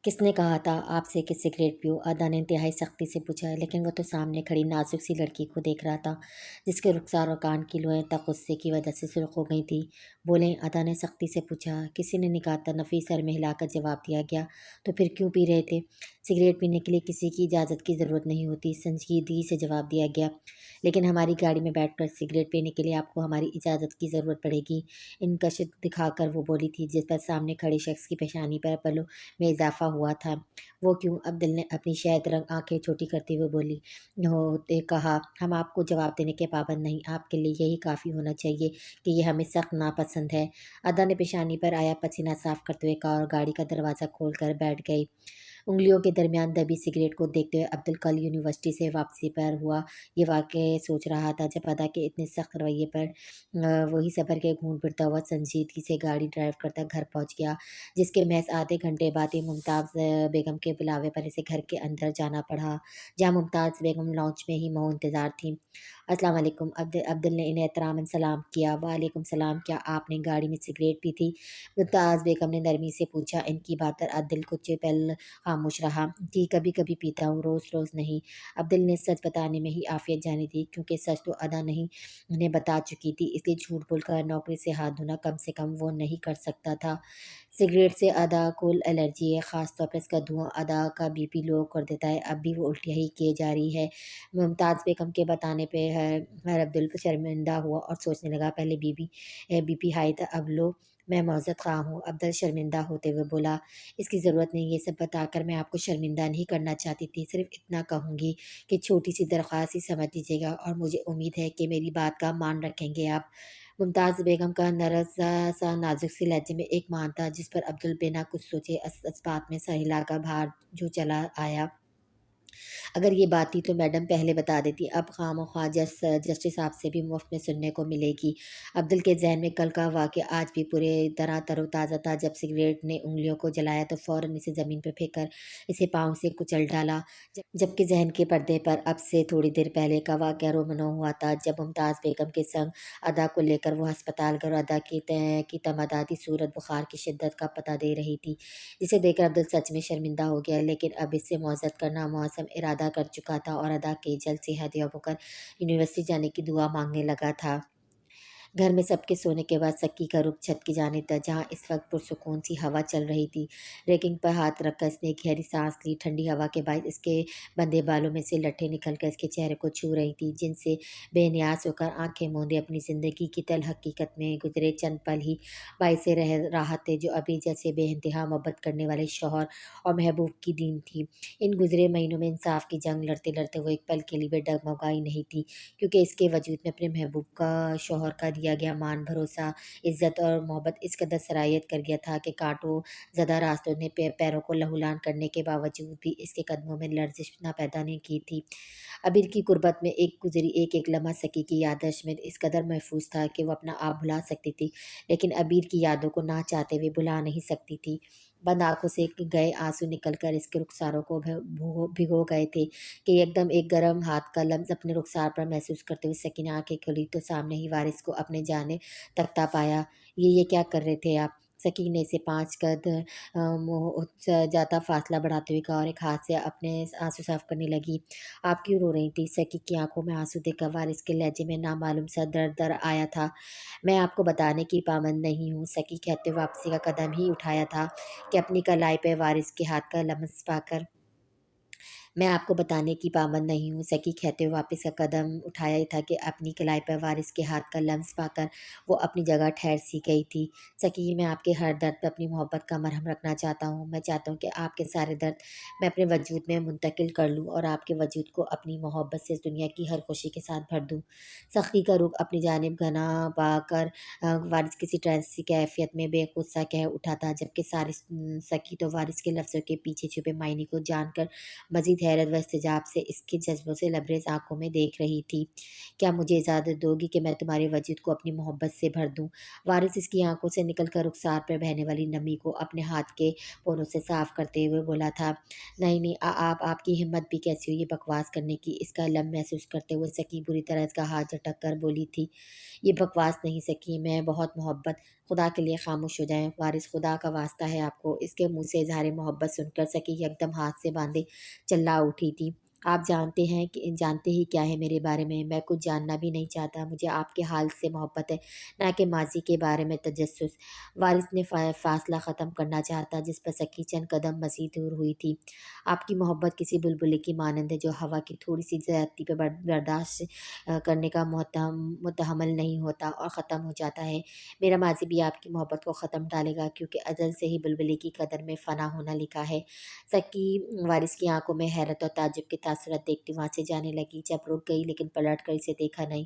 کس نے کہا تھا آپ سے کہ سگریٹ پیو؟ ادا نے انتہائی سختی سے پوچھا، لیکن وہ تو سامنے کھڑی نازک سی لڑکی کو دیکھ رہا تھا جس کے رخسار اور کان کی لوئیں تک غصے کی وجہ سے سرخ ہو گئی تھی۔ بولیں؟ ادا نے سختی سے پوچھا۔ کسی نے نکاح نفی سر میں ہلا کر جواب دیا گیا۔ تو پھر کیوں پی رہے تھے؟ سگریٹ پینے کے لیے کسی کی اجازت کی ضرورت نہیں ہوتی، سنجیدگی سے جواب دیا گیا۔ لیکن ہماری گاڑی میں بیٹھ کر سگریٹ پینے کے لیے آپ کو ہماری اجازت کی ضرورت پڑے گی، انکشاف دکھا کر وہ بولی تھی، جس پر سامنے کھڑے شخص کی پیشانی پر پلوں میں اضافہ ہوا تھا۔ وہ کیوں؟ عبدل نے اپنی شہد رنگ آنکھیں چھوٹی کرتے ہوئے بولی ہوتے کہا، ہم آپ کو جواب دینے کے پابند نہیں، آپ کے لیے یہی کافی ہونا چاہیے کہ یہ ہمیں سخت ناپسند ہے۔ ادا نے پیشانی پر آیا پسینہ صاف کرتے ہوئے کہا اور گاڑی کا دروازہ کھول کر بیٹھ گئی۔ انگلیوں کے درمیان دبی سگریٹ کو دیکھتے ہوئے عبدل کل یونیورسٹی سے واپسی پر ہوا یہ واقعہ سوچ رہا تھا، جب ادا کے اتنے سخت رویے پر وہی صبر کے گھونٹ پھرتا ہوا سنجیدگی سے گاڑی ڈرائیو کرتا گھر پہنچ گیا، جس کے محض آدھے گھنٹے بعد ہی ممتاز بیگم کے بلاوے پر اسے گھر کے اندر جانا پڑا، جہاں ممتاز بیگم لاؤنج میں ہی مو انتظار تھیں۔ السلام علیکم۔ عبدل نے انہیں احتراماً سلام کیا۔ وعلیکم السلام۔ کیا آپ نے گاڑی میں سگریٹ پی تھی؟ ممتاز بیگم نے نرمی سے پوچھا۔ ان کی بات پر عبدل کچھ پل خاموش رہا۔ جی کبھی کبھی پیتا ہوں، روز روز نہیں۔ عبدل نے سچ بتانے میں ہی عافیت جانی تھی، کیونکہ سچ تو ادا نہیں انہیں بتا چکی تھی، اس لیے جھوٹ بول کر نوکری سے ہاتھ دھونا کم سے کم وہ نہیں کر سکتا تھا۔ سگریٹ سے ادا کو الرجی ہے، خاص طور پر اس کا دھواں ادا کا بی پی لو کر دیتا ہے۔ اب بھی وہ الٹیاں ہی کیے جا رہی ہے۔ ممتاز بیگم کے بتانے پہ عبدل شرمندہ ہوا اور سوچنے لگا، پہلے بی پی ہائی تھا، اب لو۔ میں معذرت خواہ ہوں، عبدل شرمندہ ہوتے ہوئے بولا۔ اس کی ضرورت نہیں، یہ سب بتا کر میں آپ کو شرمندہ نہیں کرنا چاہتی تھی، صرف اتنا کہوں گی کہ چھوٹی سی درخواست ہی سمجھ لیجیے گا، اور مجھے امید ہے کہ میری بات کا مان رکھیں گے آپ۔ ممتاز بیگم کا نرم سا نازک سی لہجے میں ایک مان تھا، جس پر عبدل بنا کچھ سوچے اس بات میں سر ہلا کر باہر جو چلا آیا۔ اگر یہ بات تھی تو میڈم پہلے بتا دیتی، اب خواہ مخواہ جسٹس صاحب سے بھی مفت میں سننے کو ملے گی۔ عبدل کے ذہن میں کل کا واقعہ آج بھی پورے طرح تر و تازہ تھا۔ جب سگریٹ نے انگلیوں کو جلایا تو فوراً اسے زمین پر پھینک کر اسے پاؤں سے کچل ڈالا، جبکہ ذہن کے پردے پر اب سے تھوڑی دیر پہلے کا واقعہ رومنو ہوا تھا، جب ممتاز بیگم کے سنگ ادا کو لے کر وہ ہسپتال گئے اور ادا کی تماداتی صورت بخار کی شدت کا پتہ دے رہی تھی، جسے دیکھ کر عبدل سچ میں شرمندہ ہو گیا، لیکن اب اس سے معذرت کرنا موسم ارادہ کر چکا تھا اور ادا کے جلد صحت یاب ہو کر یونیورسٹی جانے کی دعا مانگنے لگا تھا۔ گھر میں سب کے سونے کے بعد سکی کا رخ چھت کی جانب تھا، جہاں اس وقت پرسکون سی ہوا چل رہی تھی۔ ریکنگ پر ہاتھ رکھ کر اس نے ایک گہری سانس لی۔ ٹھنڈی ہوا کے باعث اس کے بندھے بالوں میں سے لٹھیں نکل کر اس کے چہرے کو چھو رہی تھی، جن سے بے نیاز ہو کر آنکھیں موندے اپنی زندگی کی تلخ حقیقت میں گزرے چند پل ہی باعث راحت تھے، جو ابھی جیسے بے انتہا محبت کرنے والے شوہر اور محبوب کی دین تھی۔ ان گزرے مہینوں میں انصاف کی جنگ لڑتے لڑتے وہ ایک پل کے لیے بھی ڈگمگائی نہیں تھی، کیونکہ اس کے وجود میں اپنے محبوب کا شوہر کا دیا گیا مان، بھروسہ، عزت اور محبت اس قدر سرایت کر گیا تھا کہ کانٹوں زدہ راستوں نے پیروں کو لہولان کرنے کے باوجود بھی اس کے قدموں میں لرزش نہ پیدا نہیں کی تھی۔ ابیر کی قربت میں گزری ایک لمحہ سکی کی یادداشت میں اس قدر محفوظ تھا کہ وہ اپنا آپ بھلا سکتی تھی، لیکن ابیر کی یادوں کو نہ چاہتے ہوئے بھلا نہیں سکتی تھی۔ بند آنکھوں سے گئے آنسو نکل کر اس کے رخساروں کو بھگو گئے تھے کہ یکدم ایک گرم ہاتھ کا لمس اپنے رخسار پر محسوس کرتے ہوئے سکینہ آنکھیں کھلی تو سامنے ہی وارث کو اپنے جانب تکتا پایا۔ یہ کیا کر رہے تھے آپ؟ سکینہ سے 5 قد جاتا فاصلہ بڑھاتے ہوئے کہا اور ایک ہاتھ سے اپنے آنسو صاف کرنے لگی۔ آپ کیوں رو رہی تھی؟ سکی کی آنکھوں میں آنسو دیکھ کر وارث کے لہجے میں نامعلوم سا درد آیا تھا۔ میں آپ کو بتانے کی پابند نہیں ہوں، سکی کہتے ہوئے واپسی کا قدم ہی اٹھایا تھا کہ اپنی کلائی پہ وارث کے ہاتھ کا لمس پا کر میں آپ کو بتانے کی پابند نہیں ہوں، سکی کہتے ہوئے واپس کا قدم اٹھایا تھا کہ اپنی کلائی پر وارث کے ہاتھ کا لمس پا کر وہ اپنی جگہ ٹھہر سی گئی تھی۔ سکی، میں آپ کے ہر درد پر اپنی محبت کا مرہم رکھنا چاہتا ہوں۔ میں چاہتا ہوں کہ آپ کے سارے درد میں اپنے وجود میں منتقل کر لوں اور آپ کے وجود کو اپنی محبت سے اس دنیا کی ہر خوشی کے ساتھ بھر دوں۔ سخی کا رخ اپنی جانب گھنا پا کر وارث کسی ٹرانس سی کیفیت میں بے خود سا کہہ اٹھا تھا، جبکہ سکی تو وارث کے لفظوں کے پیچھے چھپے معنی کو جان کر مزید شدید حیرت و استجاب سے اس کے جذبوں سے لبریز آنکھوں میں دیکھ رہی تھی۔ کیا مجھے اجازت دو گی کہ میں تمہارے وجود کو اپنی محبت سے بھر دوں؟ وارث اس کی آنکھوں سے نکل کر رخسار پر بہنے والی نمی کو اپنے ہاتھ کے پونوں سے صاف کرتے ہوئے بولا تھا۔ نہیں نہیں، آپ کی ہمت بھی کیسی ہوئی یہ بکواس کرنے کی؟ اس کا لم محسوس کرتے ہوئے سکی بری طرح اس کا ہاتھ جھٹک کر بولی تھی۔ یہ بکواس نہیں سکی، میں بہت محبت، خدا کے لیے خاموش ہو جائیں وارث، خدا کا واسطہ ہے آپ کو۔ اس کے منہ سے اظہار محبت سن کر سکی یکدم ہاتھ سے باندھے چلا اٹھی تھی۔ آپ جانتے ہی کیا ہے میرے بارے میں کچھ جاننا بھی نہیں چاہتا، مجھے آپ کے حال سے محبت ہے، نہ کہ ماضی کے بارے میں تجسس۔ وارث نے فاصلہ ختم کرنا چاہتا جس پر سکی چند قدم مزید دور ہوئی تھی۔ آپ کی محبت کسی بلبلے کی مانند ہے جو ہوا کی تھوڑی سی زیادتی پہ برداشت کرنے کا متحمل نہیں ہوتا اور ختم ہو جاتا ہے۔ میرا ماضی بھی آپ کی محبت کو ختم ڈالے گا، کیونکہ ازل سے ہی بلبلے کی قدر میں فنا ہونا لکھا ہے۔ سکی وارث کی آنکھوں میں حیرت اور تعجب کے تاثرات دیکھتی وہاں سے جانے لگی، جب رک گئی لیکن پلٹ کر اسے دیکھا نہیں۔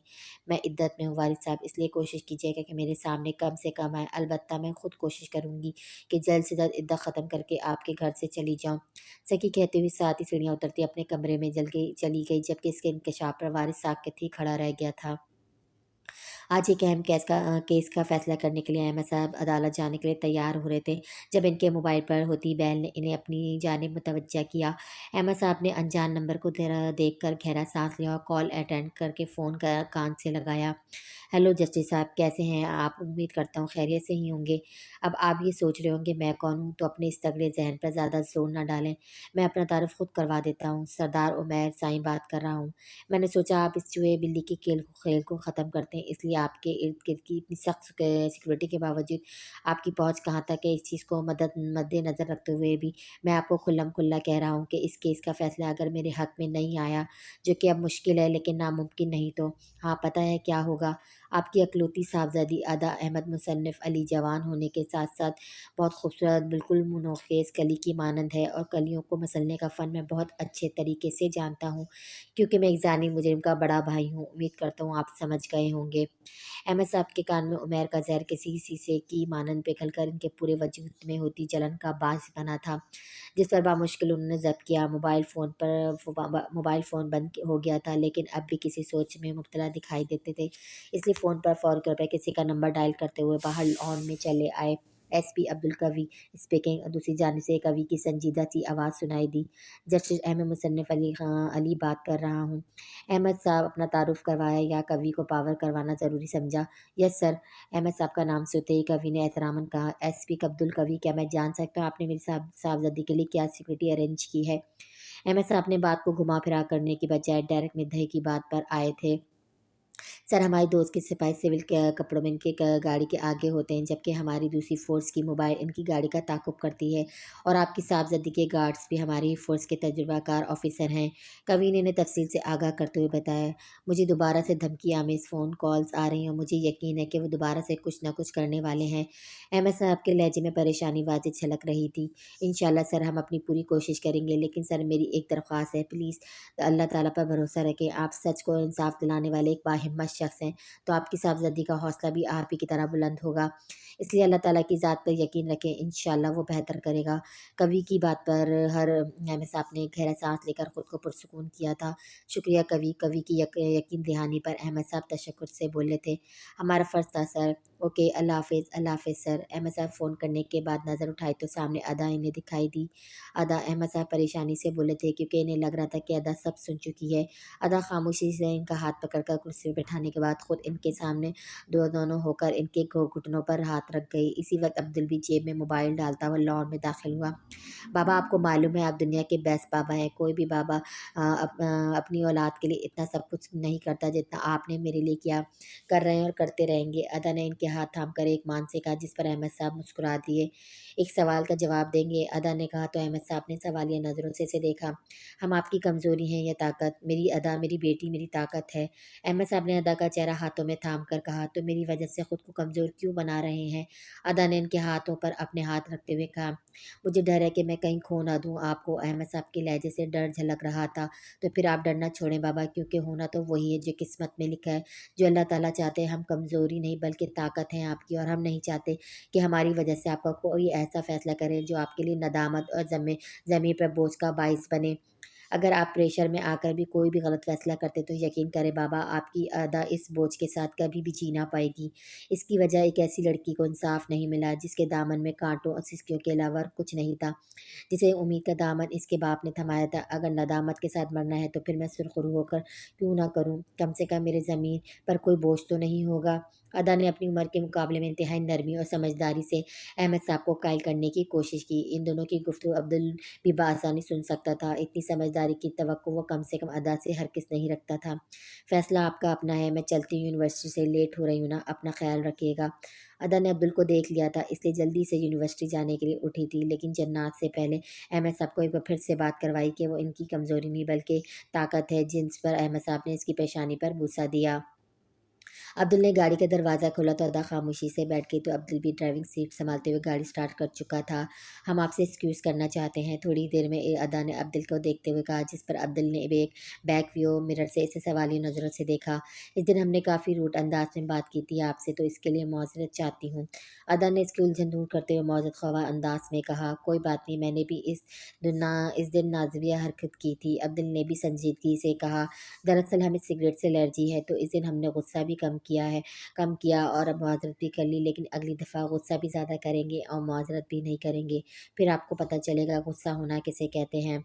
میں عدت میں ہوں وارث صاحب، اس لیے کوشش کیجیے گا کہ میرے سامنے کم سے کم آئے، البتہ میں خود کوشش کروں گی کہ جلد سے جلد عدت ختم کر کے آپ کے گھر سے چلی جاؤں۔ سکی کہتے ہوئے ساتھ ہی سیڑھیاں اترتی اپنے کمرے میں چلی گئی، جبکہ اس کے انکشاف پر وارث ساکت ہی کھڑا رہ گیا تھا۔ آج ایک اہم کیس کا فیصلہ کرنے کے لیے احمد صاحب عدالت جانے کے لیے تیار ہو رہے تھے جب ان کے موبائل پر ہوتی بیل نے انہیں اپنی جانب متوجہ کیا۔ احمد صاحب نے انجان نمبر کو دیکھ کر گہرا سانس لیا اور کال اٹینڈ کر کے فون کا کان سے لگایا۔ ہیلو جسٹس صاحب، کیسے ہیں آپ؟ امید کرتا ہوں خیریت سے ہی ہوں گے۔ اب آپ یہ سوچ رہے ہوں گے میں کون ہوں، تو اپنے اس تگڑے ذہن پر زیادہ زور نہ ڈالیں، میں اپنا تعارف خود کروا دیتا ہوں۔ سردار عمیر سائیں بات کر رہا ہوں۔ میں نے سوچا آپ اس چوہے بلی کے کھیل کو ختم کرتے ہیں، اس لیے آپ کے ارد گرد کی اتنی سخت سیکورٹی کے باوجود آپ کی پہنچ کہاں تک ہے، اس چیز کو مد نظر رکھتے ہوئے بھی میں آپ کو کھلم کھلا کہہ رہا ہوں کہ اس کیس کا فیصلہ اگر میرے حق میں نہیں آیا، جو کہ اب مشکل ہے لیکن ناممکن نہیں، تو ہاں پتہ ہے کیا ہوگا؟ آپ کی اکلوتی صاحبزادی ادا احمد مصنف علی جوان ہونے کے ساتھ ساتھ بہت خوبصورت، بالکل منوخیز کلی کی مانند ہے، اور کلیوں کو مسلنے کا فن میں بہت اچھے طریقے سے جانتا ہوں، کیونکہ میں ایک زانی مجرم کا بڑا بھائی ہوں۔ امید کرتا ہوں آپ سمجھ گئے ہوں گے۔ احمد صاحب کے کان میں عمیر کا زہر کسی سیسے کی مانند پگھل کر ان کے پورے وجود میں ہوتی جلن کا باعث بنا تھا، جس پر بامشکل انہوں نے ضبط کیا۔ موبائل فون بند ہو گیا تھا، لیکن اب بھی کسی سوچ میں مبتلا دکھائی دیتے تھے، اس لیے فون پر فوری طور پر کسی کا نمبر ڈائل کرتے ہوئے باہر لان میں چلے آئے۔ S P Abdul Qavi speaking. دوسری جانب سے قوی کی سنجیدہ سی آواز سنائی دی۔ جسٹس احمد مصنف علی بات کر رہا ہوں۔ احمد صاحب اپنا تعارف کروایا یا قوی کو پاور کروانا ضروری سمجھا؟ یس سر، احمد صاحب کا نام سنتے ہی قوی نے احتراماً کہا۔ ایس پی عبدالقوی، کیا میں جان سکتا ہوں آپ نے میری صاحبزادی کے لیے کیا سیکورٹی ارینج کی ہے؟ احمد صاحب نے بات کو گھما پھرا کرنے کی بجائے ڈائریکٹ مدعے کی بات پر آئے تھے۔ سر، ہمارے دوست کے سپاہی سول کپڑوں میں ان کے گاڑی کے آگے ہوتے ہیں، جبکہ ہماری دوسری فورس کی موبائل ان کی گاڑی کا تعاقب کرتی ہے، اور آپ کی صاحبزادی کے گارڈز بھی ہماری فورس کے تجربہ کار آفیسر ہیں۔ کوی نے انہیں تفصیل سے آگاہ کرتے ہوئے بتایا۔ مجھے دوبارہ سے دھمکی آمیز فون کالز آ رہی ہیں اور مجھے یقین ہے کہ وہ دوبارہ سے کچھ نہ کچھ کرنے والے ہیں۔ احمد صاحب کے لہجے میں پریشانی واضح جھلک رہی تھی۔ انشاءاللہ سر، ہم اپنی پوری کوشش کریں گے، لیکن سر میری ایک درخواست ہے، پلیز اللہ تعالیٰ پر بھروسہ رکھیں، آپ سچ کو انصاف دلانے والے ایک باہمت شخص ہیں، تو آپ کی صاحبزادی کا حوصلہ بھی آپ ہی کی طرح بلند ہوگا، اس لیے اللہ تعالیٰ کی ذات پر یقین رکھیں، انشاءاللہ وہ بہتر کرے گا۔ قوی کی بات پر احمد صاحب نے گہرا سانس لے کر خود کو پرسکون کیا تھا۔ شکریہ قوی کی یقین دہانی پر احمد صاحب تشکر سے بولے تھے۔ ہمارا فرض تھا سر۔ اوکے، اللہ حافظ۔ اللہ حافظ سر۔ احمد صاحب فون کرنے کے بعد نظر اٹھائی تو سامنے ادا انہیں دکھائی دی۔ ادا، احمد صاحب پریشانی سے بولے تھے، کیونکہ انہیں لگ رہا تھا کہ ادا سب سن چکی ہے۔ ادا خاموشی سے ان کا ہاتھ پکڑ کر کرسی میں بٹھانے کے بعد خود ان کے سامنے دونوں ہو کر ان کے گھٹنوں پر ہاتھ رکھ گئی۔ اسی وقت عبدل بھی جیب میں موبائل ڈالتا ہوا لان میں داخل ہوا۔ بابا، آپ کو معلوم ہے آپ دنیا کے بیسٹ بابا ہیں، کوئی بھی بابا اپنی اولاد کے لیے اتنا سب کچھ نہیں کرتا جتنا آپ نے میرے لیے کیا، کر رہے ہیں اور کرتے رہیں گے۔ ادا نے ان کے ہاتھ تھام کر ایک مان سے کہا، جس پر احمد صاحب مسکرا دیے۔ ایک سوال کا جواب دیں گے؟ ادا نے کہا تو احمد صاحب نے سوالیہ نظروں سے اسے دیکھا۔ ہم آپ کی کمزوری ہیں یا طاقت؟ میری ادا، میری بیٹی میری طاقت ہے۔ احمد صاحب نے ادا کا چہرہ ہاتھوں میں تھام کر کہا، تو میری وجہ سے خود کو کمزور کیوں بنا رہے ہیں؟ ادا نے ان کے ہاتھوں پر اپنے ہاتھ رکھتے ہوئے کہا، مجھے ڈر ہے کہ میں کہیں کھو نہ دوں آپ کو۔ احمد صاحب کے لہجے سے ڈر جھلک رہا تھا۔ تو پھر آپ ڈرنا چھوڑیں بابا، کیونکہ ہونا تو وہی ہے جو قسمت میں لکھا ہے، جو اللہ تعالیٰ چاہتے ہیں۔ ہم کمزوری نہیں بلکہ طاقت ہیں آپ کی، اور ہم نہیں چاہتے کہ ہماری وجہ سے آپ کا کوئی ایسا فیصلہ کرے جو آپ کے لیے ندامت اور ضمیر پر بوجھ کا باعث بنے۔ اگر آپ پریشر میں آ کر بھی کوئی بھی غلط فیصلہ کرتے تو یقین کریں بابا آپ کی ادا اس بوجھ کے ساتھ کبھی بھی جی نہ پائے گی۔ اس کی وجہ ایک ایسی لڑکی کو انصاف نہیں ملا جس کے دامن میں کانٹوں اور سسکیوں کے علاوہ اور کچھ نہیں تھا، جسے امید کا دامن اس کے باپ نے تھمایا تھا۔ اگر ندامت کے ساتھ مرنا ہے تو پھر میں سرخرو ہو کر کیوں نہ کروں، کم سے کم میرے زمین پر کوئی بوجھ تو نہیں ہوگا۔ ادا نے اپنی عمر کے مقابلے میں انتہائی نرمی اور سمجھداری سے احمد صاحب کو قائل کرنے کی کوشش کی۔ ان دونوں کی گفتگو عبدل بھی بآسانی سن سکتا تھا، اتنی سمجھداری کی توقع وہ کم سے کم ادا سے ہرگز نہیں رکھتا تھا۔ فیصلہ آپ کا اپنا ہے، میں چلتی ہوں، یونیورسٹی سے لیٹ ہو رہی ہوں نا، اپنا خیال رکھیے گا۔ ادا نے عبدل کو دیکھ لیا تھا اس لیے جلدی سے یونیورسٹی جانے کے لیے اٹھی تھی، لیکن جنات سے پہلے احمد صاحب کو ایک بار پھر سے بات کروائی کہ وہ ان کی کمزوری نہیں بلکہ طاقت ہے، جس پر احمد صاحب نے اس کی پیشانی پر بوسہ دیا۔ عبدل نے گاڑی کا دروازہ کھولا تو ادا خاموشی سے بیٹھ گئی، تو عبدل بھی ڈرائیونگ سیٹ سنبھالتے ہوئے گاڑی سٹارٹ کر چکا تھا۔ ہم آپ سے ایکسکیوز کرنا چاہتے ہیں، تھوڑی دیر میں ادا نے عبدل کو دیکھتے ہوئے کہا، جس پر عبدل نے بیک ویو مرر سے اسے سوالیہ نظروں سے دیکھا۔ اس دن ہم نے کافی روٹ انداز میں بات کی تھی آپ سے، تو اس کے لیے معذرت چاہتی ہوں۔ ادا نے اس کی الجھن دور کرتے ہوئے معذرت خواہ انداز میں کہا، کوئی بات نہیں، میں نے بھی اس دن نازیہ حرکت کی تھی۔ عبدل نے بھی سنجیدگی سے کہا، دراصل ہمیں سگریٹ سے الرجی ہے، تو اس دن ہم نے غصہ بھی کم کیا اور اب معذرت بھی کر لی، لیکن اگلی دفعہ غصہ بھی زیادہ کریں گے اور معذرت بھی نہیں کریں گے، پھر آپ کو پتہ چلے گا غصہ ہونا کسے کہتے ہیں۔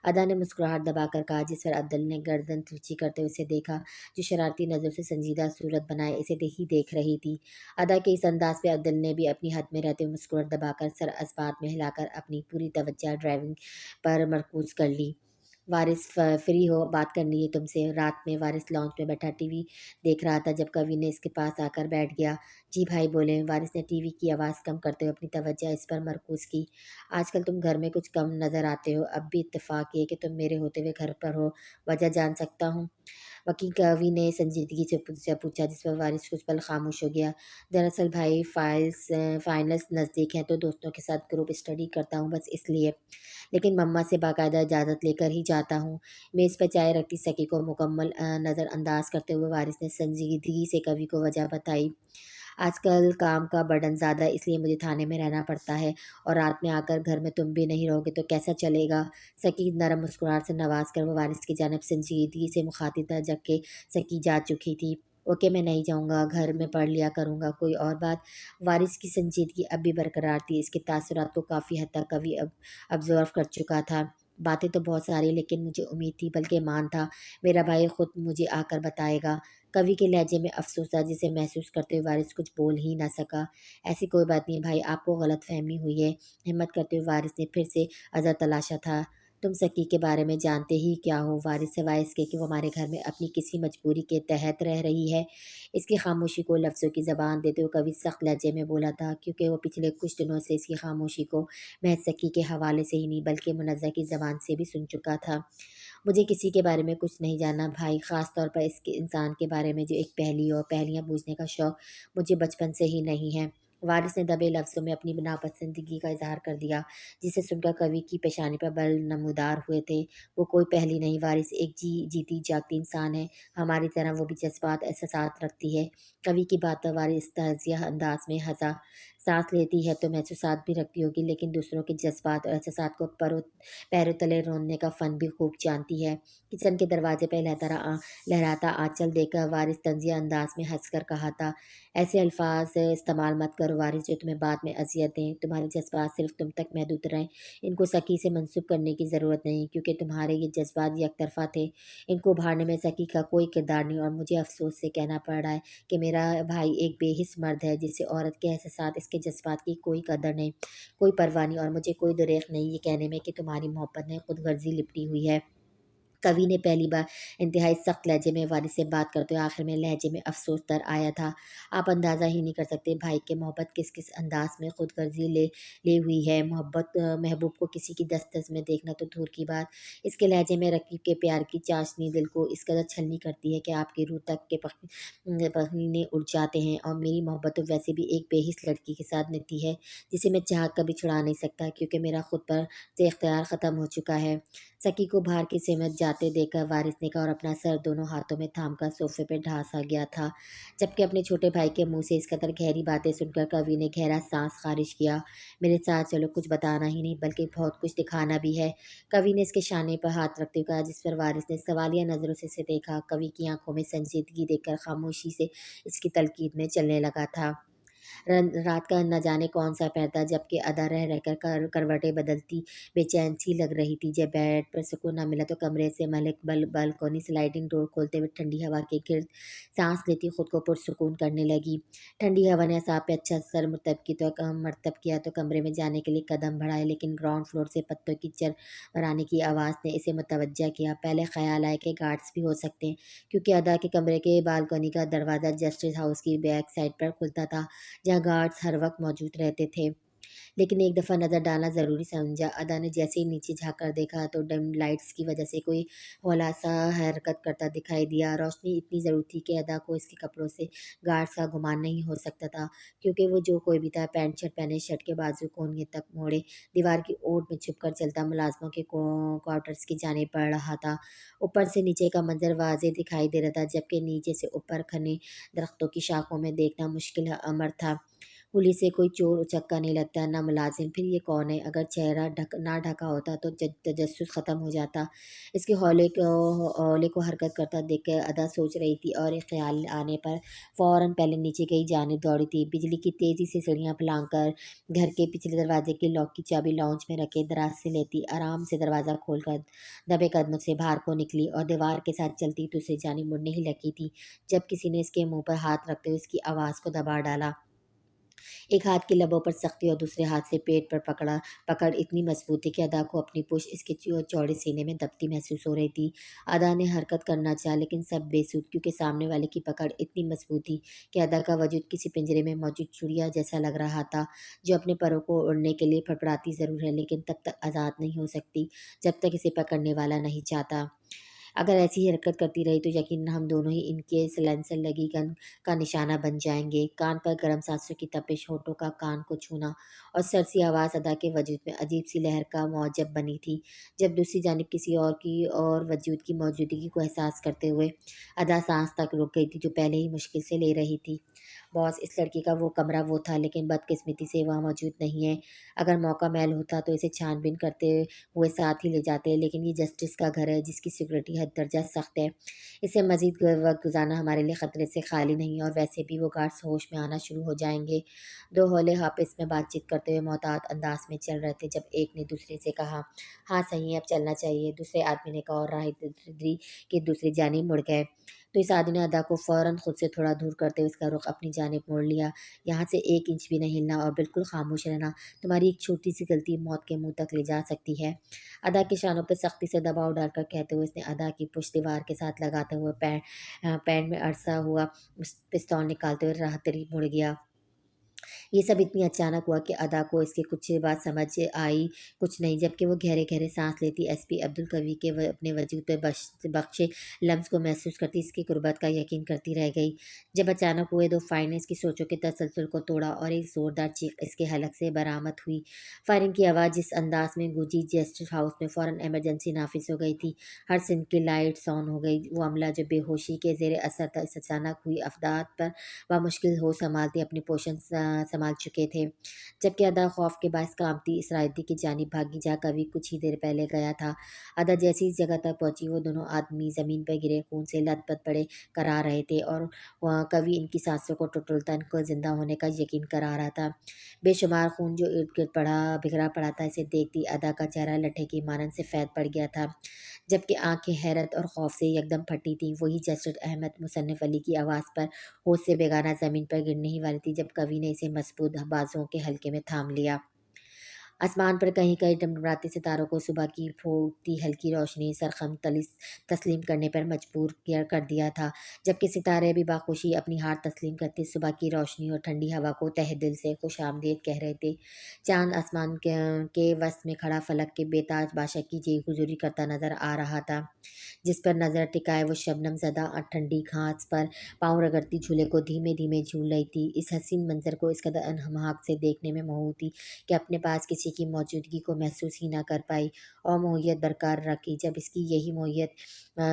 ادا نے مسکراہٹ دبا کر کہا، جس پر عبدل نے گردن ترچھی کرتے ہوئے اسے دیکھا، جو شرارتی نظروں سے سنجیدہ صورت بنائے اسے ہی دیکھ رہی تھی۔ ادا کے اس انداز پہ عبدل نے بھی اپنی حد میں رہتے ہوئے مسکراہٹ دبا کر سر اسبات میں ہلا کر اپنی پوری توجہ ڈرائیونگ پر مرکوز کر لی۔ وارث فری ہو، بات کرنی ہے تم سے۔ رات میں وارث لانچ میں بیٹھا ٹی وی دیکھ رہا تھا جب کوی نے اس کے پاس آ کر بیٹھ گیا۔ جی بھائی بولیں۔ وارث نے ٹی وی کی آواز کم کرتے ہوئے اپنی توجہ اس پر مرکوز کی۔ آج کل تم گھر میں کچھ کم نظر آتے ہو، اب بھی اتفاق یہ کہ تم میرے ہوتے ہوئے گھر پر ہو، وجہ جان سکتا ہوں؟ وکیل کوی نے سنجیدگی سے پوچھا، جس پر وارث کچھ پل خاموش ہو گیا۔ دراصل بھائی فائنلز نزدیک ہیں تو دوستوں کے ساتھ گروپ اسٹڈی کرتا ہوں، بس اس لیے، لیکن مما سے باقاعدہ اجازت لے کر ہی جاتا ہوں۔ میز پر چائے رکھتی سکی کو مکمل نظر انداز کرتے ہوئے وارث نے سنجیدگی سے کوی کو وجہ بتائی۔ آج کل کام کا برڈن زیادہ ہے، اس لیے مجھے تھانے میں رہنا پڑتا ہے، اور رات میں آ کر گھر میں تم بھی نہیں رہو گے تو کیسا چلے گا؟ سکی نرم مسکراہٹ سے نواز کر وہ وارث کی جانب سنجیدگی سے مخاطب تھا، جبکہ سکی جا چکی تھی۔ اوکے، میں نہیں جاؤں گا، گھر میں پڑھ لیا کروں گا، کوئی اور بات؟ وارث کی سنجیدگی اب بھی برقرار تھی، اس کے تاثرات کو کافی حد تک کوی ابزرو کر چکا تھا۔ باتیں تو بہت ساری، لیکن مجھے امید تھی، بلکہ ایمان تھا، میرا بھائی خود مجھے آ کر بتائے گا۔ کوی کے لہجے میں افسوس تھا، جسے محسوس کرتے ہوئے وارث کچھ بول ہی نہ سکا۔ ایسی کوئی بات نہیں بھائی، آپ کو غلط فہمی ہوئی ہے، ہمت کرتے ہوئے وارث نے پھر سے عذر تلاشا تھا۔ تم سکی کے بارے میں جانتے ہی کیا ہو وارث، سوائے اس کے کہ وہ ہمارے گھر میں اپنی کسی مجبوری کے تحت رہ رہی ہے؟ اس کی خاموشی کو لفظوں کی زبان دیتے ہوئے کوی سخت لہجے میں بولا تھا، کیونکہ وہ پچھلے کچھ دنوں سے اس کی خاموشی کو محض سکی کے حوالے سے ہی نہیں بلکہ منزہ کی زبان سے بھی سن چکا تھا۔ مجھے کسی کے بارے میں کچھ نہیں جاننا بھائی، خاص طور پر اس کے انسان کے بارے میں جو ایک پہیلی اور پہیلیاں بوجھنے کا شوق مجھے بچپن سے ہی نہیں ہے۔ وارث نے دبے لفظوں میں اپنی ناپسندگی کا اظہار کر دیا، جسے سن کر کوی کی پیشانی پر بل نمودار ہوئے تھے۔ وہ کوئی پہیلی نہیں وارث، ایک جیتی جاگتی انسان ہے، ہماری طرح وہ بھی جذبات احساسات رکھتی ہے۔ کوی کی بات پر وارث تعزیہ انداز میں ہنسا، سانس لیتی ہے تو محسوسات بھی رکھتی ہوگی، لیکن دوسروں کے جذبات اور احساسات کو پیروں تلے روننے کا فن بھی خوب جانتی ہے۔ کچن کے دروازے پہ لہراتا آنچل دیکھ کر وارث طنزیہ انداز میں ہنس کر کہا تھا، ایسے الفاظ استعمال مت کرو وارث جو تمہیں بعد میں اذیت دیں، تمہارے جذبات صرف تم تک محدود رہیں، ان کو سکی سے منسوب کرنے کی ضرورت نہیں، کیونکہ تمہارے یہ جذبات یک طرفہ تھے، ان کو ابھارنے میں سکی کا کوئی کردار نہیں، اور مجھے افسوس سے کہنا پڑ رہا ہے کہ میرا بھائی ایک بے حس مرد ہے، جسے عورت کے احساسات، اس کے جذبات کی کوئی قدر نہیں، کوئی پرواہ نہیں، اور مجھے کوئی دریغ نہیں یہ کہنے میں کہ تمہاری محبت میں خود غرضی لپٹی ہوئی ہے۔ کوی نے پہلی بار انتہائی سخت لہجے میں وارث سے بات کرتے ہوئے آخر میں لہجے میں افسوس تر آیا تھا، آپ اندازہ ہی نہیں کر سکتے بھائی کہ محبت کس کس انداز میں خود غرضی لے ہوئی ہے۔ محبوب کو کسی کی دسترس میں دیکھنا تو دور کی بات، اس کے لہجے میں رقیب کے پیار کی چاشنی دل کو اس قدر چھلنی کرتی ہے کہ آپ کی روح تک کے پخینے اڑ جاتے ہیں، اور میری محبت تو ویسے بھی ایک بے حس لڑکی کے ساتھ نتی ہے، جسے میں چاہ کبھی چھڑا نہیں سکتا، کیونکہ میرا خود پر سے اختیار ختم ہو چکا ہے۔ सकी को बाहर की सिमत जाते देखकर वारिस ने कहा और अपना सर दोनों हाथों में थामकर सोफे पर ढांसा गया था, जबकि अपने छोटे भाई के मुंह से इस कदर गहरी बातें सुनकर कवि ने गहरा सांस खारिज किया। मेरे साथ चलो, कुछ बताना ही नहीं बल्कि बहुत कुछ दिखाना भी है, कवि ने इसके शाने पर हाथ रखते हुए कहा, जिस पर वारिस ने सवालिया नजरों से इसे देखा। कवि की आंखों में संजीदगी देखकर खामोशी से इसकी तलकीद में चलने लगा था। रात का न जाने कौन सा पैर था, जबकि अदा रह रहकर करवटें बदलती बेचैन सी लग रही थी। जब बेड पर सुकून न मिला तो कमरे से मलिक बालकोनी स्लाइडिंग डोर खोलते हुए ठंडी हवा के गिर्द सांस लेती खुद को पुरसुकून करने लगी। ठंडी हवा ने असाब पे अच्छा सर मरतब किया तो कमरे में जाने के लिए कदम बढ़ाए, लेकिन ग्राउंड फ्लोर से पत्तों की चरमराने की आवाज़ ने इसे मुतवज्जा किया। पहले ख्याल आया कि गार्ड्स भी हो सकते हैं, क्योंकि अदा के कमरे के बालकनी का दरवाज़ा जस्टिस हाउस की बैक साइड पर खुलता था, जहाँ गार्ड्स हर वक्त मौजूद रहते थे। लेकिन एक दफ़ा नज़र डालना ज़रूरी समझा। अदा ने जैसे ही नीचे झाँक कर देखा तो डिम लाइट्स की वजह से कोई हौला सा हरकत करता दिखाई दिया। रोशनी इतनी ज़रूर थी कि अदा को इसके कपड़ों से गार्ड्स का गुमान नहीं हो सकता था, क्योंकि वो जो कोई भी था पैंट शर्ट पहने, शर्ट के बाजू कोहनी तक मोड़े, दीवार की ओट में छुपकर चलता मुलाजमों के क्वार्टर्स की जाने पड़ रहा था। ऊपर से नीचे का मंजर वाज़ेह दिखाई दे रहा था, जबकि नीचे से ऊपर घने दरख्तों की शाखों में देखना मुश्किल अमर था। पुलिस से कोई चोर उचक्का नहीं लगता, ना मुलाजिम। फिर ये कौन है? अगर चेहरा ना ढका होता तो तजस्सुस ख़त्म हो जाता। इसके हौले को हरकत करता देखकर अदा सोच रही थी, और एक ख्याल आने पर फ़ौरन पहले नीचे की जानिब दौड़ी थी। बिजली की तेज़ी से सीढ़ियाँ फलांग कर घर के पिछले दरवाजे की लॉक की चाबी लाउंज में रखे दराज से लेती आराम से दरवाज़ा खोलकर दबे कदमों से बाहर को निकली और दीवार के साथ चलती तो उसे जानिब मुड़ने ही लगी थी, जब किसी ने इसके मुंह पर हाथ रखते हुए इसकी आवाज़ को दबा डाला। एक हाथ की लबों पर सख्ती और दूसरे हाथ से पेट पर पकड़ इतनी मजबूत थी कि अदा को अपनी पुश इसके चौड़े सीने में दबती महसूस हो रही थी। अदा ने हरकत करना चाहा, लेकिन सब बेसुध, क्योंकि सामने वाले की पकड़ इतनी मजबूत थी कि अदा का वजूद किसी पिंजरे में मौजूद चिड़िया जैसा लग रहा था, जो अपने परों को उड़ने के लिए फड़फड़ाती ज़रूर है, लेकिन तब तक आज़ाद नहीं हो सकती जब तक इसे पकड़ने वाला नहीं चाहता। अगर ऐसी ही हरकत करती रही तो यकीनन हम दोनों ही इनके सिलेंसर लगी गन का निशाना बन जाएंगे। कान पर गर्म सांसों की तपिश, होठों का कान को छूना और सरसी आवाज़ अदा के वजूद में अजीब सी लहर का मौजब बनी थी। जब दूसरी जानिब किसी और की और वजूद की मौजूदगी को एहसास करते हुए अदा सांस तक रुक गई थी, जो पहले ही मुश्किल से ले रही थी। बॉस, इस लड़की का वो कमरा वो था, लेकिन बदकिस्मती से वहाँ मौजूद नहीं है। अगर मौका मैल होता तो इसे छानबीन करते हुए साथ ही ले जाते, लेकिन ये जस्टिस का घर है, जिसकी सिक्योरिटी हद दर्जा सख्त है। इसे मजीद वक्त गुजारना हमारे लिए ख़तरे से खाली नहीं, और वैसे भी वो गार्ड्स होश में आना शुरू हो जाएंगे। दो हौले आपस में बातचीत करते हुए मोहतात अंदाज में चल रहे थे, जब एक ने दूसरे से कहा, हाँ सही है, अब चलना चाहिए। दूसरे आदमी ने कहा और राहदरी की दूसरी जानिब मुड़ गए। तो इस आदमी ने अदा को फ़ौरन खुद से थोड़ा दूर करते हुए उसका रुख अपनी जानिब मोड़ लिया। यहाँ से 1 इंच भी नहीं हिलना और बिल्कुल खामोश रहना। तुम्हारी एक छोटी सी गलती मौत के मुंह तक ले जा सकती है। अदा के शानों पर सख्ती से दबाव डालकर कहते हुए उसने अदा की पुश्त दीवार के साथ लगाते हुए पैंट में अड़सा हुआ पिस्तौल निकालते हुए राहतरी मुड़ गया। ये सब इतनी अचानक हुआ कि अदा को इसके कुछ बात समझ आई कुछ नहीं, जबकि वो गहरे गहरे सांस लेती एसपी अब्दुल कवी के अपने वजूद पे बख्शे लम्स को महसूस करती इसकी गुर्बत का यकीन करती रह गई। जब अचानक हुए दो फायर ने इसकी सोचों के तसलसल को तोड़ा और एक जोरदार चीख इसके हलक से बरामद हुई। फायरिंग की आवाज़ जिस अंदाज में गूंजी, जस्टिस हाउस में फ़ौरन इमरजेंसी नाफिज हो गई थी। हर सिम की लाइट्स ऑन हो गई। वो अमला जो बेहोशी के जेर असर था, इस अचानक हुई अफदाद पर बामुश्किल होश संभालते अपनी पोषण संभाल चुके थे, जबकि अदा खौफ के बायस कांपती इस रायती की जानिब भागी, जहाँ कवि कुछ ही देर पहले गया था। अदा जैसी इस जगह तक पहुंची, वो दोनों आदमी ज़मीन पर गिरे खून से लथपथ पड़े करा रहे थे, और वहाँ कवि इनकी सांसों को टटोलता इनको जिंदा होने का यकीन करा रहा था। बेशुमार खून जो इर्द गिर्द बिखरा पड़ा था, इसे देखती अदा का चेहरा लट्ठे की मानन से फैद पड़ गया था, जबकि आंखें हैरत और खौफ से यकदम फटी थीं। वही जस्टिस अहमद मुसन्निफ अली की आवाज़ पर होश से बेगाना ज़मीन पर गिरने ही वाली थी, जब कवि ने इसे मजबूत बाजुओं के हल्के में थाम लिया। आसमान पर कहीं कहीं टमटमाते सितारों को सुबह की फूटती हल्की रोशनी सरखम तस्लीम करने पर मजबूर कर दिया था, जबकि सितारे भी बाखुशी अपनी हार तस्लीम करते सुबह की रोशनी और ठंडी हवा को तहे दिल से खुश आमदीद कह रहे थे। चांद आसमान के वस्त में खड़ा फलक के बेताज बादशाह की जी हुजूरी करता नजर आ रहा था। जिस पर नज़र टिकाए वो शबनम ज़दा ठंडी घास पर पाँव रगड़ती झूले को धीमे धीमे झूल रही थी। इस हसीन मंजर को इस कदर अनहमाक से देखने में महू थी कि अपने पास किसी کسی کی موجودگی کو محسوس ہی نہ کر پائی اور موہیت برقرار رکھی جب اس کی یہی موہیت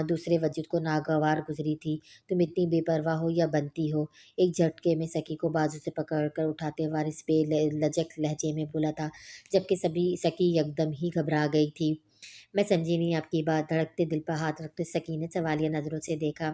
دوسرے وجود کو ناگوار گزری تھی۔ تم اتنی بے پرواہ ہو یا بنتی ہو؟ ایک جھٹکے میں سکی کو بازو سے پکڑ کر اٹھاتے وارث پہ لجک لہجے میں بولا تھا، جبکہ سبھی سکی یکدم ہی گھبرا گئی تھی۔ میں سمجھی نہیں آپ کی بات۔ دھڑکتے دل پر ہاتھ رکھتے سکی نے سوالیہ نظروں سے دیکھا۔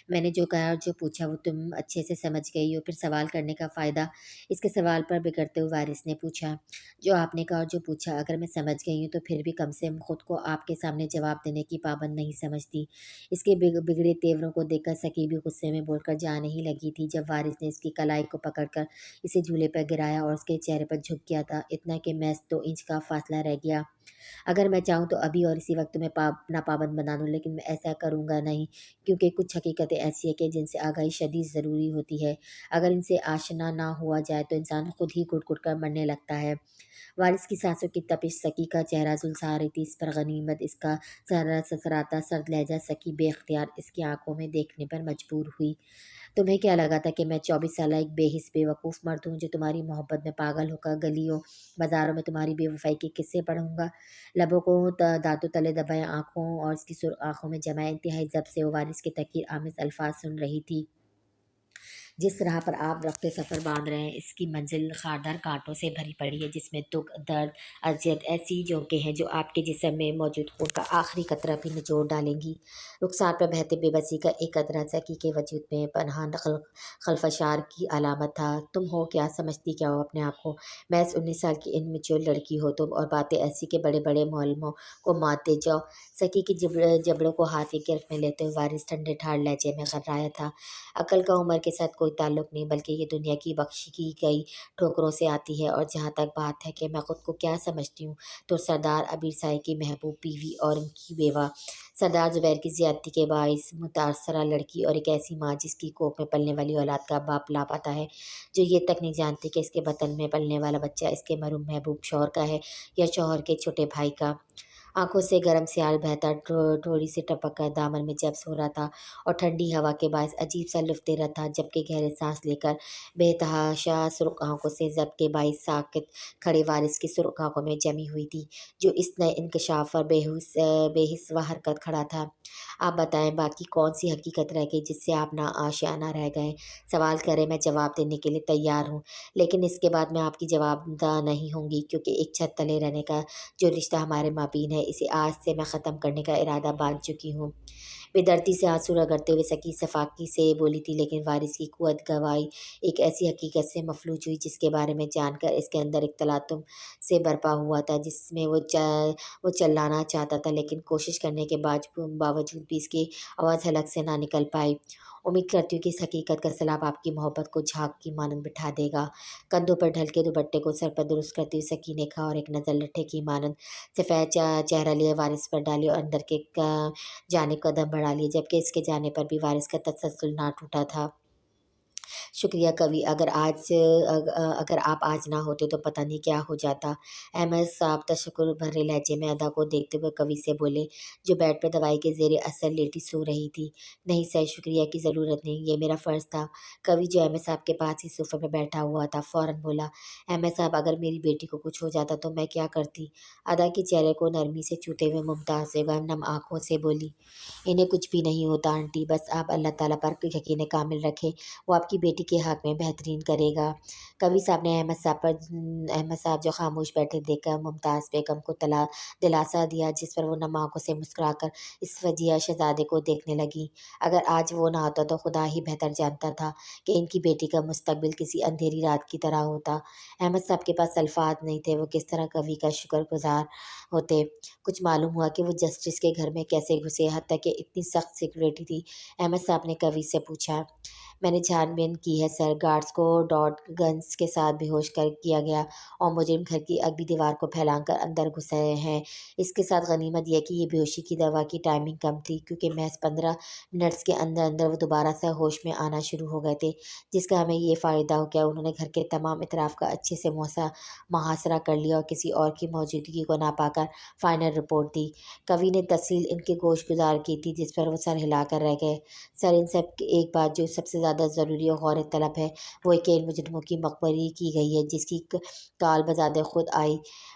میں نے جو کہا اور جو پوچھا وہ تم اچھے سے سمجھ گئی ہو، پھر سوال کرنے کا فائدہ؟ اس کے سوال پر بگڑتے ہوئے وارث نے پوچھا۔ جو آپ نے کہا اور جو پوچھا اگر میں سمجھ گئی ہوں تو پھر بھی کم سے کم خود کو آپ کے سامنے جواب دینے کی پابند نہیں سمجھتی۔ اس کے بگڑے تیوروں کو دیکھ کر سکی بھی غصے میں بول کر جانے ہی لگی تھی جب وارث نے اس کی کلائی کو پکڑ کر اسے جھولے پر گرایا اور اس کے چہرے پر جھک گیا تھا، اتنا کہ محض 2 انچ کا فاصلہ رہ گیا۔ اگر میں چاہوں تو ابھی اور اسی وقت تمہیں ناپابند بنا دوں، لیکن میں ایسا کروں گا نہیں، کیونکہ کچھ حقیقتیں ایسی ہیں کہ جن سے آگاہی شدید ضروری ہوتی ہے۔ اگر ان سے آشنا نہ ہوا جائے تو انسان خود ہی گھٹ گھٹ کر مرنے لگتا ہے۔ وارث کی سانسوں کی تپش سکی کا چہرہ جھلسا رہی تھی۔ اس پر غنیمت اس کا سرسراتا سرد لہجہ سکی بے اختیار اس کی آنکھوں میں دیکھنے پر مجبور ہوئی۔ تمہیں کیا لگا تھا کہ میں 24 سالہ ایک بے حس بے وقوف مرد ہوں جو تمہاری محبت میں پاگل ہو کر گلیوں بازاروں میں تمہاری بے وفائی کے قصے پڑھوں گا؟ لبوں کو دانتوں تلے دبائے آنکھوں اور اس کی سرخ آنکھوں میں جمائے انتہائی ضبط سے وہ وارث کے تحقیر آمیز الفاظ سن رہی تھی۔ جس راہ پر آپ رفتے سفر باندھ رہے ہیں اس کی منزل خاردار کانٹوں سے بھری پڑی ہے، جس میں دکھ، درد، اذیت ایسی جھونکیں ہیں جو آپ کے جسم میں موجود خون کا آخری قطرہ بھی نچوڑ ڈالیں گی۔ رخسار پر بہتے بے بسی کا ایک قطرہ سکی کے وجود میں پنہاں خلفشار کی علامت تھا۔ تم ہو کیا، سمجھتی کیا ہو اپنے آپ کو؟ محض 19 سال کی انمیچور لڑکی ہو تم، اور باتیں ایسی کہ بڑے بڑے معلموں کو مات دے جاؤ۔ سکی کی جبڑوں کو ہاتھ کی گرفت میں لیتے ہوئے وارث ٹھنڈے ٹھار لہجے میں غررایا تھا۔ عقل کا عمر کے ساتھ کوئی تعلق نہیں، بلکہ یہ دنیا کی بخشی کی گئی ٹھوکروں سے آتی ہے، اور جہاں تک بات ہے کہ میں خود کو کیا سمجھتی ہوں تو سردار عبیر سائے کی محبوب بیوی اور ان کی بیوہ، سردار زبیر کی زیادتی کے باعث متاثرہ لڑکی، اور ایک ایسی ماں جس کی کوکھ میں پلنے والی اولاد کا باپ لاپتہ ہے، جو یہ تک نہیں جانتی کہ اس کے بطن میں پلنے والا بچہ اس کے مرحوم محبوب شوہر کا ہے یا شوہر کے چھوٹے بھائی کا۔ آنکھوں سے گرم سیال بہتا ٹھوڑی سے ٹپک کر دامن میں جبس ہو رہا تھا اور ٹھنڈی ہوا کے باعث عجیب سا لطف دے رہا تھا، جبکہ گہرے سانس لے کر بے تحاشا سرخ آنکھوں سے ضبط کے باعث ساکت کھڑے وارث کی سرخ آنکھوں میں جمی ہوئی تھی، جو اس نئے انکشاف پر بے حس و حرکت کھڑا تھا۔ آپ بتائیں، باقی کون سی حقیقت رہ گئی جس سے آپ نا آشیانہ رہ گئے؟ سوال کریں، میں جواب دینے کے لیے تیار ہوں، لیکن اس کے بعد میں آپ کی جواب دہ نہیں ہوں گی، کیونکہ ایک چھت تلے رہنے کا جو رشتہ ہمارے مابین ہے اسے آج سے میں ختم کرنے کا ارادہ باندھ چکی ہوں۔ بے دردی سے آنسو رگڑتے ہوئے سکی صفاقی سے بولی تھی، لیکن وارث کی قوت گواہی ایک ایسی حقیقت سے مفلوج ہوئی جس کے بارے میں جان کر اس کے اندر ایک تلاطم سے برپا ہوا تھا، جس میں وہ چلانا چاہتا تھا، لیکن کوشش کرنے کے باوجود بھی اس کی آواز حلق سے نہ نکل پائی۔ امید کرتی ہوں کہ اس حقیقت کا سیلاب آپ کی محبت کو جھاگ کی مانند بٹھا دے گا۔ کندھوں پر ڈھل کے دوپٹے کو سر پر درست کرتی ہوئی سکی نے کہا، اور ایک نظر لٹھے کی مانند سفید چہرہ لیے وارث پر ڈالی اور اندر کے جانب قدم بڑھا لیے، جبکہ اس کے جانے پر بھی وارث کا تسلسل نہ ٹوٹا تھا۔ شکریہ کوی، اگر آپ آج نہ ہوتے تو پتہ نہیں کیا ہو جاتا۔ احمد صاحب تشکر بھرے لہجے میں ادا کو دیکھتے ہوئے کوی سے بولے، جو بیڈ پر دوائی کے زیر اثر لیٹی سو رہی تھی۔ نہیں سر، شکریہ کی ضرورت نہیں، یہ میرا فرض تھا۔ کوی، جو احمد صاحب کے پاس ہی صوفے پر بیٹھا ہوا تھا، فوراً بولا، احمد صاحب اگر میری بیٹی کو کچھ ہو جاتا تو میں کیا کرتی؟ ادا کے چہرے کو نرمی سے چھوتے ہوئے ممتاز بیگم نم آنکھوں سے بولی، انہیں کچھ بھی نہیں ہوتا آنٹی، بس آپ اللہ تعالیٰ پر یقین کامل رکھیں، وہ آپ کی بیٹی کے حق میں بہترین کرے گا۔ کوی صاحب نے احمد صاحب جو خاموش بیٹھے دیکھ کر ممتاز بیگم کو دلاسا دیا، جس پر وہ نم آنکھوں سے مسکرا کر اس فجیع شہزادے کو دیکھنے لگی۔ اگر آج وہ نہ ہوتا تو خدا ہی بہتر جانتا تھا کہ ان کی بیٹی کا مستقبل کسی اندھیری رات کی طرح ہوتا۔ احمد صاحب کے پاس الفاظ نہیں تھے، وہ کس طرح کوی کا شکر گزار ہوتے۔ کچھ معلوم ہوا کہ وہ جسٹس کے گھر میں کیسے گھسے، حتیٰ کہ اتنی سخت سیکورٹی تھی؟ احمد صاحب نے کوی سے پوچھا۔ میں نے چھان بین کی ہے سر، گارڈز کو ڈاٹ گنز کے ساتھ بے ہوش کیا گیا اور مجرم گھر کی اگلی دیوار کو پھیلان کر اندر گھسے ہیں۔ اس کے ساتھ غنیمت یہ کہ یہ بے ہوشی کی دوا کی ٹائمنگ کم تھی، کیونکہ محض 15 منٹس کے اندر اندر وہ دوبارہ سے ہوش میں آنا شروع ہو گئے تھے، جس کا ہمیں یہ فائدہ ہو گیا انہوں نے گھر کے تمام اطراف کا اچھے سے محاصرہ کر لیا اور کسی اور کی موجودگی کو نہ پا کر فائنل رپورٹ دی۔ کوی نے تفصیل ان کے گوش گزار کی تھی، جس پر وہ سر ہلا کر رہ گئے۔ سر، ان سب ایک بات جو سب سے زیادہ زیادہ ضروری اور غور طلب ہے وہ کہ ان مجرموں کی مقبری کی گئی ہے جس کی کال بذات خود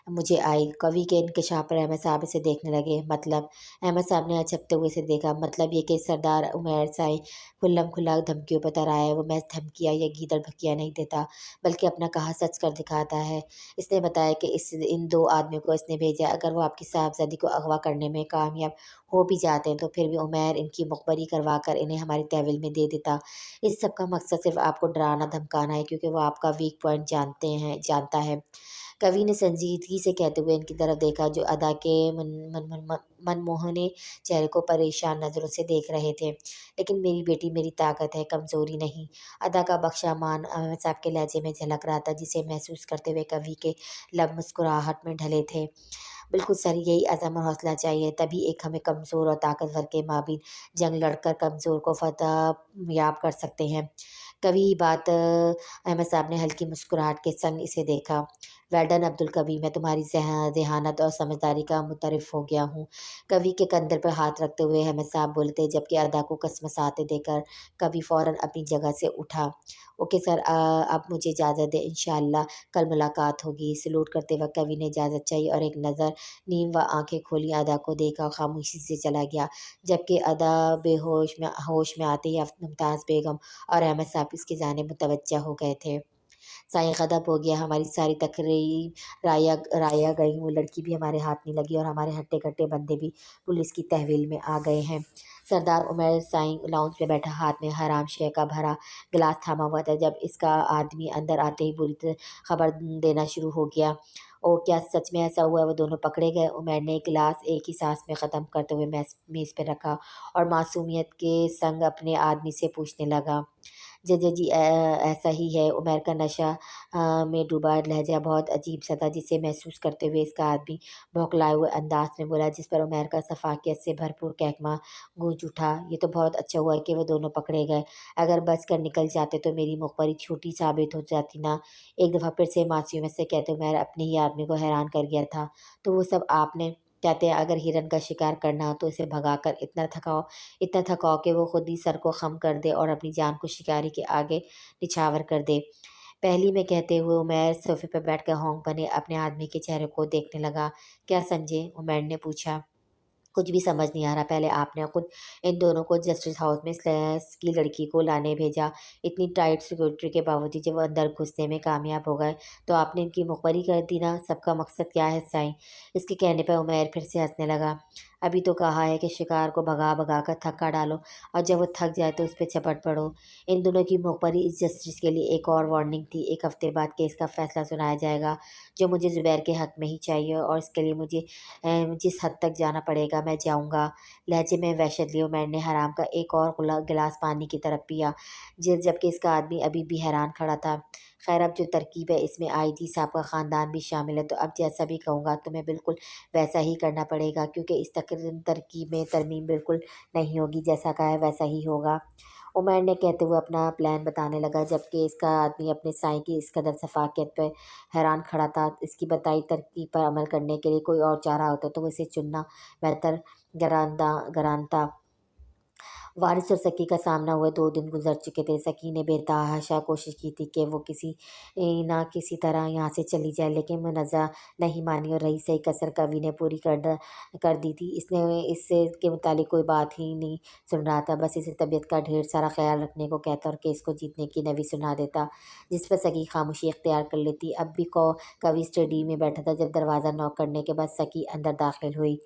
مجھے آئی۔ قوی کے انکشاف پر احمد صاحب اسے دیکھنے لگے۔ مطلب؟ احمد صاحب نے اچھکتے ہوئے اسے دیکھا۔ مطلب یہ کہ سردار عمیر سائیں کھلم کھلا دھمکیوں پر تر آیا ہے۔ وہ محض دھمکیاں یا گیدڑ بھکیاں نہیں دیتا بلکہ اپنا کہا سچ کر دکھاتا ہے۔ اس نے بتایا کہ ان 2 آدمیوں کو اس نے بھیجا ہے۔ اگر وہ آپ کی صاحبزادی کو اغوا کرنے میں کامیاب ہو بھی جاتے ہیں تو پھر بھی عمیر ان کی مخبری کروا کر انہیں ہماری تحویل میں دے دیتا۔ اس سب کا مقصد صرف آپ کو ڈرانا دھمکانا ہے کیونکہ وہ آپ کا ویک پوائنٹ جانتا ہے۔ کوی نے سنجیدگی سے کہتے ہوئے ان کی طرف دیکھا جو ادا کے منموہنے چہرے کو پریشان نظروں سے دیکھ رہے تھے۔ لیکن میری بیٹی میری طاقت ہے، کمزوری نہیں۔ ادا کا بخشا مان احمد صاحب کے لہجے میں جھلک رہا تھا جسے محسوس کرتے ہوئے کوی کے لب مسکراہٹ میں ڈھلے تھے۔ بالکل سر، یہی عزم اور حوصلہ چاہیے، تبھی ایک ہمیں کمزور اور طاقتور کے مابین جنگ لڑ کر کمزور کو فتح یاب کر سکتے ہیں۔ کوی بات احمد صاحب نے ہلکی مسکراہٹ کے سنگ اسے دیکھا۔ ویل ڈن عبدالقوی، میں تمہاری ذہانت اور سمجھداری کا متعارف ہو گیا ہوں۔ کوی کے کندھے پر ہاتھ رکھتے ہوئے احمد صاحب بولے تھے جبکہ ادا کو کسمساتے دیکھ کر کوی فوراً اپنی جگہ سے اٹھا۔ اوکے سر، اب مجھے اجازت دیں، انشاءاللہ کل ملاقات ہوگی۔ سلوٹ کرتے وقت کوی نے اجازت چاہی اور ایک نظر نیم و آنکھیں کھولی ادا کو دیکھا اور خاموشی سے چلا گیا جبکہ ادا ہوش میں آتے ہی ممتاز بیگم اور احمد صاحب اس کی جانب متوجہ ہو گئے تھے۔ سائیں غضب ہو گیا، ہماری ساری تقریب رایا گئی، وہ لڑکی بھی ہمارے ہاتھ نہیں لگی اور ہمارے ہٹے کٹے بندے بھی پولیس کی تحویل میں آ گئے ہیں۔ سردار عمیر سائیں لاؤنج میں بیٹھا ہاتھ میں حرام شے کا بھرا گلاس تھاما ہوا تھا جب اس کا آدمی اندر آتے ہی بری خبر دینا شروع ہو گیا۔ او کیا سچ میں ایسا ہوا ہے؟ وہ دونوں پکڑے گئے؟ عمیر نے گلاس ایک ہی سانس میں ختم کرتے ہوئے میز پہ رکھا اور معصومیت کے سنگ اپنے آدمی سے پوچھنے لگا۔ جی ایسا ہی ہے۔ عمیر کا نشہ میں ڈوبا لہجہ بہت عجیب سا تھا جسے محسوس کرتے ہوئے اس کا آدمی بھوکلائے ہوئے انداز میں بولا جس پر عمیر کا شفقت سے بھرپور کہکمہ گونج اٹھا۔ یہ تو بہت اچھا ہوا کہ وہ دونوں پکڑے گئے، اگر بچ کر نکل جاتے تو میری مخبری چھوٹی ثابت ہو جاتی نا۔ ایک دفعہ پھر سے معصومیت سے کہتے عمیر اپنے ہی آدمی کو حیران کر گیا تھا۔ تو وہ سب آپ نے کہتے ہیں اگر ہرن کا شکار کرنا ہو تو اسے بھگا کر اتنا تھکاؤ کہ وہ خود ہی سر کو خم کر دے اور اپنی جان کو شکاری کے آگے نچھاور کر دے۔ پہلی میں کہتے ہوئے عمیر صوفے پر بیٹھ کر ہونک بنے اپنے آدمی کے چہرے کو دیکھنے لگا۔ کیا سمجھے؟ عمیر نے پوچھا۔ کچھ بھی سمجھ نہیں آ رہا۔ پہلے آپ نے خود ان دونوں کو جسٹس ہاؤس میں سلیس کی لڑکی کو لانے بھیجا، اتنی ٹائٹ سیکورٹی کے باوجود جب وہ اندر گھسنے میں کامیاب ہو گئے تو آپ نے ان کی مخبری کر دی نا۔ سب کا مقصد کیا ہے سائیں؟ اس کے کہنے پر عمیر پھر سے ہنسنے لگا۔ ابھی تو کہا ہے کہ شکار کو بھگا بھگا کر تھکا ڈالو اور جب وہ تھک جائے تو اس پہ چپٹ پڑو۔ ان دونوں کی مخبری اس جسٹس کے لیے ایک اور وارننگ تھی۔ 1 ہفتے بعد کیس کا فیصلہ سنایا جائے گا جو مجھے زبیر کے حق میں ہی چاہیے اور اس کے لیے مجھے جس حد تک جانا پڑے گا میں جاؤں گا۔ لہجے میں وحشت لی عمیر نے حرام کا ایک اور گلاس پانی کی طرف پیا جبکہ اس کا آدمی ابھی بھی حیران کھڑا تھا۔ خیر اب جو ترکیب ہے اس میں آئی جی صاحب کا خاندان بھی شامل ہے تو اب جیسا بھی کہوں گا تمہیں بالکل ویسا ہی کرنا پڑے گا کیونکہ اس ترکیب میں ترمیم بالکل نہیں ہوگی، جیسا کہا ہے ویسا ہی ہوگا۔ عمیر نے کہتے ہوئے اپنا پلان بتانے لگا جبکہ اس کا آدمی اپنے سائیں کی اس قدر شفقت پہ حیران کھڑا تھا۔ اس کی بتائی ترکیب پر عمل کرنے کے لیے کوئی اور چارہ ہوتا تو وہ اسے چننا بہتر گرانتا۔ وارث اور سکی کا سامنا ہوئے 2 دن گزر چکے تھے۔ سکی نے بےتحاشا کوشش کی تھی کہ وہ کسی نہ کسی طرح یہاں سے چلی جائے لیکن منازع نہیں مانی اور رہی سہی کسر کوی نے پوری کر دی تھی۔ اس نے اس کے متعلق کوئی بات ہی نہیں سن رہا تھا، بس اسے طبیعت کا ڈھیر سارا خیال رکھنے کو کہتا اور کیس کو جیتنے کی نوی سنا دیتا جس پر سکی خاموشی اختیار کر لیتی۔ اب بھی کوی اسٹڈی میں بیٹھا تھا جب دروازہ نوک کرنے کے بعد سکی اندر داخل ہوئی۔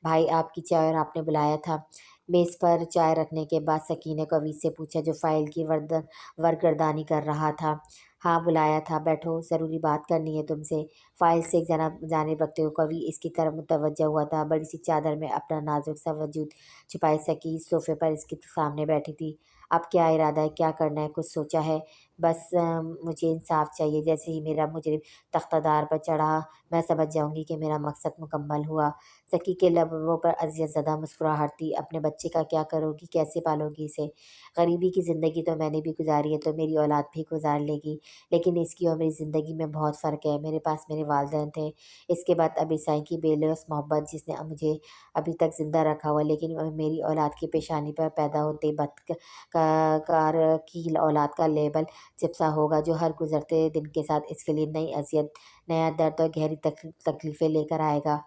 بھائی آپ کی چائے اور آپ نے بلایا تھا؟ میز پر چائے رکھنے کے بعد سکی نے کوی سے پوچھا جو فائل کی ورگردانی کر رہا تھا۔ ہاں بلایا تھا، بیٹھو، ضروری بات کرنی ہے تم سے۔ فائل سے ایک جانب رکھتے ہوئے کوی اس کی طرف متوجہ ہوا تھا۔ بڑی سی چادر میں اپنا نازک سا وجود چھپائے سکی صوفے پر اس کے سامنے بیٹھی تھی۔ اب کیا ارادہ ہے؟ کیا کرنا ہے؟ کچھ سوچا ہے؟ बस मुझे इंसाफ चाहिए। जैसे ही मेरा मुजरिम तख्तादार पर चढ़ा, मैं समझ जाऊंगी कि मेरा मकसद मुकम्मल हुआ। सकी के लबों पर अज़ियत ज़दा मुस्कुराहट थी। अपने बच्चे का क्या करोगी, कैसे पालोगी इसे? गरीबी की ज़िंदगी तो मैंने भी गुजारी है, तो मेरी औलाद भी गुजार लेगी। लेकिन इसकी और मेरी ज़िंदगी में बहुत फ़र्क है। मेरे पास मेरे वालिदैन थे, इसके बाद अब ईसाई की बेलौस मोहब्बत जिसने मुझे अभी तक ज़िंदा रखा हुआ। लेकिन मेरी औलाद की पेशानी पर पैदा होते कार की औलाद का लेबल चिपसा होगा, जो हर गुजरते दिन के साथ इसके लिए नई अजियत, नया दर्द और गहरी तकलीफ़ें लेकर आएगा,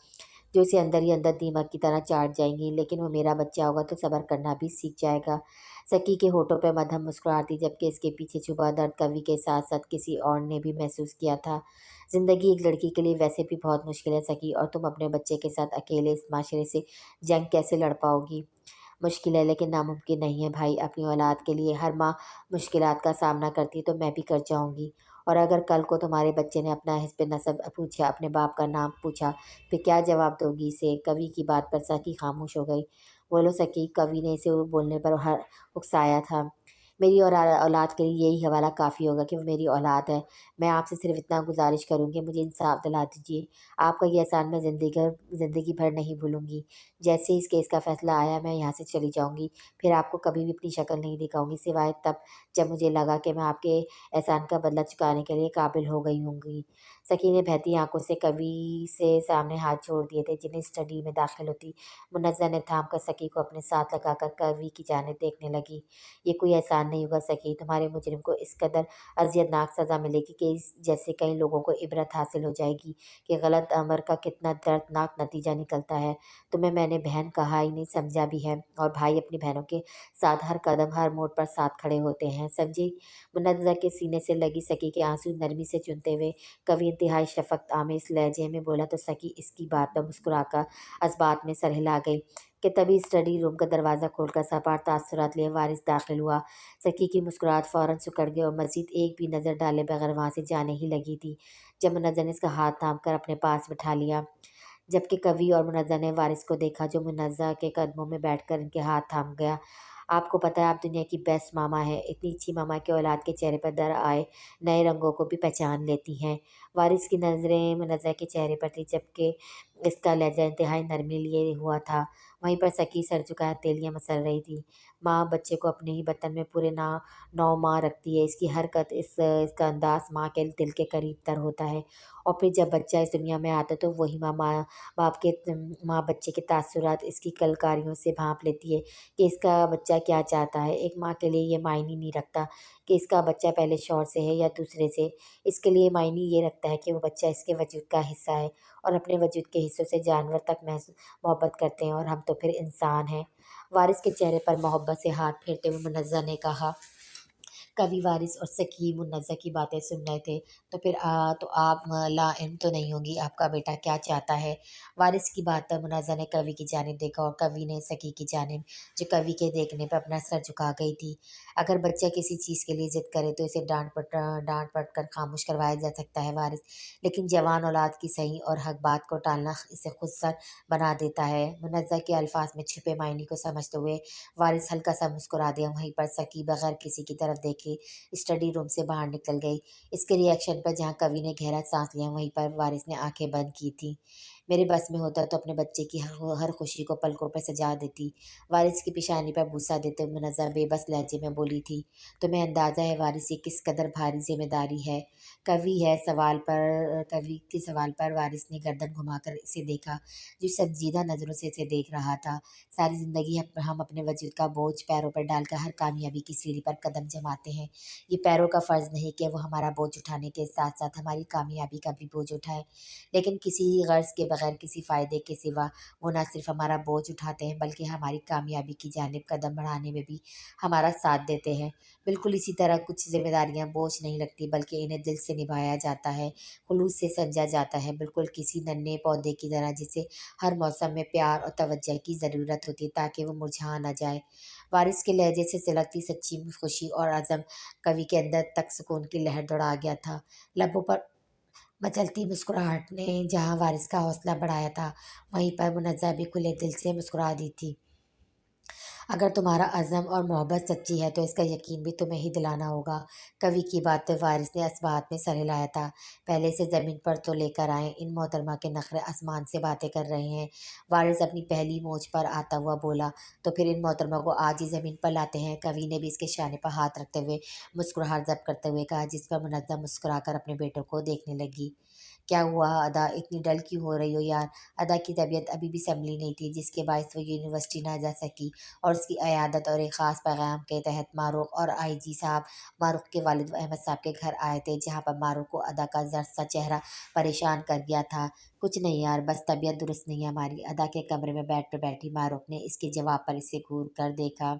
जो इसे अंदर ही अंदर दीमक की तरह चाट जाएंगी। लेकिन वो मेरा बच्चा होगा तो सब्र करना भी सीख जाएगा। सकी के होठों पर मध्यम मुस्कुराहट थी, जबकि इसके पीछे छुपा दर्द कवि के साथ साथ किसी और ने भी महसूस किया था। ज़िंदगी एक लड़की के लिए वैसे भी बहुत मुश्किल है सकी, और तुम अपने बच्चे के साथ अकेले इस माशरे से जंग कैसे लड़ पाओगी? मुश्किल है लेकिन नामुमकिन नहीं है भाई। अपनी औलाद के लिए हर माँ मुश्किलात का सामना करती है, तो मैं भी कर जाऊँगी। और अगर कल को तुम्हारे बच्चे ने अपना हिस्ब नसब पूछा, अपने बाप का नाम पूछा, फिर क्या जवाब दोगी इसे? कवि की बात पर सकी खामोश हो गई। बोलो सकी, कवि ने इसे बोलने पर उकसाया था। मेरी और औलाद के लिए यही हवाला काफ़ी होगा कि वो मेरी औलाद है। मैं आपसे सिर्फ इतना गुजारिश करूँगी, मुझे इंसाफ दिला दीजिए। आपका ये एहसान मैं ज़िंदगी भर नहीं भूलूँगी। जैसे ही इस केस का फैसला आया, मैं यहाँ से चली जाऊँगी। फिर आपको कभी भी अपनी शक्ल नहीं दिखाऊँगी, सिवाय तब जब मुझे लगा कि मैं आपके एहसान का बदला चुकाने के लिए काबिल हो गई होंगी। सकी ने बहती आँखों से कवि से सामने हाथ जोड़ दिए थे, जिन्हें स्टडी में दाखिल होती मुन्नज़्ज़ा ने थाम कर सकी को अपने साथ लगाकर कवि की जानिब देखने लगी। ये कोई एहसान नहीं होगा सकी, तुम्हारे मुजरिम को इस कदर अज़ियतनाक सज़ा मिलेगी कि इस जैसे कई लोगों को इबरत हासिल हो जाएगी कि गलत अमर का कितना दर्दनाक नतीजा निकलता है। तुम्हें मैंने बहन कहा ही नहीं, समझा भी है। और भाई अपनी बहनों के साथ हर कदम हर मोड़ पर साथ खड़े होते हैं, समझी? मुन्नज़्ज़ा के सीने से लगी सकी के आंसू नरमी से चुनते हुए कवि इंतहाई शफकत आमेज़ लहजे में बोला, तो सकी इसकी बात पर मुस्कुराकर असबात में सर हिला गई कि तभी स्टडी रूम का दरवाज़ा खोलकर सपाट तासुरात लिए वारिस दाखिल हुआ। सकी की मुस्कुराहट फ़ौरन सिकुड़ गई और मज़ीद एक भी नज़र डाले बगैर वहाँ से जाने ही लगी थी, जब मुन्नज़्ज़ा ने इसका हाथ थाम कर अपने पास बिठा लिया। जबकि कवि और मुन्नज़्ज़ा ने वारिस को देखा, जो मुन्नज़्ज़ा के कदमों में बैठकर इनके हाथ थाम गया। आपको पता है, आप दुनिया की बेस्ट मामा हैं। इतनी अच्छी मामा के औलाद के चेहरे पर दर आए नए रंगों को भी पहचान लेती हैं। वारिस की नज़रें मुन्नज़्ज़ा के चेहरे पर थी, जबकि इसका लहजा इंतहाई नरमी लिए हुआ था। वहीं पर सकी सर झुकाए तेलियां मसल रही थी। माँ बच्चे को अपने ही बतन में पूरे 9 माह रखती है। इसकी हरकत, इसका अंदाज माँ के दिल के करीब तर होता है। और फिर जब बच्चा इस दुनिया में आता है, तो वही माँ बच्चे के तासुरात इसकी कलकारियों से भांप लेती है कि इसका बच्चा क्या चाहता है। एक माँ के लिए ये मायने नहीं रखता कि इसका बच्चा पहले शौहर से है या दूसरे से। इसके लिए मायने ये रखता है कि वो बच्चा इसके वजूद का हिस्सा है, और अपने वजूद के हिस्सों से जानवर तक मोहब्बत करते हैं, और हम तो फिर इंसान हैं। वारिस के चेहरे पर मोहब्बत से हाथ फेरते हुए मुन्नज़्ज़ा ने कहा। कवि वारिस और सकी मुन्नज़्ज़ा की बातें सुन रहे थे। तो फिर तो आप लाइल्म तो नहीं होंगी, आपका बेटा क्या चाहता है? वारिस की बात पर मुन्नज़्ज़ा ने कवि की जानिब देखा, और कवि ने सकी की जानिब, जो कवि के देखने पर अपना सर झुका गई थी। अगर बच्चा किसी चीज़ के लिए ज़िद करे तो इसे डांट पट कर खामोश करवाया जा सकता है वारिस, लेकिन जवान औलाद की सही और हक बात को टालना इसे खुद सर बना देता है। मुन्नज़्ज़ा के अल्फाज में छुपे मायने को समझते हुए वारिस हल्का सा मुस्कुरा दिया। वहीं पर सकी बगैर किसी की तरफ देखे स्टडी रूम से बाहर निकल गई। इसके रिएक्शन पर जहाँ कवि ने गहरा सांस लिया, वहीं पर वारिस ने आंखें बंद की थी। मेरे बस में होता तो अपने बच्चे की हर खुशी को पलकों पर सजा देती। वारिस की पेशानी पर बूसा देते हुए मुन्नज़्ज़ा बेबस लहजे में बोली थी। तुम्हें अंदाज़ा है वारिस, ये किस कदर भारी जिम्मेदारी है? कवि के सवाल पर वारिस ने गर्दन घुमाकर इसे देखा, जो संजीदा नज़रों से इसे देख रहा था। सारी ज़िंदगी हम अपने वजूद का बोझ पैरों पर डालकर हर कामयाबी की सीढ़ी पर कदम जमाते हैं। ये पैरों का फ़र्ज़ नहीं कि वो हमारा बोझ उठाने के साथ साथ हमारी कामयाबी का भी बोझ उठाए, लेकिन किसी गर्ज़ के बगैर, किसी फ़ायदे के सिवा वो ना सिर्फ हमारा बोझ उठाते हैं, बल्कि हमारी कामयाबी की जानिब कदम बढ़ाने में भी हमारा साथ देते हैं। बिल्कुल इसी तरह कुछ ज़िम्मेदारियाँ बोझ नहीं लगती, बल्कि इन्हें दिल से निभाया जाता है, खुलूस से समझा जाता है, बिल्कुल किसी नन्हे पौधे की तरह जिसे हर मौसम में प्यार और तवज्जो की ज़रूरत होती है, ताकि वो मुरझा ना जाए। वारिस के लहजे से सिलकती सच्ची खुशी और अज़म कवि के अंदर तक सुकून की लहर दौड़ा गया था। लबों पर मचलती मुस्कुराहट ने जहाँ वारिस का हौसला बढ़ाया था, वहीं पर मुन्नज़्ज़ा भी खुले दिल से मुस्कुरा दी थी। اگر تمہارا عزم اور محبت سچی ہے تو اس کا یقین بھی تمہیں ہی دلانا ہوگا۔ کبھی کی بات پہ وارث نے اسبات میں سر ہلایا تھا۔ پہلے سے زمین پر تو لے کر آئے، ان محترمہ کے نخرے آسمان سے باتیں کر رہے ہیں۔ وارث اپنی پہلی موج پر آتا ہوا بولا، تو پھر ان محترمہ کو آج ہی زمین پر لاتے ہیں۔ کوی نے بھی اس کے شانے پر ہاتھ رکھتے ہوئے مسکراہٹ ضبط کرتے ہوئے کہا، جس پر منظم مسکرا کر اپنے بیٹوں کو دیکھنے لگی۔ کیا ہوا ادا، اتنی ڈل کیوں ہو رہی ہو یار؟ ادا کی طبیعت ابھی بھی سنبھلی نہیں تھی، جس کے باعث وہ یونیورسٹی نہ جا سکی، اور اس کی عیادت اور ایک خاص پیغام کے تحت ماروق اور آئی جی صاحب ماروق کے والد احمد صاحب کے گھر آئے تھے، جہاں پر ماروق کو ادا کا زرد سا چہرہ پریشان کر گیا تھا۔ کچھ نہیں یار، بس طبیعت درست نہیں ہے ہماری، ادا کے کمرے میں بیڈ پہ بیٹھی ماروق نے اس کے جواب پر اسے گھور کر دیکھا۔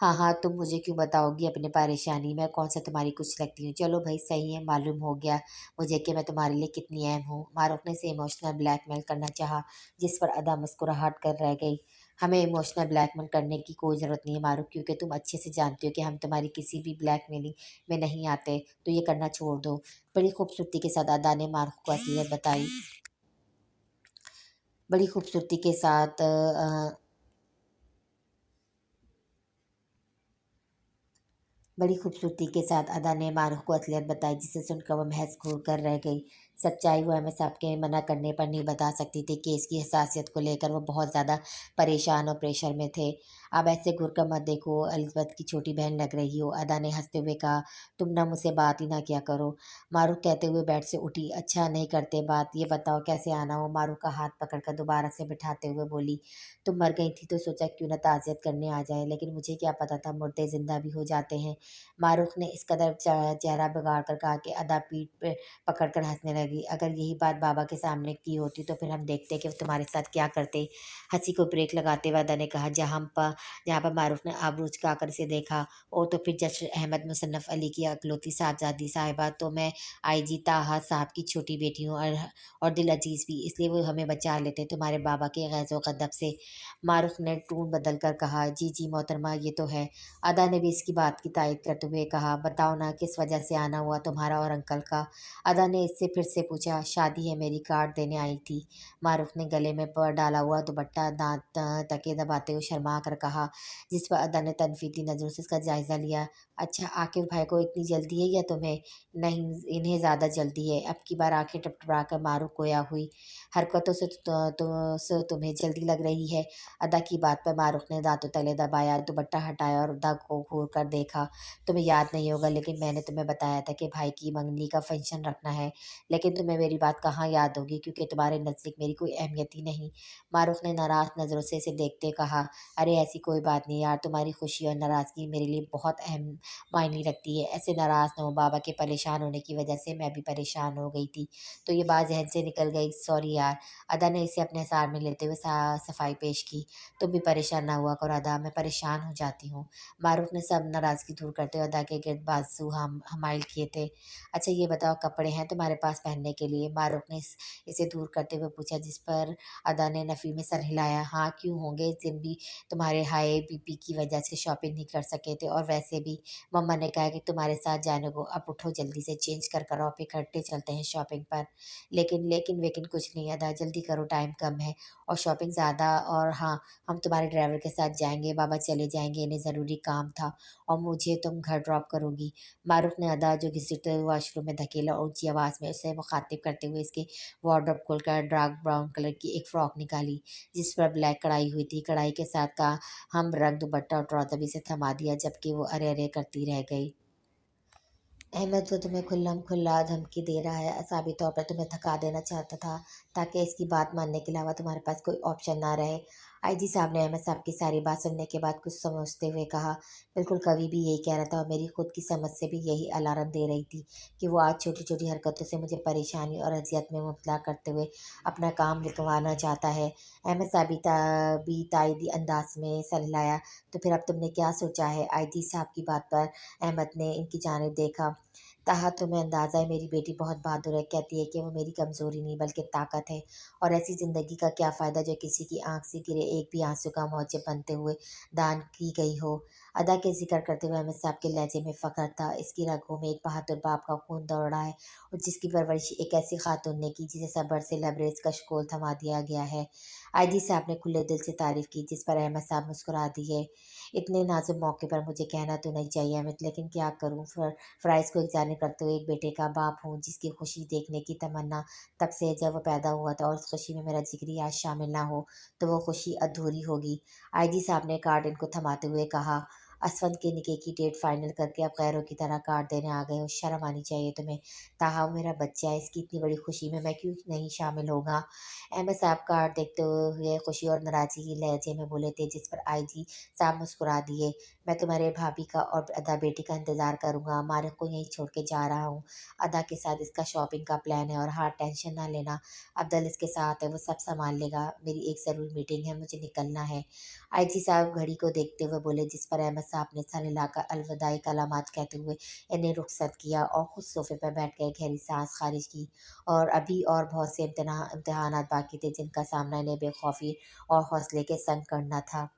ہاں ہاں، تم مجھے کیوں بتاؤ گی اپنی پریشانی؟ میں کون سا تمہاری کچھ لگتی ہوں؟ چلو بھائی صحیح ہے، معلوم ہو گیا مجھے کہ میں تمہارے لیے کتنی اہم ہوں۔ ماروق نے اسے ایموشنل بلیک میل کرنا چاہا، جس پر ادا مسکراہٹ کر رہ گئی۔ ہمیں ایموشنل بلیک میل کرنے کی کوئی ضرورت نہیں ہے ماروق، کیونکہ تم اچھے سے جانتے ہو کہ ہم تمہاری کسی بھی بلیک میلنگ میں نہیں آتے، تو یہ کرنا چھوڑ دو۔ بڑی خوبصورتی کے ساتھ ادا نے ماروق کو اصلیت بتائی۔ بڑی خوبصورتی کے ساتھ بڑی خوبصورتی کے ساتھ ادا نے ماروق کو اصلیت بتائی، جسے سن کر وہ محض گھور کر رہ گئی۔ سچائی وہ احمد صاحب کے منع کرنے پر نہیں بتا سکتی تھی کہ اس کی حساسیت کو لے کر وہ بہت زیادہ پریشان اور پریشر میں تھے۔ اب ایسے گھور کر مت دیکھو، الزبتھ کی چھوٹی بہن لگ رہی ہو، ادا نے ہنستے ہوئے کہا۔ تم نہ مجھ سے بات ہی نہ کیا کرو، ماروق کہتے ہوئے بیڈ سے اٹھی۔ اچھا نہیں کرتے بات، یہ بتاؤ کیسے آنا ہو؟ ماروق کا ہاتھ پکڑ کر دوبارہ سے بٹھاتے ہوئے بولی۔ تم مر گئی تھی تو سوچا کیوں نہ تعزیت کرنے آ جائیں، لیکن مجھے کیا پتا تھا مردے زندہ بھی ہو جاتے ہیں۔ ماروق نے اس قدر چہرہ بگاڑ کر کہا کہ ادا پیٹھ پہ پکڑ کر ہنسنے لگی۔ اگر یہی بات بابا کے سامنے کی ہوتی تو پھر ہم دیکھتے کہ وہ تمہارے ساتھ کیا کرتے۔ ہنسی کو بریک لگاتے ہوئے ادا نے کہا۔ جہاں پر معروف نے آبرو جھکا کر اسے دیکھا۔ او تو پھر جسٹس احمد مصنف علی کی اکلوتی صاحبزادی صاحبہ، تو میں آئی جی طاہا صاحب کی چھوٹی بیٹی ہوں، اور دل عزیز بھی، اس لیے وہ ہمیں بچا لیتے تمہارے بابا کے غیظ و غضب سے۔ معروف نے ٹون بدل کر کہا، جی جی محترمہ، یہ تو ہے۔ ادا نے بھی اس کی بات کی تائید کرتے ہوئے کہا، بتاؤ نا کس وجہ سے آنا ہوا تمہارا اور انکل کا؟ ادا نے اس سے پھر سے پوچھا۔ شادی ہے میری، کارڈ دینے آئی تھی۔ معروف نے گلے میں ڈالا ہوا دوپٹہ دانت تکے دباتے ہوئے شرما کر کہا، جس پر ادا نے تنقیدی نظروں سے اس کا جائزہ لیا۔ اچھا عاقب بھائی کو اتنی جلدی ہے یا تمہیں؟ نہیں، انہیں زیادہ جلدی ہے۔ اب کی بار آنکھیں ٹپٹپا کر معروف گویا ہوئی، حرکتوں سے تمہیں جلدی لگ رہی ہے؟ ادا کی بات پر معروف نے دانتوں تلے دبایا، دوپٹہ ہٹایا اور ادا کو گھور کر دیکھا۔ تمہیں یاد نہیں ہوگا لیکن میں نے تمہیں بتایا تھا کہ بھائی کی منگنی کا فنکشن رکھنا ہے، لیکن تمہیں میری بات کہاں یاد ہوگی، کیونکہ تمہارے نزدیک میری کوئی اہمیت ہی نہیں۔ معروف نے ناراض نظروں سے اسے دیکھتے کہا، ارے ایسی کوئی بات نہیں یار، تمہاری خوشی اور ناراضگی میرے لیے بہت اہم معنی رکھتی ہے۔ ایسے ناراض نہ ہو، بابا کے پریشان ہونے کی وجہ سے میں بھی پریشان ہو گئی تھی، تو یہ بات ذہن سے نکل گئی، سوری یار۔ ادا نے اسے اپنے حصار میں لیتے ہوئے صفائی پیش کی۔ تم بھی پریشان نہ ہوا کرو ادا، میں پریشان ہو جاتی ہوں۔ معروف نے سب ناراضگی دور کرتے ہوئے ادا کے گرد بازو حمائل کیے تھے۔ اچھا یہ بتاؤ، کپڑے ہیں تمہارے پاس پہننے کے لیے؟ معروف نے اسے دور کرتے ہوئے پوچھا، جس پر ادا نے نفی میں سر ہلایا۔ ہاں کیوں ہوں گے، اس دن بھی تمہارے ہائی بی پی کی وجہ سے شاپنگ نہیں کر سکے تھے، اور ویسے بھی مما نے کہا کہ تمہارے ساتھ جانے کو۔ اب اٹھو جلدی سے چینج کر کرو، پھر اکٹھے چلتے ہیں شاپنگ پر۔ لیکن کچھ نہیں ادا، جلدی کرو، ٹائم کم ہے اور شاپنگ زیادہ، اور ہاں ہم تمہارے ڈرائیور کے ساتھ جائیں گے، بابا چلے جائیں گے، انہیں ضروری کام تھا، اور مجھے تم گھر ڈراپ کرو گی؟ معروف نے ادا جو گھسیٹتے ہوئے واش روم میں دھکیلا اور اونچی آواز میں اسے مخاطب کرتے ہوئے اس کے وارڈروب کھول کر ڈارک براؤن کلر کی ایک فراک نکالی، جس پر بلیک کڑھائی ہوئی تھی۔ کڑھائی کے ساتھ کا ہم رنگ دوپٹہ اور ٹراؤزر بھی اسے تھما دیا، جبکہ وہ ارے ارے کرتی رہ گئی۔ احمد وہ تمہیں کھلم کھلا دھمکی دے رہا ہے، اعصابی طور پر تمہیں تھکا دینا چاہتا تھا، تاکہ اس کی بات ماننے کے علاوہ تمہارے پاس کوئی آپشن نہ رہے۔ آئی جی صاحب نے احمد صاحب کی ساری بات سننے کے بعد کچھ سمجھتے ہوئے کہا، بالکل کوی بھی یہی کہہ رہا تھا، اور میری خود کی سمجھ سے بھی یہی الارم دے رہی تھی کہ وہ آج چھوٹی چھوٹی حرکتوں سے مجھے پریشانی اور اذیت میں مبتلا کرتے ہوئے اپنا کام لکھوانا چاہتا ہے۔ احمد صاحب بھی تائیدی انداز میں سر ہلایا۔ تو پھر اب تم نے کیا سوچا ہے؟ آئی جی صاحب کی بات پر احمد نے ان کی جانب دیکھا۔ ताहा तुम्हें अंदाज़ा है मेरी बेटी बहुत बहादुर है, कहती है कि वो मेरी कमज़ोरी नहीं बल्कि ताकत है, और ऐसी ज़िंदगी का क्या फ़ायदा जो किसी की आँख से गिरे एक भी आँसू का मुआवज़ा बनते हुए दान की गई हो। अदा के ज़िक्र करते हुए अहमद साहब के लहजे में फ़ख्र था। इसकी रगों में एक बहादुर बाप का खून दौड़ रहा है, और जिसकी परवरिश एक ऐसी खातून ने की जिसे सब्र से लबरेज का शकोल थमा दिया गया है। आईजी साहब ने खुले दिल से तारीफ़ की, जिस पर अहमद साहब मुस्कुरा दिए। इतने नाजुक मौके पर मुझे कहना तो नहीं चाहिए अमित, लेकिन क्या करूँ? फ़राइज़ को एक जानिब रखते हुए एक बेटे का बाप हूँ जिसकी खुशी देखने की तमन्ना तब से है जब वो पैदा हुआ था, और उस खुशी में मेरा जिगरी आज शामिल ना हो तो वो खुशी अधूरी होगी। आईजी साहब ने कार्ड इनको थमाते हुए कहा, असफंद के निके की डेट फाइनल करके अब गैरों की तरह कार्ड देने आ गए हो, शर्म आनी चाहिए तुम्हें। ताहा वो मेरा बच्चा है, इसकी इतनी बड़ी खुशी में मैं क्यों नहीं शामिल होगा? अहमद साहब कार्ड देखते हुए खुशी और नाराज़गी की लहजे में बोले थे, जिस पर आईजी साहब मुस्कुरा दिए। मैं तुम्हारे भाभी का और अदा बेटी का इंतज़ार करूँगा, मारिक को यहीं छोड़ के जा रहा हूँ। अदा के साथ इसका शॉपिंग का प्लान है, और हाँ, टेंशन ना लेना, अब्दुल इसके साथ है, वो सब संभाल लेगा। मेरी एक ज़रूरी मीटिंग है, मुझे निकलना है। आईजी साहब घड़ी को देखते हुए बोले, जिस पर अहमद साहब ने सर हिलाकर अलविदाई कलामात कहते हुए इन्हें रुखसत किया और खुद सोफे पर बैठ कर गहरी सांस खारिज की। और अभी और बहुत से इम्तहानात बाकी थे जिनका सामना इन्हें बेखौफी और हौसले के संग करना था।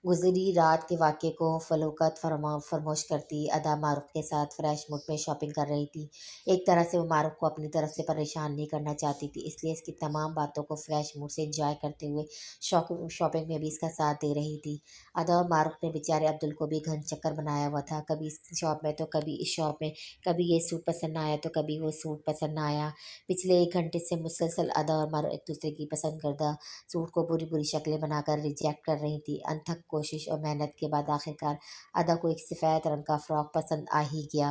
गुज़री रात के वाक़ये को फ़लोकत फ़रमोश करती अदा मारूफ़ के साथ फ्रेश मूड में शॉपिंग कर रही थी। एक तरह से वो मारूफ़ को अपनी तरफ से परेशान नहीं करना चाहती थी, इसलिए इसकी तमाम बातों को फ्रेश मूड से एन्जॉय करते हुए शॉपिंग में भी इसका साथ दे रही थी। अदा और मारूफ़ ने बेचारे अब्दुल को भी घर चक्कर बनाया हुआ था, कभी इस शॉप में तो कभी इस शॉप में, कभी ये सूट पसंद ना आया तो कभी वो सूट पसंद ना आया। पिछले 1 घंटे से मुसलसल अदा और मारूफ़ एक-दूसरे की पसंद करदा सूट को बुरी-बुरी शक्लें बनाकर रिजेक्ट कर रही थी। अनथक कोशिश और मेहनत के बाद आखिरकार अदा को एक सफ़ेद रंग का फ्रॉक पसंद आ ही गया,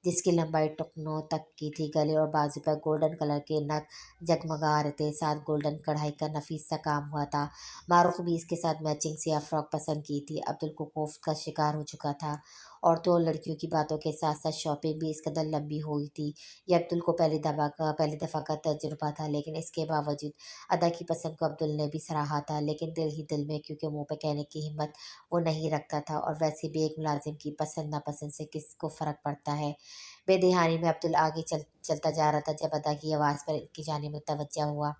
जिसकी लंबाई टखनों तक की थी। गले और बाजू पर गोल्डन कलर के नग जगमगा रहे थे, साथ गोल्डन कढ़ाई का नफीस सा काम हुआ था। मारूफ भी इसके साथ मैचिंग सिया फ्रॉक पसंद की थी। अब्दुल को खौफ का शिकार हो चुका था, और तो लड़कियों की बातों के साथ साथ शॉपिंग भी इस कदर लंबी हुई थी। ये अब्दुल को पहली दफ़ा का तजुर्बा था, लेकिन इसके बावजूद अदा की पसंद को अब्दुल ने भी सराहा था, लेकिन दिल ही दिल में, क्योंकि मुंह पे कहने की हिम्मत वो नहीं रखता था, और वैसे भी एक मुलाजिम की पसंद नापसंद से किसको फ़र्क पड़ता है। बेदहानी में अब्दुल आगे चलता जा रहा था जब अदा की आवाज़ पर की जानिब मुतवज्जा हुआ।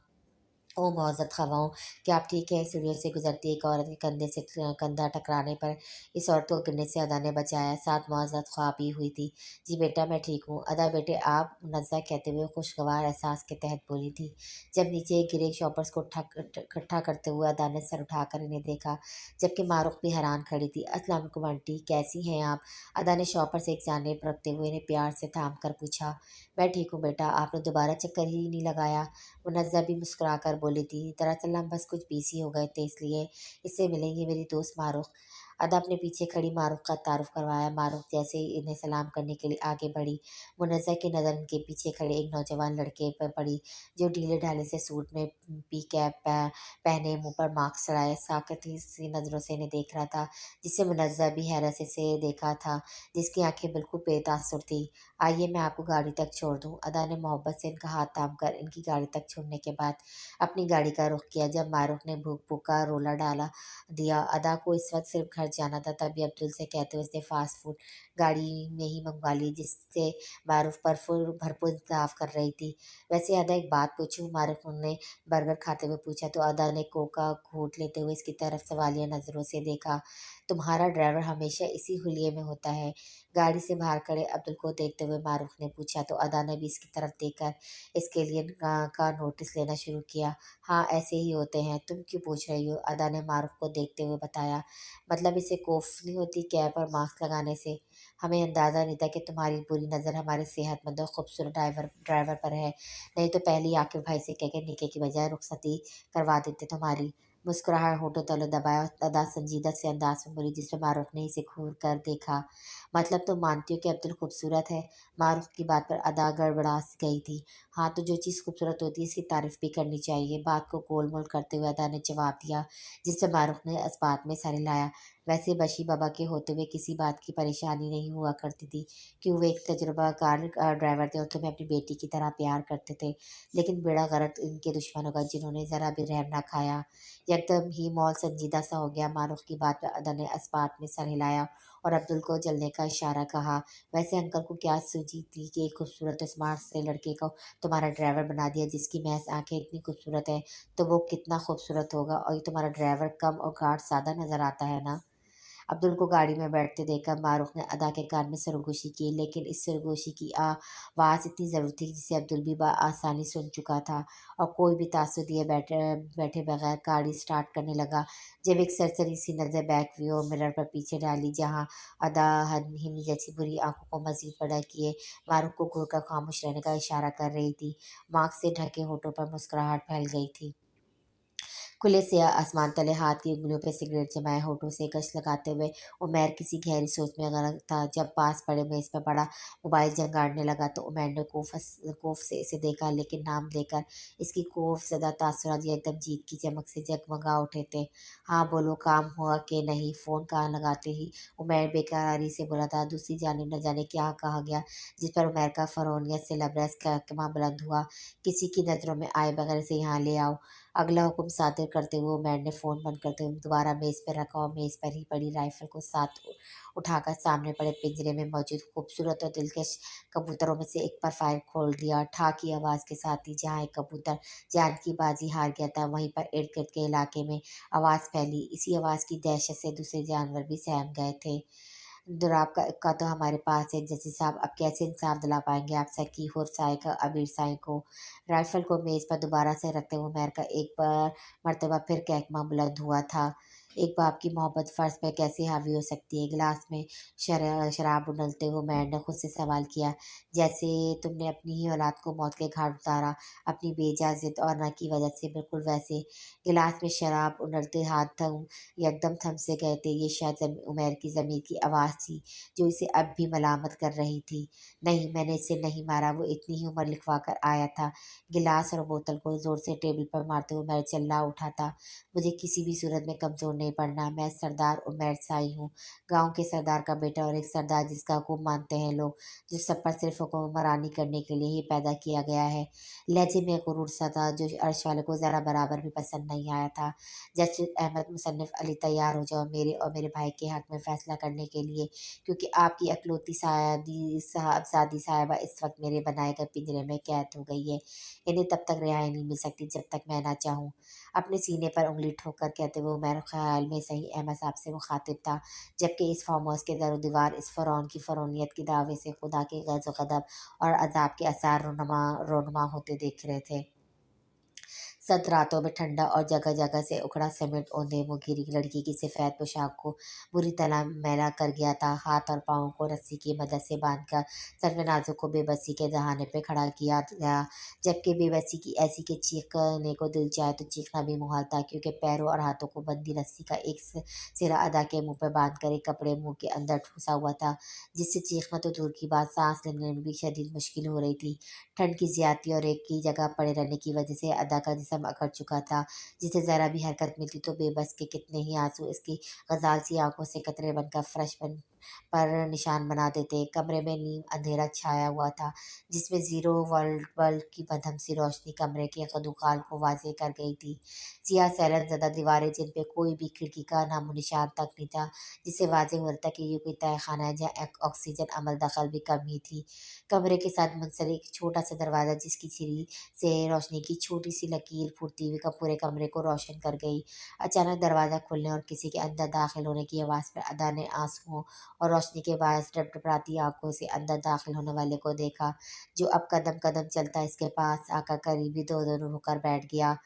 ओ मोअज़्ज़त ख़वाओं, क्या आप ठीक हैं? सीढ़ियों से गुज़रती एक औरत के कंधे से कंधा टकराने पर इस औरत को गिरने से अदा ने बचाया। साथ मुअज़्ज़त ख़्वाह भी हुई थी। जी बेटा, मैं ठीक हूँ। अदा बेटे आप, मुनज़्ज़ा कहते हुए खुशगवार एहसास के तहत बोली थी। जब नीचे गिरे शॉपर्स को इकट्ठा करते हुए अदा ने सर उठाकर इन्हें देखा, जबकि मारूफ़ भी हैरान खड़ी थी। अस्सलाम वालेकुम आंटी, कैसी हैं आप? अदा ने शॉपर्स एक जानिब रखते हुए इन्हें प्यार से थाम कर पूछा। मैं ठीक हूँ बेटा, आपने दोबारा चक्कर ही नहीं लगाया? मुनज़्ज़ा भी मुस्कुराकर बोली थी, दरअसल हम बस कुछ बिज़ी हो गए थे, इसलिए इससे मिलेंगी मेरी दोस्त मारूफ़। अदा अपने पीछे खड़ी मारूफ़ का तारुफ़ करवाया। मारूफ़ जैसे ही इन्हें सलाम करने के लिए आगे बढ़ी, मुनज़्ज़ा की नज़र इनके पीछे खड़े एक नौजवान लड़के पर पड़ी, जो ढीले-ढाले से सूट में पी कैप पहने, मुँह पर मास्क चढ़ाए, साक़ती सी नज़रों से इन्हें देख रहा था, जिसे मुनज़्ज़ा भी हैरत से देखा था, जिसकी आँखें बिल्कुल बेतासुर थीं। आइए मैं आपको गाड़ी तक छोड़ दूँ। अदा ने मोहब्बत से इनका हाथ थाम कर इनकी गाड़ी तक छोड़ने के बाद अपनी गाड़ी का रुख किया। जब मारूफ ने भूख-भूख का रोला डाला दिया, अदा को इस वक्त सिर्फ घर जाना था, तभी अब्दुल से कहते हुए उसने फ़ास्ट फूड गाड़ी में ही मंगवा ली, जिससे मारूफ भरपूर इंतज़ार कर रही थी। वैसे अदा एक बात पूछूँ? मारूफ ने बर्गर खाते हुए पूछा, तो अदा ने कोका घूँट लेते हुए इसकी तरफ सवालिया नज़रों से देखा। तुम्हारा ड्राइवर हमेशा इसी हुलिये में होता है? गाड़ी से बाहर खड़े अब्दुल को देखते हुए मारूफ ने पूछा, तो अदा ने भी इसकी तरफ देखकर इसके लिए का नोटिस लेना शुरू किया। हाँ, ऐसे ही होते हैं, तुम क्यों पूछ रही हो? अदा ने मारूफ को देखते हुए बताया। मतलब इसे कौफ नहीं होती कैप और मास्क लगाने से? हमें अंदाज़ा नहीं था कि तुम्हारी बुरी नज़र हमारे सेहतमंद और खूबसूरत ड्राइवर पर है, नहीं तो पहले ही आकिब भाई से कहकर निके की बजाय रुखसती करवा देते तुम्हारी। मुस्कुराहट होठों तले दबाया और अदा संजीदा से अंदाज में बोली, जिसमें मारूफ ने इसे घूर कर देखा। मतलब तुम मानती हो कि अब्दुल खूबसूरत है? मारूफ की बात पर अदा गड़बड़ा गई थी। हाँ, तो जो चीज़ खूबसूरत होती है इसकी तारीफ़ भी करनी चाहिए। बात को गोल-मोल करते हुए अदा ने जवाब दिया, जिससे मारूफ ने इस बात में सर हिलाया। वैसे बशी बाबा के होते हुए किसी बात की परेशानी नहीं हुआ करती थी, कि वो एक तजुर्बाकार ड्राइवर थे और तुम्हें अपनी बेटी की तरह प्यार करते थे। लेकिन बेड़ा गर्क इनके दुश्मनों का, जिन्होंने ज़रा भी रहम ना खाया। एकदम ही माहौल संजीदा सा हो गया। मारूफ की बात पर अदा ने इस बात में सर हिलाया और अब्दुल को जलने का इशारा कहा। वैसे अंकल को क्या सूझी थी कि एक खूबसूरत और स्मार्ट से लड़के को तुम्हारा ड्राइवर बना दिया, जिसकी महज आंखें इतनी खूबसूरत है, तो वो कितना खूबसूरत होगा। और ये तुम्हारा ड्राइवर कम और गार्ड सादा नजर आता है ना। अब्दुल को गाड़ी में बैठते देखकर मारूफ ने अदा के कान में सरगोशी की, लेकिन इस सरगोशी की आवाज़ इतनी ज़रूर थी जिसे अब्दुल भी आसानी सुन चुका था, और कोई भी तासुर दिए बैठे बैठे बगैर गाड़ी स्टार्ट करने लगा। जब एक सरसरी सी नज़र बैक व्यू मिरर पर पीछे डाली, जहाँ अदा हिमी जैसी बुरी आंखों को मजीद बड़ा किए मारूफ को घूर कर खामोश रहने का इशारा कर रही थी, मास्क से ढके होठों पर मुस्कुराहट फैल गई थी। खुले से आसमान तले हाथ की उंगलियों पर सिगरेट जमाए होठों से कश लगाते हुए उमैर किसी गहरी सोच में गर्क था। जब पास पड़े मेज पर बड़ा मोबाइल जंगाड़ने लगा तो उमैर ने कोफ से इसे देखा, लेकिन नाम लेकर इसकी कोफ ज़्यादा तासुरात एकदम जीत की चमक से जगमगा उठे थे। हाँ बोलो, काम हुआ कि नहीं? फ़ोन कहाँ लगाते ही उमैर बेकरारी से बोला था। दूसरी जानिब न जाने क्या कहा गया, जिस पर उमैर का फ़रौनियत से लबरेज कहकमा बुलंद हुआ। किसी की नज़रों में आए बगैर इसे यहाँ ले आओ। अगला हुक्म सातिर करते हुए उमैर ने फ़ोन बंद करते हुए दोबारा मेज़ पर रखा और मेज़ पर ही पड़ी राइफ़ल को साथ उठाकर सामने पड़े पिंजरे में मौजूद खूबसूरत और दिलकश कबूतरों में से एक पर फायर खोल दिया। ठा की आवाज़ के साथ ही जहाँ एक कबूतर जान की बाजी हार गया था, वहीं पर इर्द गिर्द के इलाके में आवाज़ फैली। इसी आवाज़ की दहशत से दूसरे जानवर भी सहम गए थे। दुराब का तो हमारे पास है जजी साहब, अब कैसे इंसाफ दिला पाएंगे आप सकी और साय का अबीर साई को। राइफल को मेज पर दोबारा से रखते हुए उमर का एक बार मरतबा फिर कहकमा बुलंद हुआ था। एक बाप की मोहब्बत फर्ज पर कैसे हावी हो सकती है? गिलास में शराब उंडलते हुए उमर ने खुद से सवाल किया, जैसे तुमने अपनी ही औलाद को मौत के घाट उतारा, अपनी बेजा जिद और न की वजह से। बिल्कुल वैसे। गिलास में शराब उंडलते हाथ एकदम थम से गए थे। ये शायद उमर की ज़मीर की आवाज़ थी जो इसे अब भी मलामत कर रही थी। नहीं, मैंने इसे नहीं मारा, वो इतनी ही उम्र लिखवा कर आया था। गिलास और बोतल को ज़ोर से टेबल पर मारते हुए उमर चिल्ला उठा था, मुझे किसी भी सूरत में कमज़ोर नहीं पड़ना। मैं सरदार उमर साई हूँ, गाँव के सरदार का बेटा, और एक सरदार जिसका हुक्म मानते हैं लोग, जो सब पर सिर्फ हुक्मरानी करने के लिए ही पैदा किया गया है। लहजे में गुरूर सा था जो अर्श वाले को ज़रा बराबर भी पसंद नहीं आया था। जस्टिस अहमद मुसन्निफ अली, तैयार हो जाओ मेरे और मेरे भाई के हक में फैसला करने के लिए, क्योंकि आपकी अकलौती साहबजादी साहिबा इस वक्त मेरे बनाए गए पिंजरे में कैद हो गई है। इन्हें तब तक रिहाई नहीं मिल सकती जब तक मैं ना चाहूँ। अपने सीने पर उंगली ठोकर कहते हुए उमर ख्याल में सही अहमद साहब से मुखातिब था, जबकि इस फार्म हाउस के दर दीवार इस फ़रौन की फ़रौनियत के दावे से खुदा के गज़ ग़दब और अजाब के आसार रोनुमा होते देख रहे थे। सर्द रातों में ठंडा और जगह जगह से उखड़ा सीमेंट औंधे मुँह गिरी लड़की की सफ़ेद पोशाक को बुरी तरह मैला कर गया था। हाथ और पाँव को रस्सी की मदद से बांधकर सर में नाजुक को बेबसी के दहाने पे खड़ा किया गया, जबकि बेबसी की ऐसी कि चीखने को दिल चाहे तो चीखना भी मुहाल था, क्योंकि पैरों और हाथों को बंदी रस्सी का एक सिरा अदा के मुंह पर बांध कर एक कपड़े मुंह के अंदर ठूसा हुआ था, जिससे चीखना तो दूर की बात, सांस लेने में भी शदीद मुश्किल हो रही थी। ठंड की ज्यादती और एक ही जगह पड़े रहने की वजह से अदा का जिस्म अकड़ चुका था, जिसे ज़रा भी हरकत मिलती तो बेबस के कितने ही आंसू इसकी गजाल सी आंखों से कतरे बनकर पर निशान बना देते। कमरे में नीम अंधेरा छाया हुआ था, जिसमें जीरो वर्ल्ड बल्ब की मध्यम सी रोशनी कमरे के कदूकाल को वाजे कर गई थी। सियाह सैलन ज़दा दीवारें, जिन पे कोई भी खिड़की का नामो निशान तक नहीं था, जिससे वाजे हो रहा था कि ये कोई तय खाना है जहाँ ऑक्सीजन अमल दखल भी कम ही थी। कमरे के साथ मुंसलिक एक छोटा सा दरवाज़ा, जिसकी छिरी से रोशनी की छोटी सी लकीर फूटती हुई पूरे कमरे को रोशन कर गई। अचानक दरवाज़ा खुलने और किसी के अंदर दाखिल होने की आवाज़ पर अदा ने आंसुओं और रोशनी के बायस टपटपाती आंखों से अंदर दाखिल होने वाले को देखा, जो अब कदम कदम चलता इसके पास आकर करीबी दो दोनों होकर बैठ गया।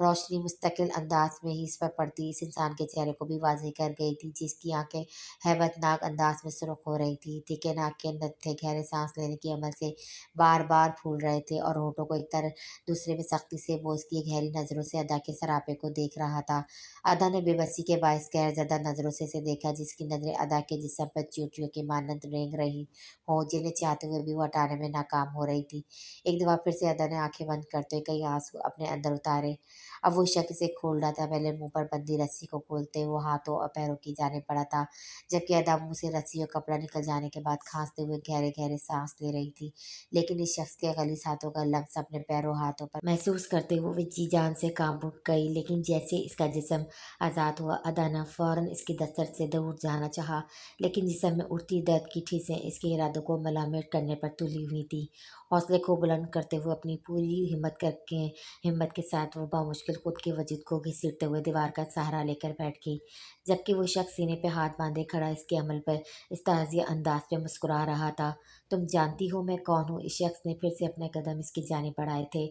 रोशनी मुस्तकिल अंदाज में ही इस पर पड़ती इस इंसान के चेहरे को भी वाज़ेह कर गई थी, जिसकी आंखें हैबतनाक अंदाज में सुर्ख हो रही थी। तीखे नाक के नत्थे गहरे सांस लेने की अमल से बार बार फूल रहे थे, और होठों को एक तरह दूसरे में सख्ती से बोस किए गहरी नज़रों से अदा के सरापे को देख रहा था। अदा ने बेबसी के बायस गैरज़दा नज़रों से इसे देखा, जिसकी नज़रें अदा के जिस्म पर चींटियों की मानंद रेंग रही हों, जिन्हें चाहते हुए भी वो हटाने में नाकाम हो रही थी। एक दफ़ा फिर से अदा ने आंखें बंद करते हुए कई आंसू अपने अंदर उतारे। अब वो शक से खोल रहा था। पहले मुंह पर बंधी रस्सी को खोलते वो हाथों और पैरों की जाने पड़ा था, जबकि अदा मुंह से रस्सी और कपड़ा निकल जाने के बाद खांसते हुए गहरे गहरे सांस ले रही थी। लेकिन इस शख्स के गलीस हाथों का लम्स अपने पैरों हाथों पर महसूस करते हुए वो जी जान से कांप उठ गई। लेकिन जैसे इसका जिस्म आज़ाद हुआ, अदा ने फौरन इसकी दस्तक से दूर जाना चाहा, लेकिन जिस्म में उठती दर्द की ठेसें इसके इरादों को मलामिट करने पर तुली हुई थी। हौसले को बुलंद करते हुए अपनी पूरी हिम्मत के साथ वो बामुश्किल खुद के वजूद को घसीटते हुए दीवार का सहारा लेकर बैठ गई, जबकि वो शख्स सीने पे हाथ बांधे खड़ा इसके अमल पर इस ताज़िया अंदाज में मुस्कुरा रहा था। तुम जानती हो मैं कौन हूँ? इस शख्स ने फिर से अपने कदम इसकी जानिब बढ़ाए थे,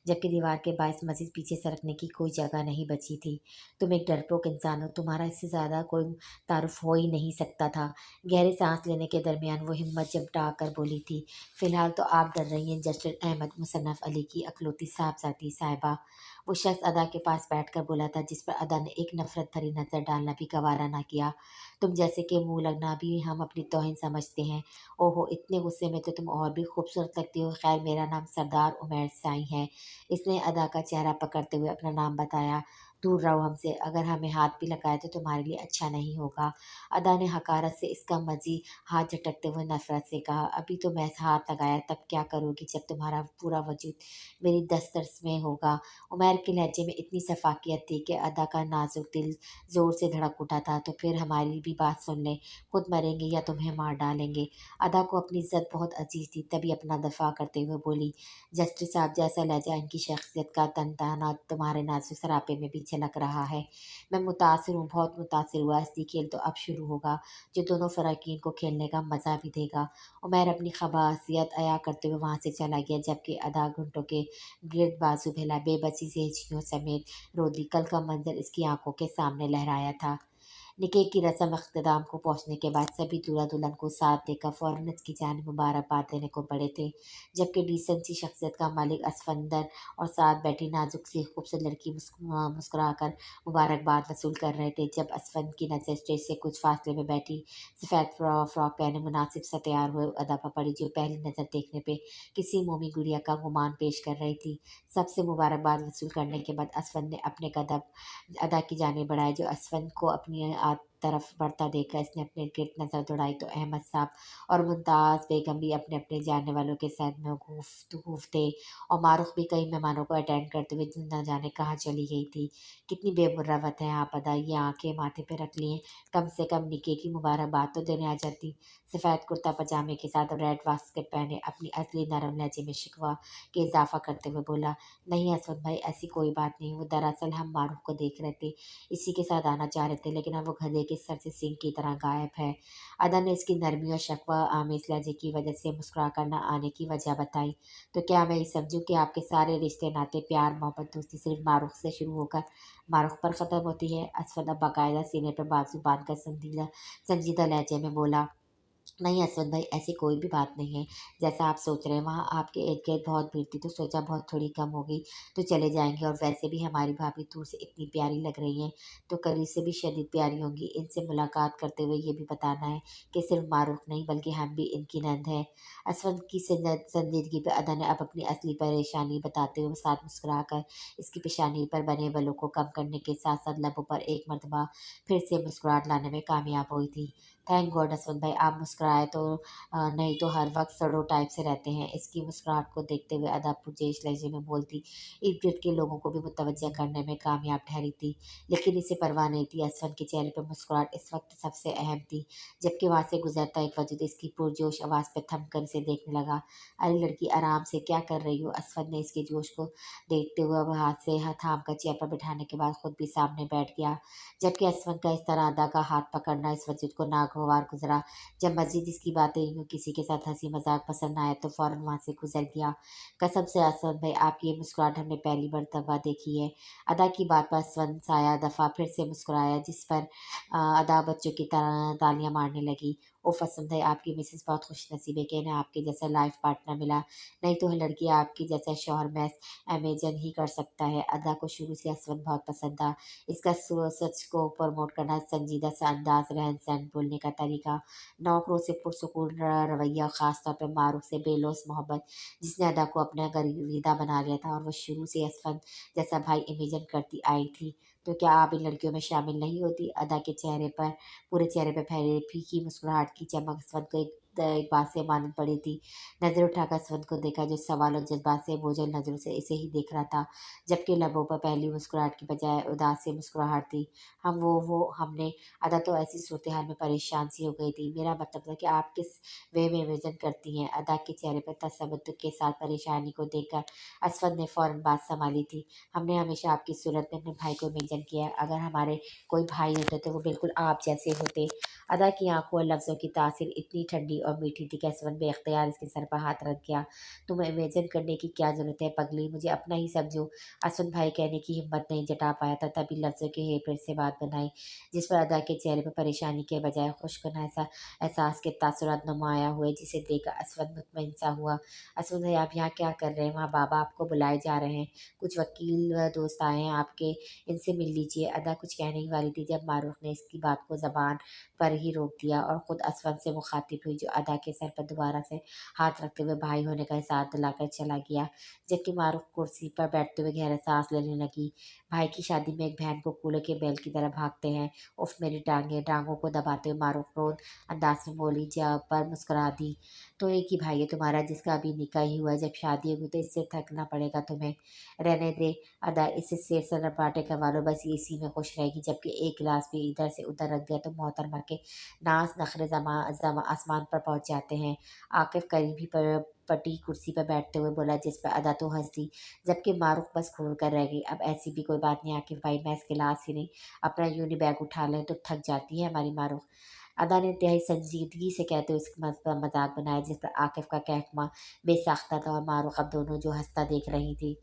जबकि दीवार के बायस मजीद पीछे सरकने की कोई जगह नहीं बची थी। तुम एक डरपोक इंसान हो, तुम्हारा इससे ज़्यादा कोई तारुफ हो ही नहीं सकता था। गहरे सांस लेने के दरमियान वो हिम्मत जमटा कर बोली थी, फिलहाल तो आप डर रही हैं जस्टिस अहमद मुसन्नफ अली की अकलौती साहबजादी साहिबा। वो शख्स अदा के पास बैठकर बोला था, जिस पर अदा ने एक नफरत भरी नजर डालना भी गवारा ना किया। तुम जैसे कि मुंह लगना भी हम अपनी तौहीन समझते हैं। ओहो, इतने गुस्से में तो तुम और भी खूबसूरत लगती हो। खैर, मेरा नाम सरदार उमैर साई है। इसने अदा का चेहरा पकड़ते हुए अपना नाम बताया। दूर रहो हमसे, अगर हमें हाथ भी लगाए तो तुम्हारे लिए अच्छा नहीं होगा। अदा ने हकारत से इसका मजी हाथ झटकते हुए नफरत से कहा, अभी तो मैं हाथ लगाया, तब क्या करोगी जब तुम्हारा पूरा वजूद मेरी दस्तरस में होगा। उमैर के लहजे में इतनी सफाकियत थी कि अदा का नाजुक दिल जोर से धड़क उठा था। तो फिर हमारी भी बात सुन लें, खुद मरेंगे या तुम्हें मार डालेंगे। अदा को अपनी इज्जत बहुत अजीज थी, तभी अपना दफा करते हुए बोली, जस्टिस साहब, जैसा लहजा इनकी शख्सियत का तनताना तुम्हारे नाजुक सरापे में भी झलक रहा है। मैं मुतासिर हूँ, बहुत मुतासिर हुआ। असली खेल तो अब शुरू होगा, जो दोनों फराकीन को खेलने का मज़ा भी देगा। उमैर अपनी खबासियत अया करते हुए वहाँ से चला गया, जबकि आधा घंटों के गिर्द बाजू फैला बेबसी से हिचकियों समेत रोदी कल का मंजर इसकी आंखों के सामने लहराया था। निकाह की रस्म अख्ताम को पहुंचने के बाद सभी दूल्हा दुल्हन को साथ देकर फौरन इसकी जानिब मुबारकबाद देने को बढ़े थे, जबकि डिसेंट सी शख्सियत का मालिक असफंदर और साथ बैठी नाजुक सी खूबसूरत लड़की मुस्कुराकर मुबारकबाद वसूल कर रहे थे। जब असफंद की नज़र स्टेज से कुछ फासले में बैठी सफ़ेद फ्रॉक पहने मुनासिब सा तैयार हुए अदा पर पड़ी, जो पहली नज़र देखने पे किसी मोमी गुड़िया का गुमान पेश कर रही थी। सबसे मुबारकबाद वसूल करने के बाद असफंद ने अपने कदम अदा की जानिब बढ़ाए, जो असफंद को अपनी तरफ बढ़ता देखकर इसने अपने गिर्द नजर दौड़ाई तो अहमद साहब और मुमताज़ बेगम भी अपने अपने जानने वालों के साथ में गुफ्तगूफ थे, और मारूफ भी कई मेहमानों को अटेंड करते हुए न जाने कहाँ चली गई थी। कितनी बेमुरवत है आप अदा, ये आंखें माथे पे रख लिए, कम से कम निके की मुबारकबाद तो देने आ जाती। सफ़ेद कुर्ता पजामे के साथ रेड वास्कट पहने अपनी असली नरम लहजे में शिकवा के इजाफा करते हुए बोला, नहीं असद भाई, ऐसी कोई बात नहीं। वो दरअसल हम मारूफ को देख रहे थे, इसी के साथ आना चाह रहे थे, लेकिन अब वो गधे के सर से सींग की तरह गायब है। अदा ने इसकी नरमी और शकवा आमेज लहजे की वजह से मुस्कुरा कर न आने की वजह बताई। तो क्या मैं ये समझूं कि आपके सारे रिश्ते नाते प्यार मोहब्बत दोस्ती सिर्फ मारूफ से शुरू होकर मारूफ पर ख़त्म होती है? असद अब बाकायदा सीने पर बाजू बांध कर संजीदा लहजे में बोला, नहीं असद भाई, ऐसी कोई भी बात नहीं है जैसा आप सोच रहे हैं। वहाँ आपके इर्द गिर्द बहुत भीड़ थी तो सोचा बहुत थोड़ी कम होगी तो चले जाएंगे, और वैसे भी हमारी भाभी दूर से इतनी प्यारी लग रही हैं तो करीब से भी शदीद प्यारी होंगी। इनसे मुलाकात करते हुए ये भी बताना है कि सिर्फ मारूफ नहीं बल्कि हम भी इनकी नंद है। असद की संजीदगी पर अदा ने अब अपनी असली परेशानी बताते हुए साथ मुस्कुरा कर इसकी पेशानी पर बने बलों को कम करने के साथ साथ लबों पर एक मरतबा फिर से मुस्कुराहट लाने में कामयाब हुई थी। थैंक गॉड असद भाई, आप मुस्कुराए तो नहीं तो हर वक्त सड़ो टाइप से रहते हैं। इसकी मुस्कुराहट को देखते हुए अदा पुरजोश लहजे में बोलती इर्द गिर्द के लोगों को भी मुतवज्जा करने में कामयाब ठहरी थी, लेकिन इसे परवाह नहीं थी। असफन के चेहरे पर मुस्कुराहट इस वक्त सबसे अहम थी, जबकि वहाँ से गुजरता एक वजूद इसकी पुरजोश आवाज़ पर थम कर इसे देखने लगा। अरे लड़की, आराम से, क्या कर रही हो? असफन ने इसके जोश को देखते हुए अब हाथ से हाथ थाम कर चेयर पर बिठाने के बाद खुद भी सामने बैठ गया, जबकि असफन का इस तरह अदा का हाथ पकड़ना इस वजूद को नागवार गुजरा। जब मस्जिद इसकी बातें यूं किसी के साथ हंसी मजाक पसंद आया तो फौरन वहाँ से गुजर गया। कसम से असद भाई, आपकी ये मुस्कुराहट हमने पहली मर्तबा देखी है। अदा की बात पर असद साया दफ़ा फिर से मुस्कुराया, जिस पर अदा बच्चों की तरह तालियां मारने लगी। उफ़! असद है आपकी मिसेज़ बहुत खुशनसीब है कि इन्हें आपके जैसा लाइफ़ पार्टनर मिला, नहीं तो लड़की आपके जैसा शौहर महज़ अमेज़न ही कर सकता है। अदा को शुरू से असद बहुत पसंद था। इसका सच को प्रमोट करना, संजीदा सा अंदाज़, रहन-सहन, बोलने का तरीका, नौकरों से पुरसुकून रवैया, ख़ास तौर पे मारूफ़ से बेलौस मोहब्बत, जिसने अदा को अपना गर्विदा बना लिया था और वो शुरू से असद जैसा भाई इमेजिन करती आई थी। तो क्या आप इन लड़कियों में शामिल नहीं होती? अदा के चेहरे पर पूरे चेहरे पे फैली फीकी मुस्कुराहट की चमक असवद को एक बात से मालूम पड़ी थी। नज़र उठाकर असवद को देखा जो सवाल और जज्बात से बोझल नज़रों से इसे ही देख रहा था, जबकि लबों पर पहली मुस्कुराहट की बजाय उदास सी मुस्कुराहट थी। हम वो हमने अदा तो ऐसी सूरत हाल में परेशान सी हो गई थी। मेरा मतलब था कि आप किस वे में इमेजिन करती हैं? अदा के चेहरे पर तसव्वुर के साथ परेशानी को देखकर असवद ने फ़ौरन बात सँभाली थी। हमने हमेशा आपकी सूरत में अपने भाई को इमेजिन किया है। अगर हमारे कोई भाई होते तो वो बिल्कुल आप जैसे होते। अदा की आंखों और लफ्ज़ों की तासीर इतनी ठंडी और मीठी थी कि असवद बेख्तियार इसके सर पर हाथ रख गया। तुम्हें इमेजिन करने की क्या ज़रूरत है पगली, मुझे अपना ही समझो। असवद भाई कहने की हिम्मत नहीं जुटा पाया था, तभी लफ्ज़ों के हेर-फेर से बात बनाई, जिस पर अदा के चेहरे पर परेशानी के बजाय खुशकुन ऐसा एहसास के तासुरात नुमाया हुए, जिसे देखकर असवद मुतमईन सा हुआ। असवद भाई आप यहाँ क्या कर रहे हैं? वहाँ बाबा आपको बुलाए जा रहे हैं। कुछ वकील व दोस्त आए हैं आपके, इनसे मिल लीजिए। अदा कुछ कहने ही वाली थी जब मारूफ ने इसकी बात को ज़बान पर ही रोक दिया और ख़ुद असवद से मुखातिब हुई, जो अदा के सर पर दोबारा से हाथ रखते हुए भाई होने का एहसास दिलाकर चला गया। जबकि मारूफ कुर्सी पर बैठते हुए गहरा सांस लेने लगी। भाई की शादी में एक बहन को कूले के बैल की तरह भागते हैं। उफ मेरी टांगें, टांगों को दबाते हुए मारूफ रोन अंदाज में बोली, जा पर मुस्कुरा दी। तो एक ही भाई है तुम्हारा जिसका अभी निकाह ही हुआ है, जब शादी होगी तो इससे थकना पड़ेगा तुम्हें। रहने दे अदा, इसे शेर सरापाटे करवा लो, बस ये इसी में खुश रहेगी। जबकि एक गिलास भी इधर से उधर रख दिया तो मोहतरमा के नाज नखरे आसमान पर पहुंच जाते हैं। आकिफ करीबी पर पटी कुर्सी पर बैठते हुए बोला, जिस पर अदा तो हंस दी, जबकि मारूफ बस घूर कर रह गई। अब ऐसी भी कोई बात नहीं आकिफ भाई, मैं इस गिलास ही नहीं अपना यूनी बैग उठा लें तो थक जाती है हमारी मारूफ। अदा ने इंतहाई संजीदगी से कहते हुए इसका मजाक बनाया, जिस पर आकिफ का कहकमा बेसाख्ता था और मारूफ अब दोनों जो हंसता देख रही थी।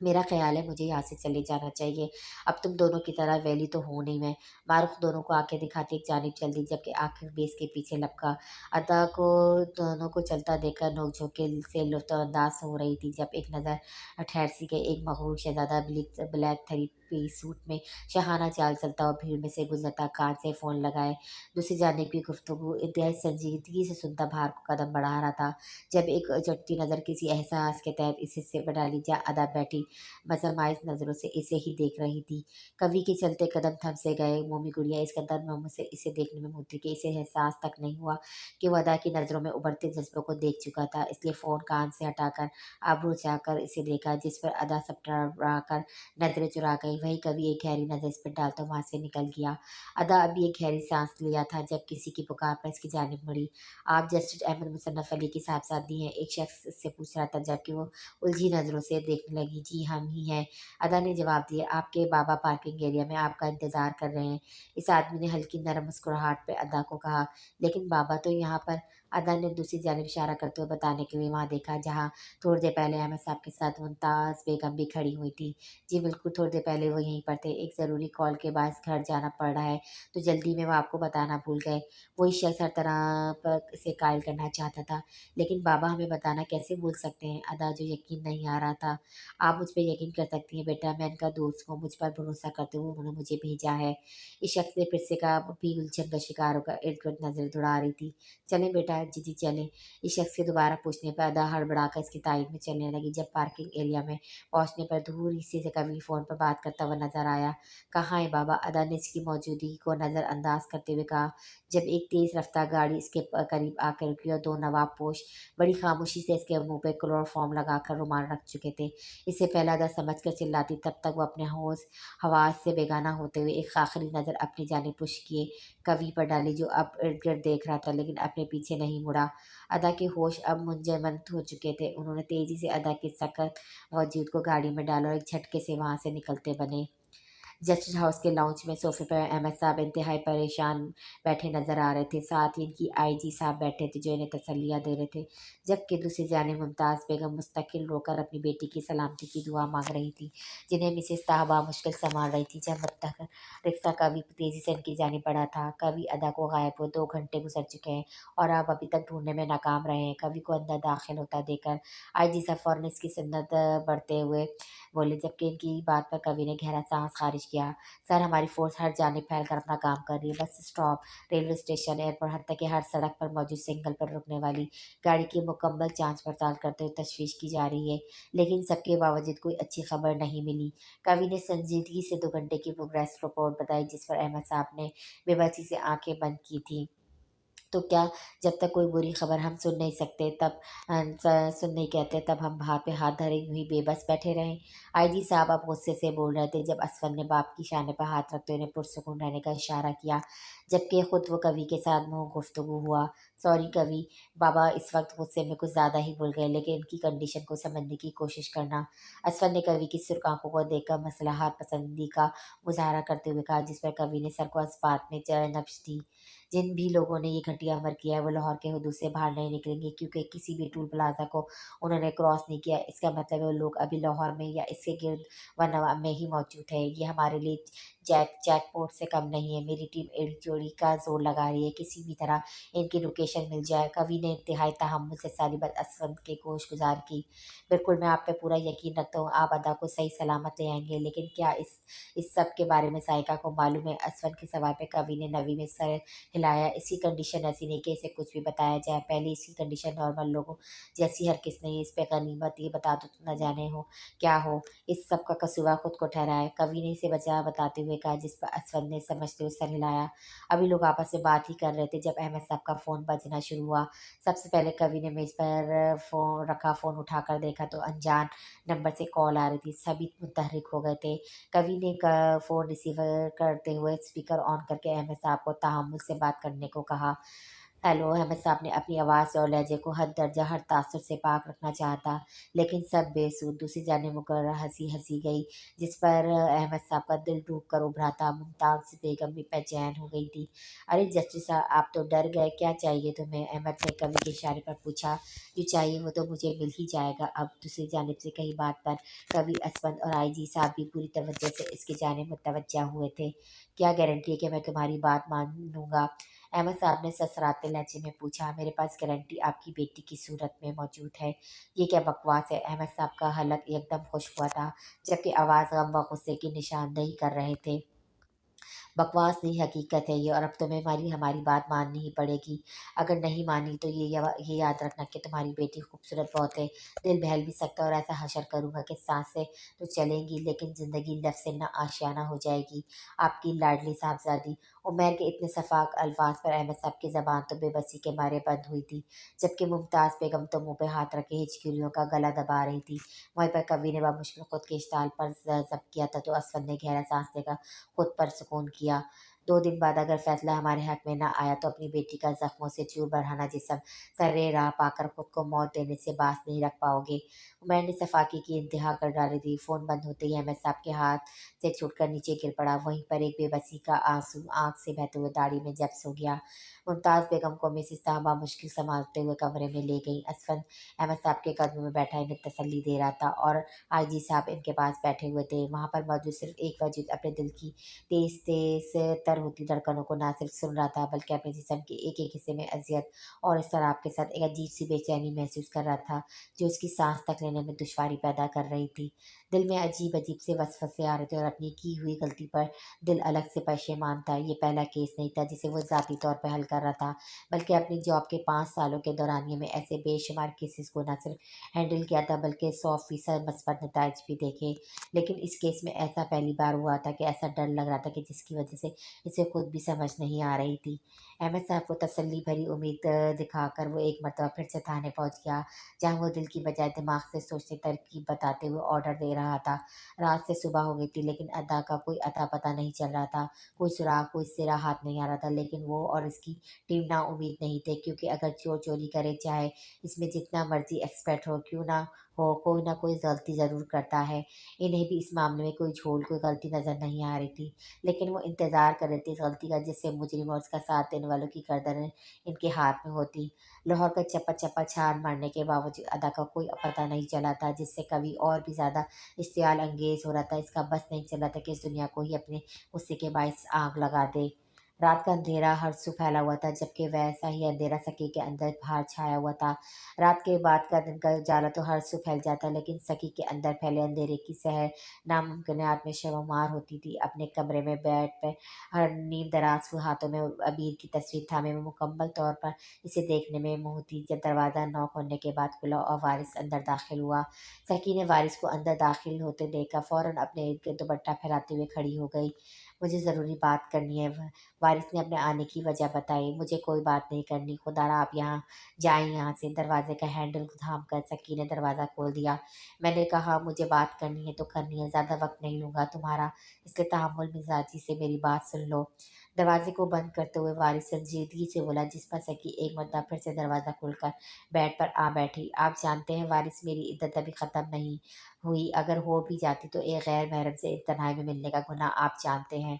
मेरा ख़्याल है मुझे यहाँ से चले जाना चाहिए। अब तुम दोनों की तरह वैली तो हूँ नहीं मैं। मारूफ़ दोनों को आँखें दिखाती एक जानिब चल दी, जबकि आखिर भी इसके पीछे लपका। अदा को दोनों को चलता देखकर नोक-झोंक के से लुत्फ़अंदाज़ हो रही थी, जब एक नज़र ठहर सी गई। एक मग़रूर शहज़ादा ब्लैक थ्री-पीस सूट में शाहाना चाल चलता और भीड़ में से गुज़रता, कान से फ़ोन लगाए दूसरी जानिब की गुफ्तगू इंतहाई संजीदगी से सुनता बाहर को कदम बढ़ा रहा था, जब एक चटती नज़र किसी एहसास के तहत इस हिस्से पर डाली। जा अदा बैठी मज़माइज़ नज़रों से इसे ही देख रही थी। कवि के चलते कदम थम से गए। मोमी गुड़िया इस कदर में से इसे देखने में मुद्रिक कि इसे एहसास तक नहीं हुआ कि वो अदा की नज़रों में उभरते जज्बों को देख चुका था, इसलिए फ़ोन कान से हटाकर आबरू चाहकर इसे देखा, जिस पर अदा सपड़ा कर नज़रें चुरा गई। वही कवि एक गहरी नज़र इस पर डालता वहाँ से निकल गया। अदा अभी एक गहरी सांस लिया था जब किसी की पुकार पर इसकी जानिब मुड़ी। आप जस्टिस अहमद मुशर्रफ अली की साहबजादी हैं? एक शख्स इससे पूछ रहा था, जबकि वो उलझी नज़रों से देखने लगी। जी हम ही हैं, अदा ने जवाब दिया। आपके बाबा पार्किंग एरिया में आपका इंतज़ार कर रहे हैं। इस आदमी ने हल्की नरम मुस्कुराहट पे अदा को कहा। लेकिन बाबा तो यहाँ पर। अदा ने दूसरी जानिब इशारा करते हुए बताने के लिए वहाँ देखा, जहाँ थोड़ी देर पहले अहमद साहब के साथ मुमताज़ बेगम भी खड़ी हुई थी। जी बिल्कुल, थोड़ी देर पहले वो यहीं पर थे। एक ज़रूरी कॉल के बाद घर जाना पड़ रहा है, तो जल्दी में वो आपको बताना भूल गए। वही शख्स हर तरह पर से कायल करना चाहता था। लेकिन बाबा हमें बताना कैसे भूल सकते हैं? अदा जो यकीन नहीं आ रहा था। आप मुझ पे यकीन कर सकती हैं बेटा, मैं इनका दोस्त हूँ, मुझ पर भरोसा करते हुए उन्होंने मुझे भेजा है। इस शख्स ने फिर से कहा, वो भी उलझन का शिकार होकर इर्द-गिर्द नज़रें दौड़ा रही थी। चलें बेटा, जी, जी चलें। इस शख्स के दोबारा पूछने पर अदा हड़बड़ाकर इसकी तायद में चलने लगी। जब पार्किंग एरिया में पहुँचने पर दूर ही से कभी फ़ोन पर बात करता हुआ नज़र आया। कहाँ हैं बाबा? अदा ने इसकी मौजूदगी को नज़रअंदाज करते हुए कहा, जब एक तेज़ रफ्तार गाड़ी इसके करीब आकर रुकी और दो नवाबपोश बड़ी खामोशी से इसके मुँह पे क्लोरोफॉर्म लगाकर रुमाल रख चुके थे। इससे पहले अदा समझकर चिल्लाती, तब तक वो अपने होश हवास से बेगाना होते हुए एक आखिरी नज़र अपनी जानिब पुश किए कवि पर डाली, जो अब इर्द-गिर्द देख रहा था लेकिन अपने पीछे नहीं मुड़ा। अदा के होश अब मुंजमद हो चुके थे। उन्होंने तेज़ी से अदा के सख्त वजूद को गाड़ी में डाला और एक झटके से वहाँ से निकलते बने। जस्टिस हाउस के लाउंज में सोफे पर अहमद साहब इंतहाई परेशान बैठे नजर आ रहे थे। साथ ही इनकी आईजी साहब बैठे थे जो इन्हें तसल्लियाँ दे रहे थे, जबकि दूसरी जानिब मुमताज़ बेगम मुस्तकिल रोकर अपनी बेटी की सलामती की दुआ मांग रही थी, जिन्हें मिसेस ताहबा मुश्किल संभाल रही थी। जब तक रिक्शा कभी तेजी से इनकी जानिब बढ़ा था, कभी अदा को गायब हुए 2 घंटे गुजर चुके हैं और आप अभी तक ढूंढने में नाकाम रहे हैं। कवि को अंदर दाखिल होता देखकर आईजी साहब फौरन इसकी सुन्नत बढ़ते हुए बोले, जबकि इनकी बात पर कवि ने गहरा सांस खारिज किया। सर, हमारी फोर्स हर जानिब फैल कर अपना काम कर रही है। Bus stop, railway station, airport, हत्ता कि हर सड़क पर मौजूद सिग्नल पर रुकने वाली गाड़ी की मुकम्मल जांच पड़ताल करते हुए तशवीश की जा रही है, लेकिन सबके बावजूद कोई अच्छी खबर नहीं मिली। कवि ने संजीदगी से 2 घंटे की प्रोग्रेस रिपोर्ट बताई, जिस पर अहमद साहब ने बेबसी से आंखें बंद की थी। तो क्या, जब तक कोई बुरी खबर हम सुन नहीं सकते, तब सुन नहीं कहते, तब हम हाथ पे हाथ धरे यूं ही बेबस बैठे रहें? आईजी साहब अब गुस्से से बोल रहे थे जब असफर ने बाप की शाने पर हाथ रखते हुए उन्हें पुरसुकून रहने का इशारा किया, जबकि खुद वो कवि के साथ मुंह गुफ्तगू हुआ। सॉरी कवि, बाबा इस वक्त गुस्से में कुछ ज़्यादा ही भूल गए, लेकिन इनकी कंडीशन को समझने की कोशिश करना। असफर ने कवि की सुर्ख आंखों को देखकर मसलहात पसंदी का मुजाहरा करते हुए कहा, जिस पर कवि ने सर को इस्पात में नब्ज दी। जिन भी लोगों ने ये घटिया अमल किया है वो लाहौर के हदूद से बाहर नहीं निकलेंगे, क्योंकि किसी भी टूल प्लाजा को उन्होंने क्रॉस नहीं किया। इसका मतलब है वो लोग अभी लाहौर में या इसके गिर्द व नवाब में ही मौजूद है। ये हमारे लिए जैकपॉट से कम नहीं है। मेरी टीम एड़ी चोरी का जोर लगा रही है, किसी भी तरह इनकी लोकेशन मिल जाए। कवि ने इंतहाई तहम्मुल से सारी बात असफंद के गोश गुजार की। बिल्कुल, मैं आप पे पूरा यकीन रखता हूँ, आप अदा को सही सलामत ले आएंगे, लेकिन क्या इस सब के बारे में साइका को मालूम है? असफंद के सवाल पे कवि ने नवी में सर हिलाया। इसकी कंडीशन ऐसी नहीं कि इसे कुछ भी बताया जाए। पहले इसकी कंडीशन नॉर्मल लोगों जैसी हरगिज़ नहीं है। इस पे गनीमत ये बता दो तो न जाने हो क्या हो। इस सब का कसूर खुद को ठहराया, कवि ने इसे बचा बताते हुए कहा, जिस पर असफर ने समझते हुए सर हिलाया। अभी लोग आपस में बात ही कर रहे थे जब अहमद साहब का फ़ोन बजना शुरू हुआ। सबसे पहले कवि ने मेज़ पर फ़ोन उठाकर देखा तो अनजान नंबर से कॉल आ रही थी। सभी मुतहर्रिक हो गए थे। कवि ने फ़ोन रिसीव करते हुए स्पीकर ऑन करके अहमद साहब को तहम्मुल से बात करने को कहा। हेलो, अहमद साहब ने अपनी आवाज़ और लहजे को हद दर्जा हर तासुर से पाक रखना चाहा था, लेकिन सब बेसुध। दूसरी जानिब मुकर्रर हंसी गई, जिस पर अहमद साहब का दिल डूब कर उभरा था। मुमताज़ बेगम भी बेचैन हो गई थी। अरे जस्टिस साहब, आप तो डर गए, क्या चाहिए तुम्हें? अहमद ने कवि के इशारे पर पूछा। जो चाहिए वो तो मुझे मिल ही जाएगा। अब दूसरी जानिब से कही बात पर कवि, असफंद और आईजी साहब भी पूरी तवज्जो से इसकी जानिब मुतवज्जा हुए थे। क्या गारंटी है कि मैं तुम्हारी बात मानूंगा? अहमद साहब ने ससराते लहजे में पूछा। मेरे पास गारंटी आपकी बेटी की सूरत में मौजूद है। ये क्या बकवास है? अहमद साहब का हलक एकदम खुश हुआ था, जबकि आवाज़ गम व गुस्से की निशानदेही कर रहे थे। बकवास नहीं, हकीकत है ये, और अब तुम्हें हमारी बात माननी ही पड़ेगी। अगर नहीं मानी तो ये याद रखना कि तुम्हारी बेटी खूबसूरत बहुत है। दिल बहल भी सकता है, और ऐसा हशर करूँगा कि सांसें तो चलेंगी, लेकिन ज़िंदगी लफ्ज़ से ना आशियाना हो जाएगी। आपकी लाडली साहबजादी। उमर के इतने सफाक अल्फाज पर अहमद साहब की ज़बान तो बेबसी के मारे बंद हुई थी, जबकि मुमताज़ बेगम तो मुँह पे हाथ रखे हिचकियों का गला दबा रही थी। वहीं पर कवि ने मुश्किल खुद के इश्ताल पर जब्त किया था, तो असफर ने गहरा सांस लेकर खुद पर सुकून किया। 2 दिन बाद अगर फैसला हमारे हक में ना आया तो अपनी बेटी का जख्मों से चूर बढ़ाना जिस्म सर्रे राह पाकर खुद को मौत देने से बाज नहीं रख पाओगे। मैंने सफाकी की इंतहा कर डाली थी। फ़ोन बंद होते ही अहमद साहब के हाथ से छूटकर नीचे गिर पड़ा। वहीं पर एक बेबसी का आंसू आंख से बहते हुए दाढ़ी में जब्स हो गया। मुमताज़ बेगम को मिसिस ताहबा मुश्किल संभालते हुए कमरे में ले गई। असफन अहमद साहब के कदमों में बैठा इन्हें तसल्ली दे रहा था, और आईजी साहब इनके पास बैठे हुए थे। वहाँ पर मौजूद सिर्फ एक वजूद अपने दिल की तेज तेज तर होती धड़कनों को ना सिर्फ सुन रहा था, बल्कि अपने जिस्म के एक एक हिस्से में अजियत और इसराब के साथ एक अजीब सी बेचैनी महसूस कर रहा था, जो उसकी सांस तक लेने में दुश्वारी पैदा कर रही थी। दिल में अजीब अजीब से वसवसे आ रहे थे, और अपनी की हुई गलती पर दिल अलग से पशेमान था। ये पहला केस नहीं था जिसे वो ज़ाती तौर पर हल कर रहा था, बल्कि अपनी जॉब के 5 सालों के दौरानिए में ऐसे बेशुमार केसेस को न सिर्फ हैंडल किया था, बल्कि 100% मस्बत नताइज भी देखे। लेकिन इस केस में ऐसा पहली बार हुआ था कि ऐसा डर लग रहा था कि जिसकी वजह से इसे खुद भी समझ नहीं आ रही थी। अहमद साहब को तसल्ली भरी उम्मीद दिखाकर वो एक मरतबा फिर से थाने पहुंच गया, जहां वो दिल की बजाय दिमाग से सोचने तरकीब बताते हुए ऑर्डर दे रहा था। रात से सुबह हो गई थी, लेकिन अदा का कोई अता पता नहीं चल रहा था। कोई सुराग, कोई सिरा हाथ नहीं आ रहा था, लेकिन वो और इसकी टीम ना उम्मीद नहीं थे, क्योंकि अगर चोर चोरी करे, चाहे इसमें जितना मर्जी एक्सपर्ट हो क्यों ना हो, कोई ना कोई गलती ज़रूर करता है। इन्हें भी इस मामले में कोई झोल, कोई गलती नज़र नहीं आ रही थी। लेकिन वो इंतज़ार कर रहे थे इस गलती का जिससे मुजरिम और उसका साथ देने वालों की गर्दनें इनके हाथ में होती। लाहौर का चप्पा-चप्पा छान मारने के बावजूद अदा का कोई पता नहीं चला था, जिससे कवि और भी ज़्यादा इश्तियाल अंगेज़ हो रहा था। इसका बस नहीं चल रहा था कि इस दुनिया को ही अपने गुस्से के बाइस आग लगा दे। रात का अंधेरा हर सू फैला हुआ था, जबकि वैसा ही अंधेरा सकी के अंदर बाहर छाया हुआ था। रात के बाद का दिन का उजाला तो हर सू फैल जाता, लेकिन सकी के अंदर फैले अंधेरे की सहर नामुमकिनात में शर्मार होती थी। अपने कमरे में बेड पे हर नींद दराज हुए हाथों में अबीर की तस्वीर थामे में मुकम्मल तौर पर इसे देखने में मुँह थी। जब दरवाज़ा नॉक होने के बाद खुला और वारिस अंदर दाखिल हुआ, सकी ने वारिस को अंदर दाखिल होते देखा, फ़ौरन अपने इर्द-गिर्द दुपट्टा फैलाते हुए खड़ी हो गई। मुझे ज़रूरी बात करनी है। वारिस ने अपने आने की वजह बताई। मुझे कोई बात नहीं करनी, खुदारा आप यहाँ जाएँ यहाँ से। दरवाज़े का हैंडल थाम कर सकी ने दरवाज़ा खोल दिया। मैंने कहा मुझे बात करनी है तो करनी है, ज़्यादा वक़्त नहीं लूँगा तुम्हारा, इसलिए तहम्मुल मिज़ाजी से मेरी बात सुन लो। दरवाज़े को बंद करते हुए वारिस संजीदगी से बोला, जिस पर सकी एक मरतबा फिर से दरवाज़ा खोलकर बेड पर आ बैठी। आप जानते हैं वारिस, मेरी इद्दत अभी ख़त्म नहीं हुई, अगर हो भी जाती तो एक गैर महरम से तन्हाई में मिलने का गुनाह आप जानते हैं।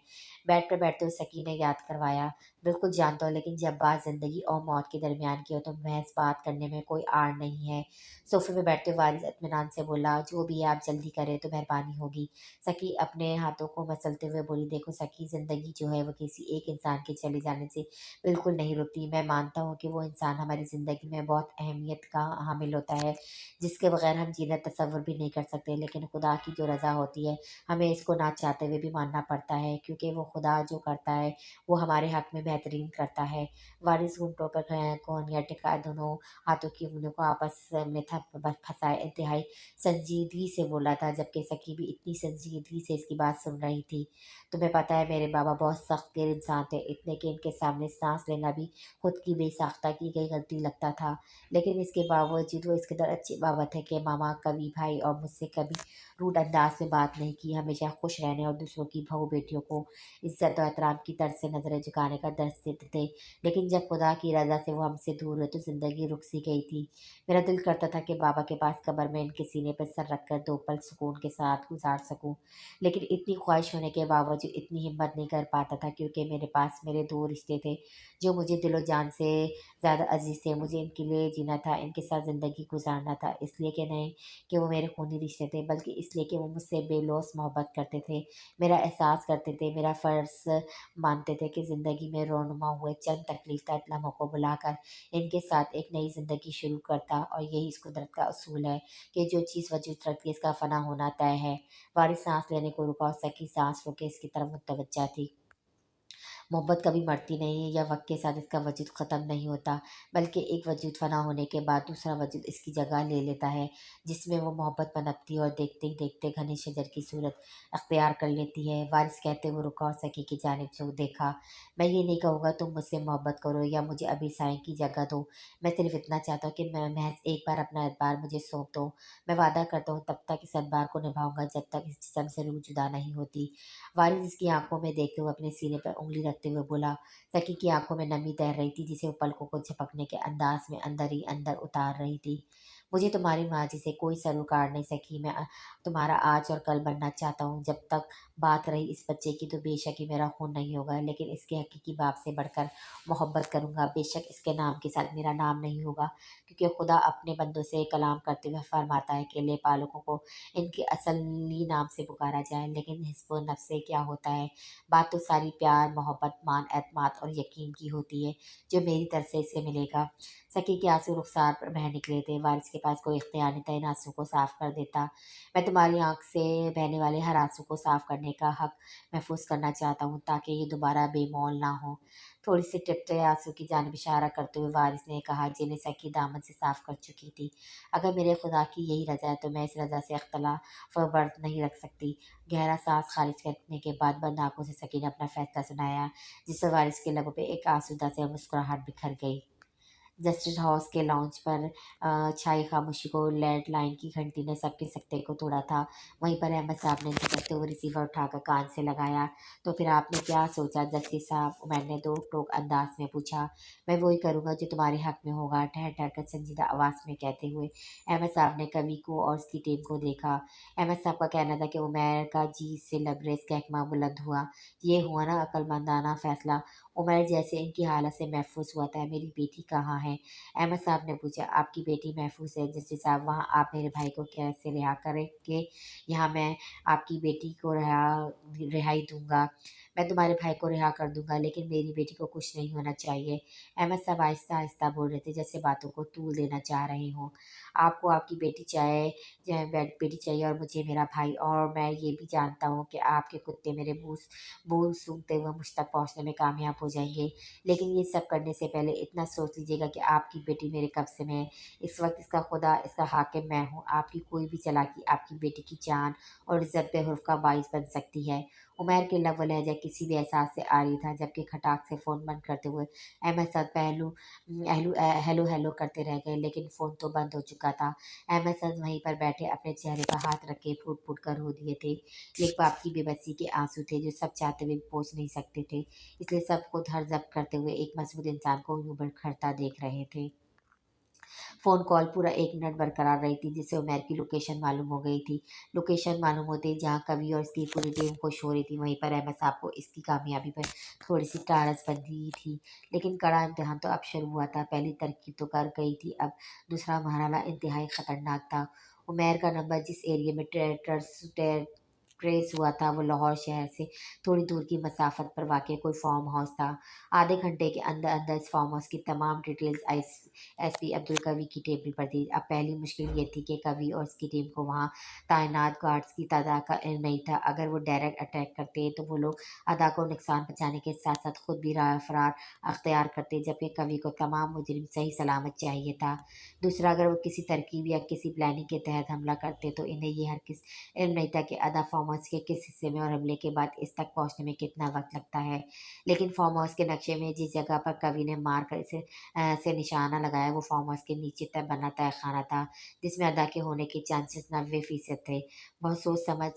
बेड पर बैठते हुए सकी ने याद करवाया, बिल्कुल जानता हूँ, लेकिन जब बात ज़िंदगी और मौत के दरमियान की हो तो महज़ बात करने में कोई आड़ नहीं है। सोफ़े पे बैठते हुए वारिस इत्मीनान से बोला, जो भी है आप जल्दी करें तो मेहरबानी होगी। सकी अपने हाथों को मसलते हुए बोली, देखो सकी, ज़िंदगी जो है वो किसी एक इंसान के चले जाने से बिल्कुल नहीं रुकती। मैं मानता हूँ कि वो इंसान हमारी ज़िंदगी में बहुत अहमियत का हामिल होता है, जिसके बगैर हम जीना तसव्वुर भी नहीं कर सकते, लेकिन खुदा की जो रज़ा होती है हमें इसको ना चाहते हुए भी मानना पड़ता है, क्योंकि वो खुदा जो करता है वो हमारे हक़ में बेहतरीन करता है। वारिस घुटनों पर कोहनियाँ टिकाए दोनों हाथों की उँगलियों को आपस में फँसाए इंतहाई संजीदगी से बोला था, जबकि सकी भी इतनी संजीदगी से इसकी बात सुन रही थी। तुम्हें पता है मेरे बाबा बहुत सख्त दिल इंसान थे, इतने कि इनके सामने साँस लेना भी खुद की बेसाख्ता की गई गलती लगता था। लेकिन इसके बावजूद वो इस कदर अच्छे बाबा थे कि मामा, कभी भाई और मुझसे कभी रूड अंदाज में बात नहीं की। हमेशा खुश रहने और दूसरों की बहू-बेटियों को इज़्ज़त और एहतराम की तर्ज से नज़रें झुकाने का दर्स देते थे। लेकिन जब खुदा की रज़ा से वो हमसे दूर हुए तो ज़िंदगी रुक सी गई थी। मेरा दिल करता था कि बाबा के पास कब्र में इनके सीने पर सर रखकर 2 पल सुकून के साथ गुज़ार सकूँ। लेकिन इतनी ख्वाहिश होने के बावजूद इतनी हिम्मत नहीं कर पाता था, क्योंकि मेरे पास मेरे 2 रिश्ते थे, जो मुझे दिलो-जान से ज़्यादा अज़ीज़ थे। मुझे इनके लिए जीना था, इनके साथ ज़िंदगी गुज़ारना था, इसलिए कि नहीं कि वो मेरे खूनी रिश्ते थे, बल्कि इसलिए कि वो मुझसे बेलौस मोहब्बत करते थे, मेरा एहसास करते थे, मेरा फ़र्ज़ मानते थे कि ज़िंदगी में रोनुमा हुए चंद तकलीफ़ लम्हों को बुलाकर इनके साथ एक नई ज़िंदगी शुरू करता। और यही इस कुदरत का असूल है कि जो चीज़ वजूद रखती है इसका फ़ना होना तय है। वारिस साँस लेने को रुका और सकी साँस रोके इसकी तरफ मुतवज्जा थी। मोहब्बत कभी मरती नहीं है या वक्त के साथ इसका वजूद ख़त्म नहीं होता, बल्कि एक वजूद फ़ना होने के बाद दूसरा वजूद इसकी जगह ले लेता है, जिसमें वो मोहब्बत पनपती है और देखते ही देखते घने शजर की सूरत अख्तियार कर लेती है। वारिस कहते हुए रुका और सकी की जानिब से देखा। मैं ये नहीं कहूँगा तुम मुझसे मोहब्बत करो या मुझे अभी साईं की जगह दो, मैं सिर्फ इतना चाहता हूँ कि मैं महज एक बार अपना एतबार मुझे सौंप दो। मैं वादा करता हूँ तब तक इस एतबार को निभाऊंगा जब तक इस जिस्म से रूह जुदा नहीं होती। वारिस इसकी आंखों में देखते हुए अपने सीने पर उंगली रखते हुए बोला। सकी की आंखों में नमी तैर रही थी, जिसे वो पलकों को झपकने के अंदाज में अंदर ही अंदर उतार रही थी। मुझे तुम्हारी माँ से कोई सर उकाड़ नहीं सकी। मैं तुम्हारा आज और कल बनना चाहता हूँ। जब तक बात रही इस बच्चे की, तो बेशक ही मेरा खून नहीं होगा, लेकिन इसके हकीकी बाप से बढ़कर मोहब्बत करूँगा। बेशक इसके नाम के साथ मेरा नाम नहीं होगा, क्योंकि खुदा अपने बंदों से कलाम करते हुए फरमाता है कि लेपालकों को इनके असली नाम से पुकारा जाए। लेकिन हिस्ब नफ्स से क्या होता है? बात तो सारी प्यार, मोहब्बत, मान, एतमाद और यकीन की होती है, जो मेरी तरफ से इसे मिलेगा। सकी के आंसू रुखसार पर बह निकले थे। वारिस के पास कोई इख्तियार नहीं था इन आंसू को साफ कर देता। मैं तुम्हारी आंख से बहने वाले हर आंसू को साफ करने का हक महफूज करना चाहता हूँ, ताकि ये दोबारा बेमौल ना हो। थोड़ी सी टिपटे आंसू की जानिब इशारा करते हुए वारिस ने कहा, जिन्हें सकी दामन से साफ कर चुकी थी। अगर मेरे खुदा की यही रजा है तो मैं इस रजा से अख्तलाफ बर्त नहीं रख सकती। गहरा सांस खारिज करने के बाद बंद आंखों से सकी ने अपना फैसला सुनाया, जिससे वारिस के लबों पे एक आसूदा से मुस्कुराहट बिखर गई। जस्टिस हाउस के लॉन्च पर छाई खामोशी को लैंडलाइन की घंटी ने सबके सकते को तोड़ा था। वहीं पर अहमद साहब ने झपकते हुए रिसीवर उठाकर कान से लगाया। तो फिर आपने क्या सोचा जस्टिस साहब? उमर ने दो टोक अंदाज में पूछा। मैं वही करूंगा जो तुम्हारे हक में होगा, ठहर ठहर कर संजीदा आवाज में कहते हुए अहमद साहब ने कवि को और उसकी टीम को देखा। अहमद साहब का कहना था कि उमर का जी से लबरेज कहकमा बुलंद हुआ। ये हुआ ना अक्लमंदाना फैसला। उमर जैसे इनकी हालत से महफूज हुआ था। मेरी बेटी कहाँ है? अहमद साहब ने पूछा। आपकी बेटी महफूज है जस्टिस साहब, वहाँ आप मेरे भाई को कैसे रिहा करेंगे? यहाँ मैं आपकी बेटी को रिहाई दूंगा। मैं तुम्हारे भाई को रिहा कर दूंगा, लेकिन मेरी बेटी को कुछ नहीं होना चाहिए। अहमद साहब आहिस्ता आहिस्ता बोल रहे थे, जैसे बातों को तूल देना चाह रहे हों। आपको आपकी बेटी चाहिए और मुझे मेरा भाई, और मैं ये भी जानता हूँ कि आपके कुत्ते मेरे बूढ़ सूंघते हुए मुझ तक पहुँचने में कामयाब हो जाएंगे। लेकिन ये सब करने से पहले इतना सोच लीजिएगा कि आपकी बेटी मेरे कब्जे में है। इस वक्त इसका खुदा, इसका हाकिम मैं हूँ। आपकी कोई भी चालाकी आपकी बेटी की जान और इज्जत बेहुर्फ का बाइस बन सकती है। उमर के लब व लहजा किसी भी एहसास से आरी था, जबकि खटाक से फ़ोन बंद करते हुए अहमद साहब हेलो हेलो करते रह गए, लेकिन फ़ोन तो बंद हो चुका था। अहमद साहब वहीं पर बैठे अपने चेहरे पर हाथ रख के फूट फूट कर रो दिए थे। ये एक बाप की बेबसी के आंसू थे जो सब चाहते हुए भी पहुँच नहीं सकते थे, इसलिए सबको धर जब्त करते हुए एक मजबूत इंसान को यूं खड़ता देख रहे थे। फ़ोन कॉल पूरा 1 मिनट बरकरार रही थी, जिससे उमर की लोकेशन मालूम हो गई थी। लोकेशन मालूम होते ही जहाँ कवि और इसकी पूरी टीम खुश हो रही थी, वहीं पर अहमद साहब को इसकी कामयाबी पर थोड़ी सी टारस बंधी थी। लेकिन कड़ा इम्तिहान तो अब शुरू हुआ था। पहली तरकीब तो कर गई थी, अब दूसरा मरहला इंतहाई खतरनाक था। उमर का नंबर जिस एरिया में ट्रेस हुआ था, वो लाहौर शहर से थोड़ी दूर की मसाफत पर वाक़ कोई फार्म हाउस था। आधे घंटे के अंदर अंदर इस फार्म हाउस की तमाम डिटेल्स एसपी अब्दुल कवी की टेबल पर थी। अब पहली मुश्किल ये थी कि कवि और उसकी टीम को वहाँ तैनात गार्ड्स की तादाद का इल्म नहीं था। अगर वो डायरेक्ट अटैक करते तो वो लोग अदा को नुकसान पहुँचाने के साथ साथ खुद भी राह फरार अख्तियार करते, जबकि कवि को तमाम मुजरिम सही सलामत चाहिए था। दूसरा, अगर वो किसी तरकीब या किसी प्लानिंग के तहत हमला करते तो इन्हें ये हर किस इल्म नहीं था कि अदा फार्म हाउस के किस हिस्से में और हमले के बाद इस तक पहुँचने में कितना वक्त लगता है। लेकिन फार्म हाउस के नक्शे में जिस जगह पर कवि ने मार कर इसे से निशाना लगाया, वो फार्म हाउस के नीचे तक बना तहखाना था, जिसमें अदा के होने के चांसेस 90% थे। बहुत सोच समझ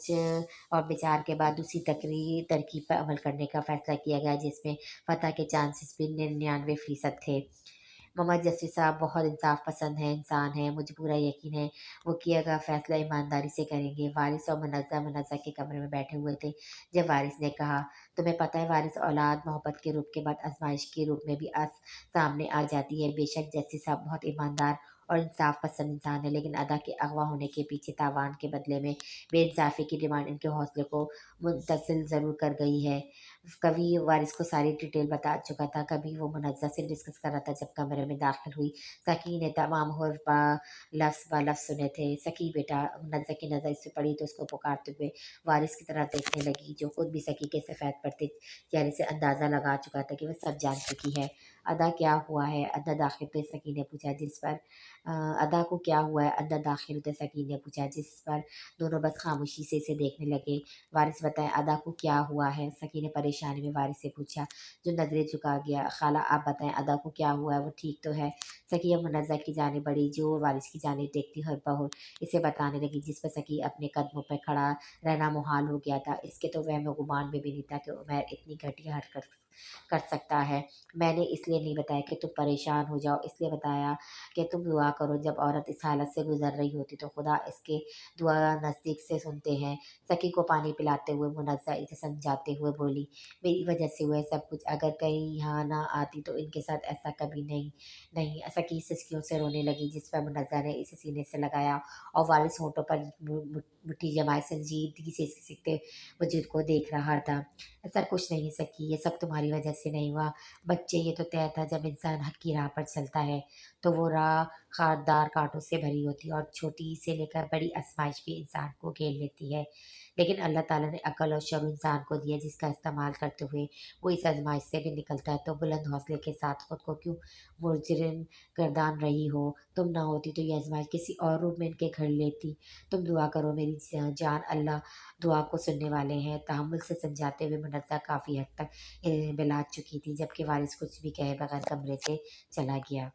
और विचार के बाद दूसरी तरकीब पर अमल करने का फैसला किया गया, जिसमें फतह के चांसेस भी 99% थे। मोहम्मद जस्टिस साहब बहुत इंसाफ पसंद है इंसान है, मुझे पूरा यकीन है वो किया गया फैसला ईमानदारी से करेंगे। वारिस और मुनज़्ज़ा के कमरे में बैठे हुए थे जब वारिस ने कहा, तुम्हें पता है वारिस, औलाद मोहब्बत के रूप के बाद आजमाइश के रूप में भी सामने आ जाती है। बेशक जस्टिस साहब बहुत ईमानदार और इंसाफ पसंद इंसान है, लेकिन अदा के अगवा होने के पीछे तावान के बदले में बेइंसाफ़ी की डिमांड इनके हौसले को मुतसिल ज़रूर कर गई है। कभी वारिस को सारी डिटेल बता चुका था। कभी वो मुनज़्ज़ा से डिस्कस कर रहा था जब कमरे में दाखिल हुई। सकी ने तमाम हुर्फ लफ्ज़ ब लफ्ज़ सुने थे। सकी बेटा, मुनज़्ज़ा की नज़र इस पे पड़ी तो उसको पुकारते हुए वारिस की तरफ देखने लगी, जो खुद भी सकी के सफ़ेद पड़ते चेहरे से अंदाज़ा लगा चुका था कि वह सब जान चुकी है। अदा क्या हुआ है? अंदर दाखिल होते सकी ने पूछा, जिस पर अदा को क्या हुआ है? अंदर दाखिल होते सकी ने पूछा, जिस पर दोनों बस खामोशी से इसे देखने लगे। वारिस बताएं अदा को क्या हुआ है? सकी ने परेशानी में वारिस से पूछा, जो नजरें झुका गया। खाला आप बताएं अदा को क्या हुआ है, वो ठीक तो है? सकी अब मुनज़्ज़ा की जाने बढ़ी, जो वारिस की जाने देखती हर बहू इसे बताने लगी, जिस पर सकी अपने कदमों पर खड़ा रहना मुहाल हो गया था। इसके तो वहम गुमान में भी नहीं था कि उमर इतनी घटिया हरकत कर सकता है। मैंने इसलिए नहीं बताया कि तुम परेशान हो जाओ, इसलिए बताया कि तुम दुआ करो। जब औरत इस हालत से गुजर रही होती तो खुदा इसके दुआ नज़दीक से सुनते हैं। सकी को पानी पिलाते हुए मुनज़्ज़ा इसे समझाते हुए बोली, मेरी वजह से हुआ है सब कुछ। अगर कहीं यहाँ ना आती तो इनके साथ ऐसा कभी नहीं नहीं सकी सिसकियों से रोने लगी, जिस पर मुनज़्ज़ा ने इसे सीने से लगाया और वारिस होठों पर मुट्ठी जमाए संजीदगी से सीखते वजूद को देख रहा था। ऐसा कुछ नहीं सकी, ये सब तुम्हारी वजह से नहीं हुआ बच्चे। ये तो तय था जब इंसान हक की राह पर चलता है तो वो राह खारदार कांटों से भरी होती है, और छोटी से लेकर बड़ी आजमाइश भी इंसान को घेर लेती है। लेकिन अल्लाह ताला ने अकल और शऊर इंसान को दिया, जिसका इस्तेमाल करते हुए वो इस आजमाइश से भी निकलता है। तो बुलंद हौसले के साथ खुद को क्यों मुजरिम गर्दान रही हो? तुम ना होती तो ये आजमाइश किसी और रूप में इनके घर लेती। तुम दुआ करो मेरी जान, अल्लाह दुआ को सुनने वाले हैं। तहम्मुल से समझाते हुए मुनज़्ज़ा काफ़ी हद तक बिला चुकी थी, जबकि वारिस कुछ भी कहे बगैर कमरे से चला गया।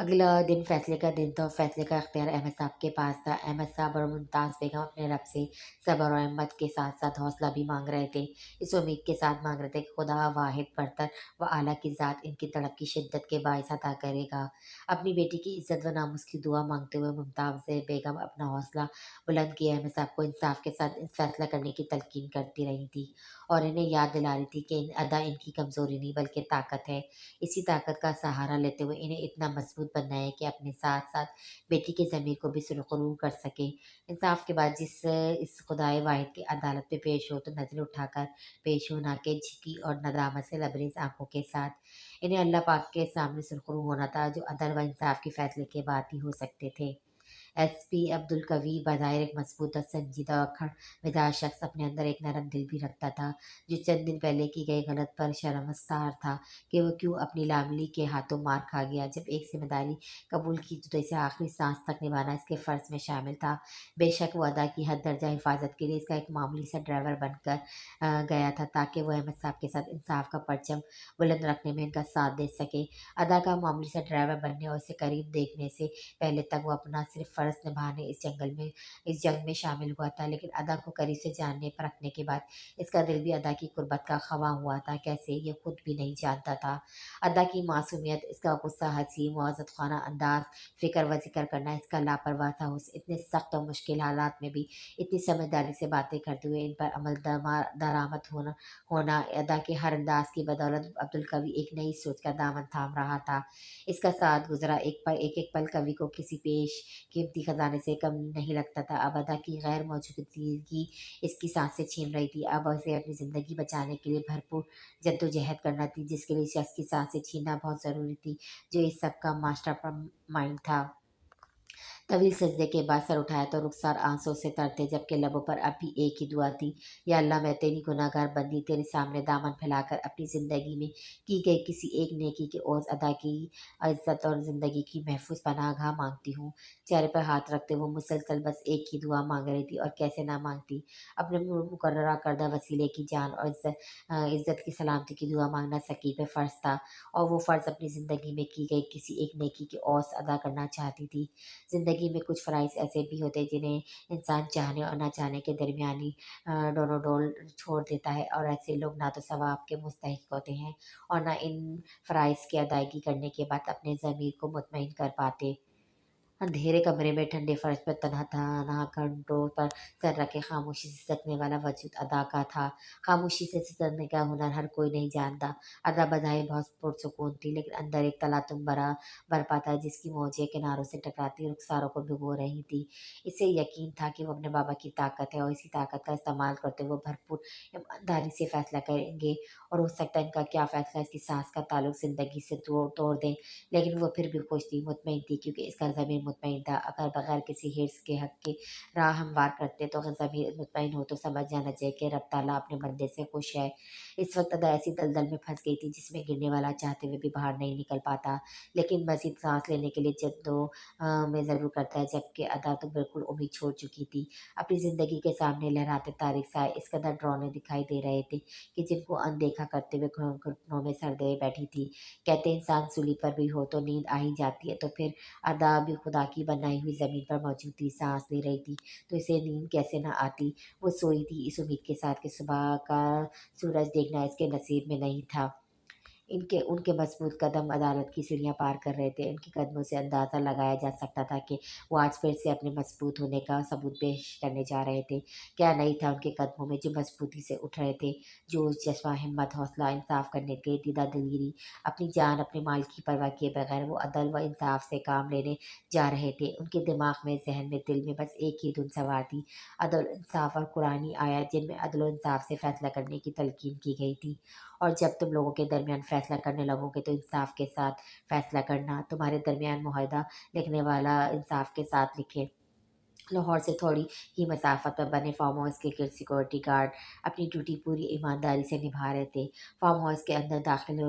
अगला दिन फैसले का दिन था और फैसले का अख्तियार अहमद साहब के पास था। अहमद साहब और मुमताज़ बेगम अपने रब से सब्र और हिम्मत के साथ साथ हौसला भी मांग रहे थे। इस उम्मीद के साथ मांग रहे थे कि खुदा वाहिद बरतर व आला की ज़ात इनकी तड़प की शिद्दत के बायस अता करेगा। अपनी बेटी की इज्जत व नामुस की दुआ मांगते हुए मुमताज़ बेगम अपना हौसला बुलंद किए अहमद साहब को इंसाफ के साथ फैसला करने की तलकीन करती रही थी और इन्हें याद दिला रही थी कि अदा इनकी कमज़ोरी नहीं बल्कि ताकत है। इसी ताकत का सहारा लेते हुए इन्हें इतना मजबूत बनना है कि अपने साथ साथ बेटी के ज़मीर को भी सुरखरू कर सके। इंसाफ के बाद इस खुदाए वाहिद की अदालत में पेश हो तो नजर उठाकर पेश हो, ना कि झिकी और नदामत से लबरेज आंखों के साथ। इन्हें अल्लाह पाक के सामने सुरखरू होना था, जो अदल व इंसाफ के फैसले के बाद ही हो सकते थे। एसपी अब्दुल कवी बज़ाहिर एक मजबूत और संजीदा और मिजाज शख्स अपने अंदर एक नरम दिल भी रखता था, जो चंद दिन पहले की गई गलत पर शर्मसार था कि वो क्यों अपनी लाडली के हाथों मार खा गया। जब एक जिम्मेदारी कबूल की तो इसे आखिरी सांस तक निभाना इसके फ़र्ज में शामिल था। बेशक वो अदा की हद दर्जा हिफाजत के लिए इसका एक मामूली सा ड्राइवर बनकर गया था, ताकि वह अहमद साहब के साथ इंसाफ का परचम बुलंद रखने में इनका साथ दे सके। अदा का मामूली सा ड्राइवर बनने और इसे करीब देखने से पहले तक वो अपना सिर्फ फ़र्ज़ निभाने इस जंग में शामिल हुआ था, लेकिन अदा को करीब से जानने परखने के बाद इसका दिल भी अदा की कुर्बत का ख़वा हुआ था। कैसे, ये खुद भी नहीं जानता था। अदा की मासूमियत, इसका गुस्सा, हँसी, मुआज़त ख़ाना अंदाज़, फ़िक्र व ज़िक्र करना, इसका लापरवाह तहुस, इतने सख्त और मुश्किल हालात में भी इतनी समझदारी से बातें करते हुए इन पर अमल दरामद होना होना अदा के हर अंदाज़ की बदौलत अब्दुल कवी एक नई सोच का दामन थाम रहा था। इसका साथ गुज़रा एक-एक पल कवि को किसी कीमती खजाने से कम नहीं लगता था। अब अदा की गैर मौजूदगी इसकी सांसें छीन रही थी। अब उसे अपनी ज़िंदगी बचाने के लिए भरपूर जद्दोजहद करना थी, जिसके लिए शख्स की सांसें छीनना बहुत ज़रूरी थी, जो इस सब का मास्टर माइंड था। तवील सजदे के बाद सर उठाया तो रुखसार आंसू से तर थे, जबकि लबों पर अब भी एक ही दुआ थी, या अल्लाह, मैं तेरी गुनाहगार बंदी तेरे सामने दामन फैलाकर अपनी ज़िंदगी में की गई किसी एक नेकी के ओज़ अदा की इज़्ज़त और ज़िंदगी की महफूज पनाहगाह मांगती हूँ। चेहरे पर हाथ रखते वो मुसलसल बस एक ही दुआ मांग रही थी, और कैसे ना मांगती। अपने मुकर्ररा करदा वसीले की जान और इज़्ज़त की सलामती की दुआ मांगना सकी पे फ़र्ज़ था, और वो फ़र्ज़ अपनी ज़िंदगी में की गई किसी एक नेकी के ओज़ अदा करना चाहती थी। ज़िंदगी में कुछ फ़राइज़ ऐसे भी होते हैं जिन्हें इंसान चाहने और ना चाहने के दरमियानी डोरोडोल छोड़ देता है, और ऐसे लोग ना तो सवाब के मुस्तहिक होते हैं और ना इन फ़राइज़ की अदायगी करने के बाद अपने ज़मीर को मुतमईन कर पाते। अंधेरे कमरे में ठंडे फर्श पर तनहा घंटों पर सर रखे खामोशी से सिसकने वाला वजूद अदा का था। खामोशी से सिसकने का हुनर हर कोई नहीं जानता। अदा बज़ाहिर बहुत पुरसुकून थी, लेकिन अंदर एक तलातुम बरपा था, जिसकी मौजें किनारों से टकराती रुखसारों को भिगो रही थी। इसे यकीन था कि वो अपने बाबा की ताकत है, और इसी ताकत का इस्तेमाल करते हुए भरपूर ईमानदारी से फैसला करेंगे, और हो सकता है इनका क्या फैसला इसकी सांस का ताल्लुक ज़िंदगी से तोड़ दे। लेकिन वो फिर भी खुश थी, मुतमईन थी, क्योंकि इसका ज़मीर मुतमईन था। अगर बगैर किसी हिर्स के हक की राह हमवार करते तो अगर ज़मीर मुतमईन हो तो समझ जाना चाहिए कि रब ताला अपने बंदे से खुश है। इस वक्त अदा ऐसी दलदल में फंस गई थी, जिसमें गिरने वाला चाहते हुए भी बाहर नहीं निकल पाता, लेकिन मजीद सांस लेने के लिए में ज़रूर करता है। जबकि अदा तो बिल्कुल उम्मीद छोड़ चुकी थी। अपनी ज़िंदगी के सामने लहराते तारीख साए इस कदर डरावने दिखाई दे रहे थे कि जिनको अनदेखा करते हुए घुटनों में सर दे बैठी थी। कहते हैं इंसान सूली पर भी हो तो नींद आ ही जाती है, तो फिर अदा भी खुदा की बनाई हुई ज़मीन पर मौजूद थी, सांस ले रही थी, तो इसे नींद कैसे ना आती। वो सोई थी इस उम्मीद के साथ कि सुबह का सूरज देखना इसके नसीब में नहीं था। इनके उनके मजबूत कदम अदालत की सीढ़ियाँ पार कर रहे थे। इनके कदमों से अंदाज़ा लगाया जा सकता था कि वो आज फिर से अपने मजबूत होने का सबूत पेश करने जा रहे थे। क्या नहीं था उनके कदमों में, जो मजबूती से उठ रहे थे, जोश, जज़्बा, हिम्मत, हौसला, इंसाफ करने के दीदा दिलगिरी। अपनी जान, अपने माल की परवाह किए बगैर वो अदल व इंसाफ से काम लेने जा रहे थे। उनके दिमाग में, ज़हन में, दिल में बस एक ही धुन सवार थी, अदल, इंसाफ और कुरानी आयत, जिनमें अदल व इंसाफ से फ़ैसला करने की तलकीन की गई थी। और जब तुम लोगों के दरमियान फ़ैसला करने लगोगे तो इंसाफ के साथ फ़ैसला करना। तुम्हारे दरमियान मुआहदा लिखने वाला इंसाफ के साथ लिखे। लाहौर से थोड़ी ही मसाफत पर बने फार्म हाउस के सिक्योरिटी गार्ड अपनी ड्यूटी पूरी ईमानदारी से निभा रहे थे। फार्म हाउस के अंदर दाखिल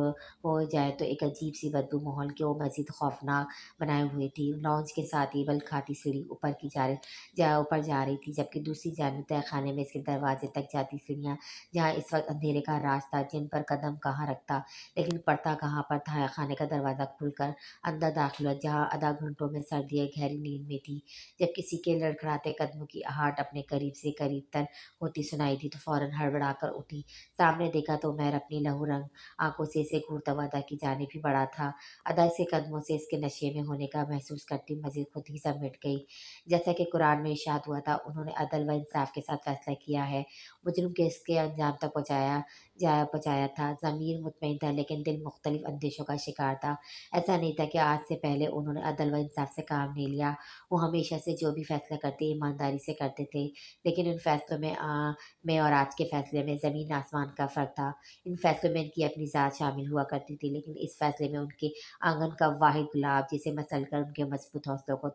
हो जाए तो एक अजीब सी बदबू माहौल की वो मजीद खौफनाक बनाए हुए थी। लॉन्च के साथ ही बल खाती सीढ़ी ऊपर जा रही थी, जबकि दूसरी जानब तय खाने में इसके दरवाजे तक जाती सीढ़ियाँ, जहाँ इस वक्त अंधेरे का रास्ता, जिन पर कदम कहाँ रखता, लेकिन पड़ता कहाँ पर था। खाने का दरवाज़ा खुलकर अंदर दाखिल हुआ, जहाँ आधा घंटों में सर्दी गहरी नींद में थी। जब किसी के लड़खड़ाते कदमों की आहट अपने करीब से करीब तर होती सुनाई दी तो फौरन हड़बड़ाकर उठी। सामने देखा तो उमर अपनी लहू रंग आंखों से इसे घूरता हुआ अदा की जानिब ही बढ़ा था। अदा से कदमों से इसके नशे में होने का महसूस करती मजीद खुद ही समेट गई। जैसा कि कुरान में इरशाद हुआ था, उन्होंने अदल व इंसाफ के साथ फैसला किया है। मुजरिम के इसके अंजाम तक पहुँचाया था। ज़मीर मुतमईन था, लेकिन दिल मुख्तलिफ अंदेशों का शिकार था। ऐसा नहीं था कि आज से पहले उन्होंने अदल व इंसाफ से काम नहीं लिया। वो हमेशा से जो भी फैसला करते ईमानदारी से करते थे, लेकिन उन फैसलों में और आज के फैसले में ज़मीन आसमान का फ़र्क था। इन फैसलों में इनकी अपनी ज़ात शामिल हुआ करती थी, लेकिन इस फैसले में उनके आंगन का वाहिद गुलाब, जिसे मसल कर उनके मजबूत हौसलों को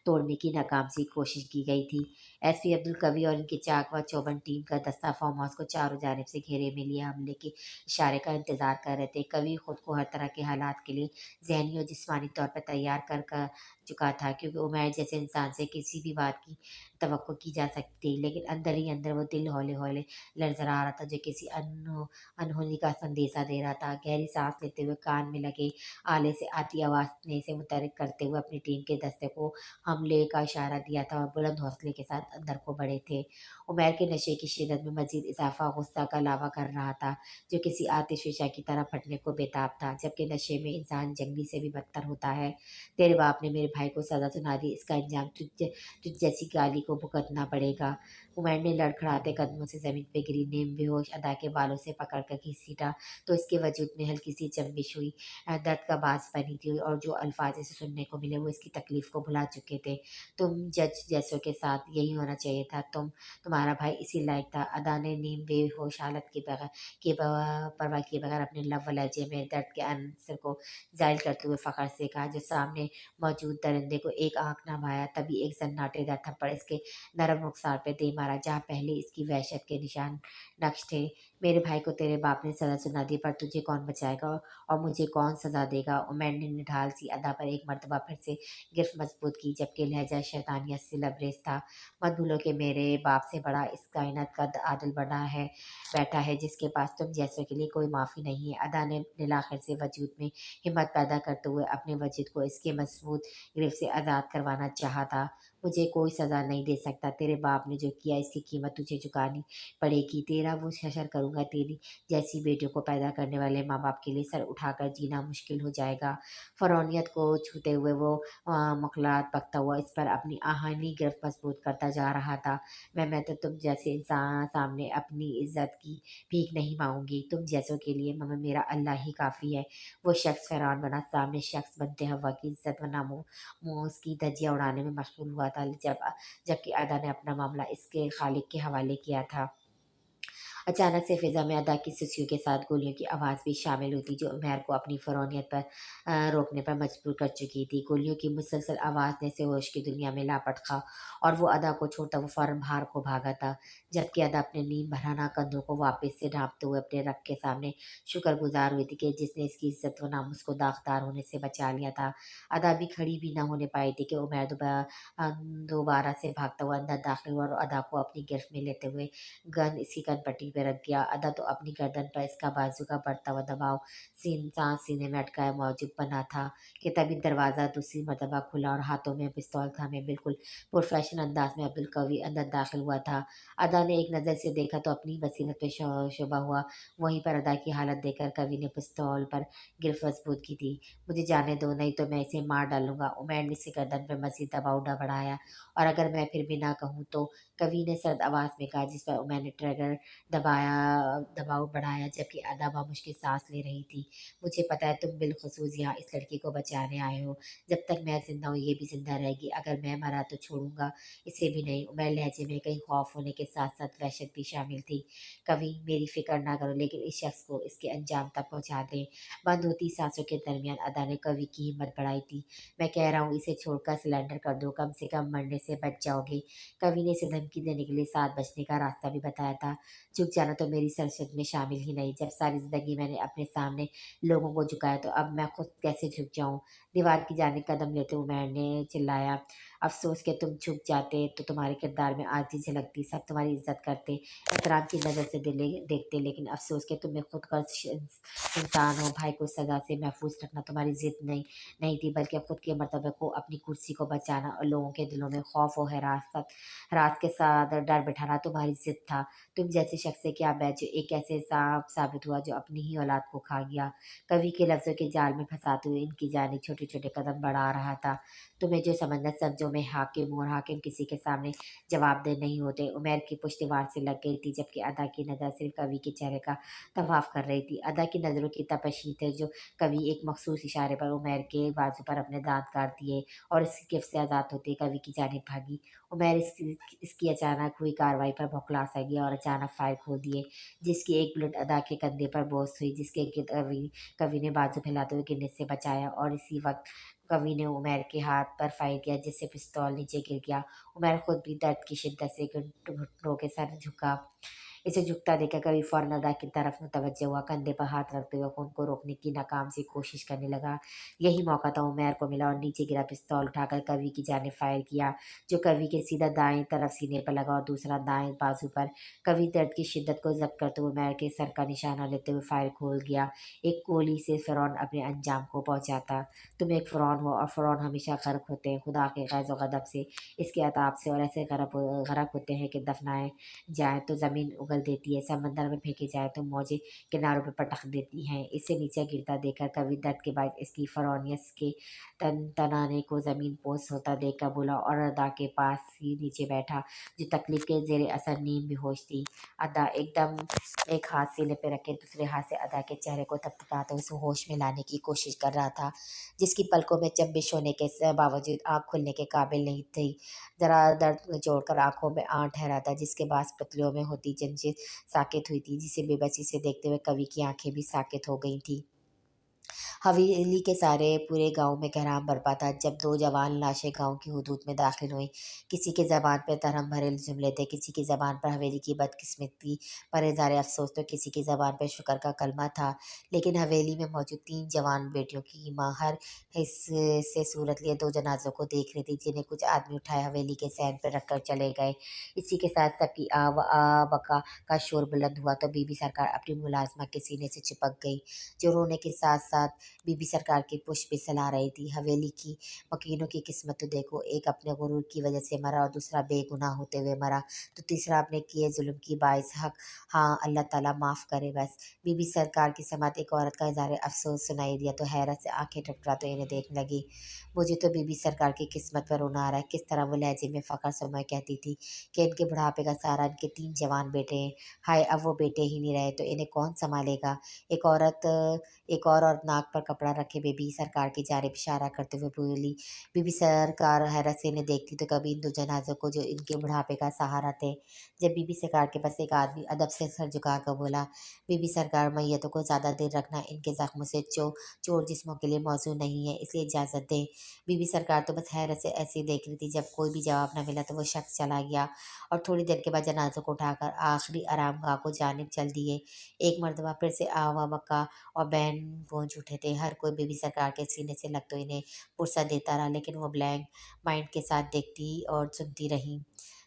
तोड़ने की नाकाम सी कोशिश की गई थी। एसपी अब्दुल कवी और इनकी चाक व चौबन टीम का दस्ता फार्म हाउस को चारों जानिब से घेरे में लिए हमले के इशारे का इंतजार कर रहे थे। कवि खुद को हर तरह के हालात के लिए जहनी और जिस्मानी तौर पर तैयार कर चुका था, क्योंकि उमैर जैसे इंसान से किसी भी बात की तवक्को की जा सकती थी, लेकिन अंदर ही अंदर वो दिल हौले हौले लरजरा रहा था, जो किसी अनहोनी का संदेशा दे रहा था। गहरी सांस लेते हुए कान में लगे आले से आती आवाज़ ने से मुतहरिक करते हुए अपनी टीम के दस्ते को हमले का इशारा दिया था और बुलंद हौसले के साथ अंदर को बढ़े थे। उमैर के नशे की शिदत में मजीद इजाफा गुस्सा का लावा कर रहा था, जो किसी आतिशफिशा की तरह फटने को बेताब था। जबकि नशे में इंसान जंगली से भी बदतर होता है। तेरे बाप ने मेरे भाई को सज़ा सुना दी, इसका अंजाम तुझ जैसी गाली को भुगतना पड़ेगा। उमर ने लड़खड़ाते कदमों से ज़मीन पे गिरी नीम बेहोश अदा के बालों से पकड़ कर घसीटा तो इसके वजूद में हल्की सी जंबिश हुई। दर्द का बास बनी थी और जो अल्फाज इसे सुनने को मिले वो इसकी तकलीफ को भुला चुके थे। तुम जज जैसों के साथ यही होना चाहिए था। तुम्हारा भाई इसी लायक था। अदा ने नीम बेहोश हालत परवाह किए बगैर अपने लब व लहजे में दर्द के अंसर को जाहिर करते हुए फ़ख्र से कहा, जो सामने मौजूद दरिंदे को एक आँख न भाया। तभी एक सन्नाटेदार थप्पड़ इसके नरम रुखसार पे दे मारा, जहाँ पहले इसकी वहशत के निशान नक्श थे। मेरे भाई को तेरे बाप ने सज़ा सुना दी, पर तुझे कौन बचाएगा और मुझे कौन सज़ा देगा? उमर ने निढाल सी अदा पर एक मरतबा फिर से गिरफ्त मजबूत की, जबकि लहजा शैतानियत से लबरेज था। मत भूलो कि मेरे बाप से बड़ा इस कायनात का आदिल बैठा है, जिसके पास तुम जैसों के लिए कोई माफ़ी नहीं है। अदा ने नीलाखिर से वजूद में हिम्मत पैदा करते हुए अपने वजूद को इसके मजबूत गिरफ्त से आज़ाद करवाना चाहा था। मुझे कोई सज़ा नहीं दे सकता। तेरे बाप ने जो किया इसकी कीमत तुझे चुकानी पड़ेगी। तेरा वो हशर करूँगा। तेरी जैसी बेटियों को पैदा करने वाले माँ बाप के लिए सर उठाकर जीना मुश्किल हो जाएगा। फ़रौनियत को छूते हुए वो मुखलात बकता हुआ इस पर अपनी आहनी गिरफ्त मजबूत करता जा रहा था। मैं तो तुम जैसे इंसान सामने अपनी इज्जत की भीख नहीं मांगूंगी। तुम जैसों के लिए मेरा अल्लाह ही काफ़ी है। वो शख्स फ़िरौन बना सामने शख्स बनते हवा की इज्जत व नामोस की धज्जियाँ उड़ाने में मशगूल हुआ था, जबकि अदा ने अपना मामला इसके खालिक के हवाले किया था। अचानक से फिजा में अदा की सिसियों के साथ गोलियों की आवाज़ भी शामिल हुई थी, जो उमैर को अपनी फ़रौनियत पर रोकने पर मजबूर कर चुकी थी। गोलियों की मुसलसल आवाज़ ने से होश की दुनिया में लापट खा और वो अदा को छोड़ता वो फ़ौरन बाहर को भागा था, जबकि अदा अपने नींद भराना कंधों को वापस से ढांपते हुए अपने रब के सामने शुक्रगुजार हुई थी कि जिसने इसकी इज्जत व नामुस को दागदार होने से बचा लिया था। अदा भी खड़ी भी न होने पाई थी कि उमैर दोबारा से भागता हुआ अंदर दाखिल हुआ और अदा को अपनी गिरफ्त में लेते हुए गन इसकी कनपट्टी पे रख दिया। अदा तो अपनी गर्दन पर इसका बाजू का बढ़ता हुआ दबाव सांस सीने में अटकाए मौजूद बना था कि तभी दरवाज़ा दूसरी मरतबा खुला और हाथों में पिस्तौल थामे बिल्कुल प्रोफेशनल अंदाज में अब्दुल कवी अंदर दाखिल हुआ था। अदा ने एक नज़र से देखा तो अपनी बसीरत पे शुबा हुआ। वहीं पर अदा की हालत देखकर कवि ने पिस्तौल पर गिरफ्त मजबूत की थी। मुझे जाने दो, नहीं तो मैं इसे मार डालूंगा। उमैर ने इसकी गर्दन पर मजीद दबाव बढ़ाया, और अगर मैं फिर भी ना कहूँ तो, कवि ने सर्द आवाज़ में कहा, जिस पर मैंने ट्रिगर दबाव बढ़ाया जबकि अदा मुश्किल सांस ले रही थी। मुझे पता है तुम बिलखुसूस यहाँ इस लड़की को बचाने आए हो। जब तक मैं जिंदा हूँ ये भी जिंदा रहेगी। अगर मैं मरा तो छोड़ूंगा इसे भी नहीं। उमर लहजे में कहीं खौफ होने के साथ साथ वहशत भी शामिल थी। कभी मेरी फिक्र ना करो लेकिन इस शख्स को इसके अंजाम तक पहुँचा दें। बंद होती सांसों के दरमियान अदा ने कवि की हिम्मत बढ़ाई थी। मैं कह रहा हूँ इसे छोड़कर सिलेंडर कर दो, कम से कम मरने से बच जाओगे। कवि ने इसे धमकी देने के लिए साथ बचने का रास्ता भी बताया था। झुक जाना तो मेरी सरसत में शामिल ही नहीं। जब सारी जिंदगी मैंने अपने सामने लोगों को झुकाया तो अब मैं खुद कैसे झुक जाऊं। दीवार की जाने कदम लेते हुए मैंने चिल्लाया, अफसोस के तुम झुक जाते तो तुम्हारे किरदार में आरती झलकती, सब तुम्हारी इज्जत करते, एहतराम की नज़र से देखते। लेकिन अफसोस के तुम में खुद का इंसान हो। भाई को सजा से महफूज रखना तुम्हारी जिद नहीं थी बल्कि खुद के मर्तबे को, अपनी कुर्सी को बचाना और लोगों के दिलों में खौफ और हरास के साथ डर बिठाना तुम्हारी जिद था। तुम जैसे शख्स से क्या बैच जो एक ऐसे सांप साबित हुआ जो अपनी ही औलाद को खा गया। कवि के लफ्जों के जाल में फंसाते हुए इनकी जानी छोटे छोटे कदम बढ़ा रहा था। तुम्हें जो समझना समझो। मैं हाकिम, और हाकिम किसी के सामने जवाबदेह नहीं होते। उमर की पुश्त दीवार से लग गई थी जबकि अदा की नज़र सिर्फ कवि के चेहरे का तवाफ कर रही थी। अदा की नज़रों की तपशी थे जो कवि एक मखसूस इशारे पर उमर के बाजू पर अपने दांत काट दिए और इसकी गिरफ्त से आज़ाद होते कवि की जानिब भागी। उमर इसकी अचानक हुई कार्रवाई पर बौखला सा गया और अचानक फायर खोल दिए, जिसकी एक बुलेट अदा के कंधे पर बोस हुई, जिसके गिर्द कवि ने बाजू फैलाते हुए गिरने से बचाया और इसी वक्त कवि ने उमर के हाथ पर फायर किया जिससे पिस्तौल नीचे गिर गया। उमर खुद भी दर्द की शिद्दत से घुटनों के सर झुका। इसे झुकता देखकर कवि फौरन अदा की तरफ मुतवज्जह हुआ, कंधे पर हाथ रखते हुए खून को रोकने की नाकाम सी कोशिश करने लगा। यही मौका था उमर को मिला और नीचे गिरा पिस्तौल उठाकर कवि की जानिब फायर किया, जो कवि के सीधा दाएं तरफ सीने पर लगा और दूसरा दाएं बाजू पर। कवि दर्द की शिद्दत को जब्त करते हुए उमर के सर का निशाना लेते हुए फायर खोल गया। एक गोली से फिरौन अपने अंजाम को पहुंचाता। तुम एक फिरौन हो और फिरौन हमेशा गर्क होते हैं खुदा के गैज़ व गदब से, इसके अताब से, और ऐसे गरक होते हैं कि दफनाए जाए तो ज़मीन उगल देती है, समंदर में फेंके जाए तो मौजें किनारों पर पटक देती हैं। इसे नीचे गिरता देखकर कवि दर्द के बाद इसकी फरौनियत के तनाने को ज़मीन पोस होता देखकर बोला और अदा के पास ही नीचे बैठा, जो तकलीफ के जेर असर नींद बेहोश थी। अदा एकदम एक हाथ सीने पे रखे दूसरे हाथ से अदा के चेहरे को थपथपाते उसे होश में लाने की कोशिश कर रहा था, जिसकी पलकों में चंबिश होने के बावजूद आँख खुलने के काबिल नहीं थी। जरा दर्द में जोड़कर आंखों में आं ठहरा था, जिसके बाद पतलियों में होती जंजीर साकित हुई थी, जिसे बेबसी से देखते हुए कवि की आंखें भी साकित हो गई थी। हवेली के सारे पूरे गांव में कोहराम बरपा था जब दो जवान लाशें गांव की हुदूद में दाखिल हुई। किसी के जबान पर तरहम भरे जुमले थे, किसी की जबान पर हवेली की बदकिस्मती पर इज़हार अफसोस, तो किसी की जबान पर शुक्र का कलमा था। लेकिन हवेली में मौजूद 3 जवान बेटियों की माँ हर हिस्से से सूरत लिए 2 जनाजों को देख रही थी, जिन्हें कुछ आदमी उठाए हवेली के सहन पर रखकर चले गए। इसी के साथ सबकी आ बका का शोर बुलंद हुआ तो बीबी सरकार अपनी मुलाजमा के सीने से चिपक गई, जो रोने के साथ साथ बीबी सरकार की पुष्प भी सला रही थी। हवेली की मकीनों की किस्मत तो देखो, एक अपने गुरूर की वजह से मरा और दूसरा बेगुनाह होते हुए मरा, तो तीसरा अपने किए जुल्म की बाइस हक। हाँ, अल्लाह ताला माफ़ करे बस। बीबी सरकार की समात एक औरत का इज़हार अफसोस सुनाई दिया तो हैरत से आंखें टटराते इन्हें देखने लगी। मुझे तो बीबी सरकार की किस्मत पर रोना आ रहा है। किस तरह वो लहजे में फ़ख्र समय कहती थी कि इनके बुढ़ापे का सहारा इनके 3 जवान बेटे हैं। हाय, अब वो बेटे ही नहीं रहे तो इन्हें कौन संभालेगा। एक और औरत नाक पर कपड़ा रखे बेबी सरकार की जानिब इशारा करते हुए बोली। बीबी सरकार हैरत से इन्हें देखती तो कभी इन 2 जनाजों को जो इनके बुढ़ापे का सहारा थे। जब बीबी सरकार के पास एक आदमी अदब से सर झुका कर बोला, बीबी सरकार, मैयतों को ज़्यादा देर रखना इनके जख्मों से चोर जिस्मों के लिए मौजू नहीं है, इसलिए इजाज़त दें। बीबी सरकार तो बस हैरत से ऐसे ही देख रही थी। जब कोई भी जवाब न मिला तो वो शख्स चला गया और थोड़ी देर के बाद जनाजों को उठाकर आखिरी आरामगाह को जानिब चल दिए। एक मरतबा फिर से आवा बका और बैन गूंज उठे थे। हर कोई बीबी सरकार के सीने से लग तो इन्हें पुरसा देता रहा, लेकिन वो ब्लैंक माइंड के साथ देखती और सुनती रही।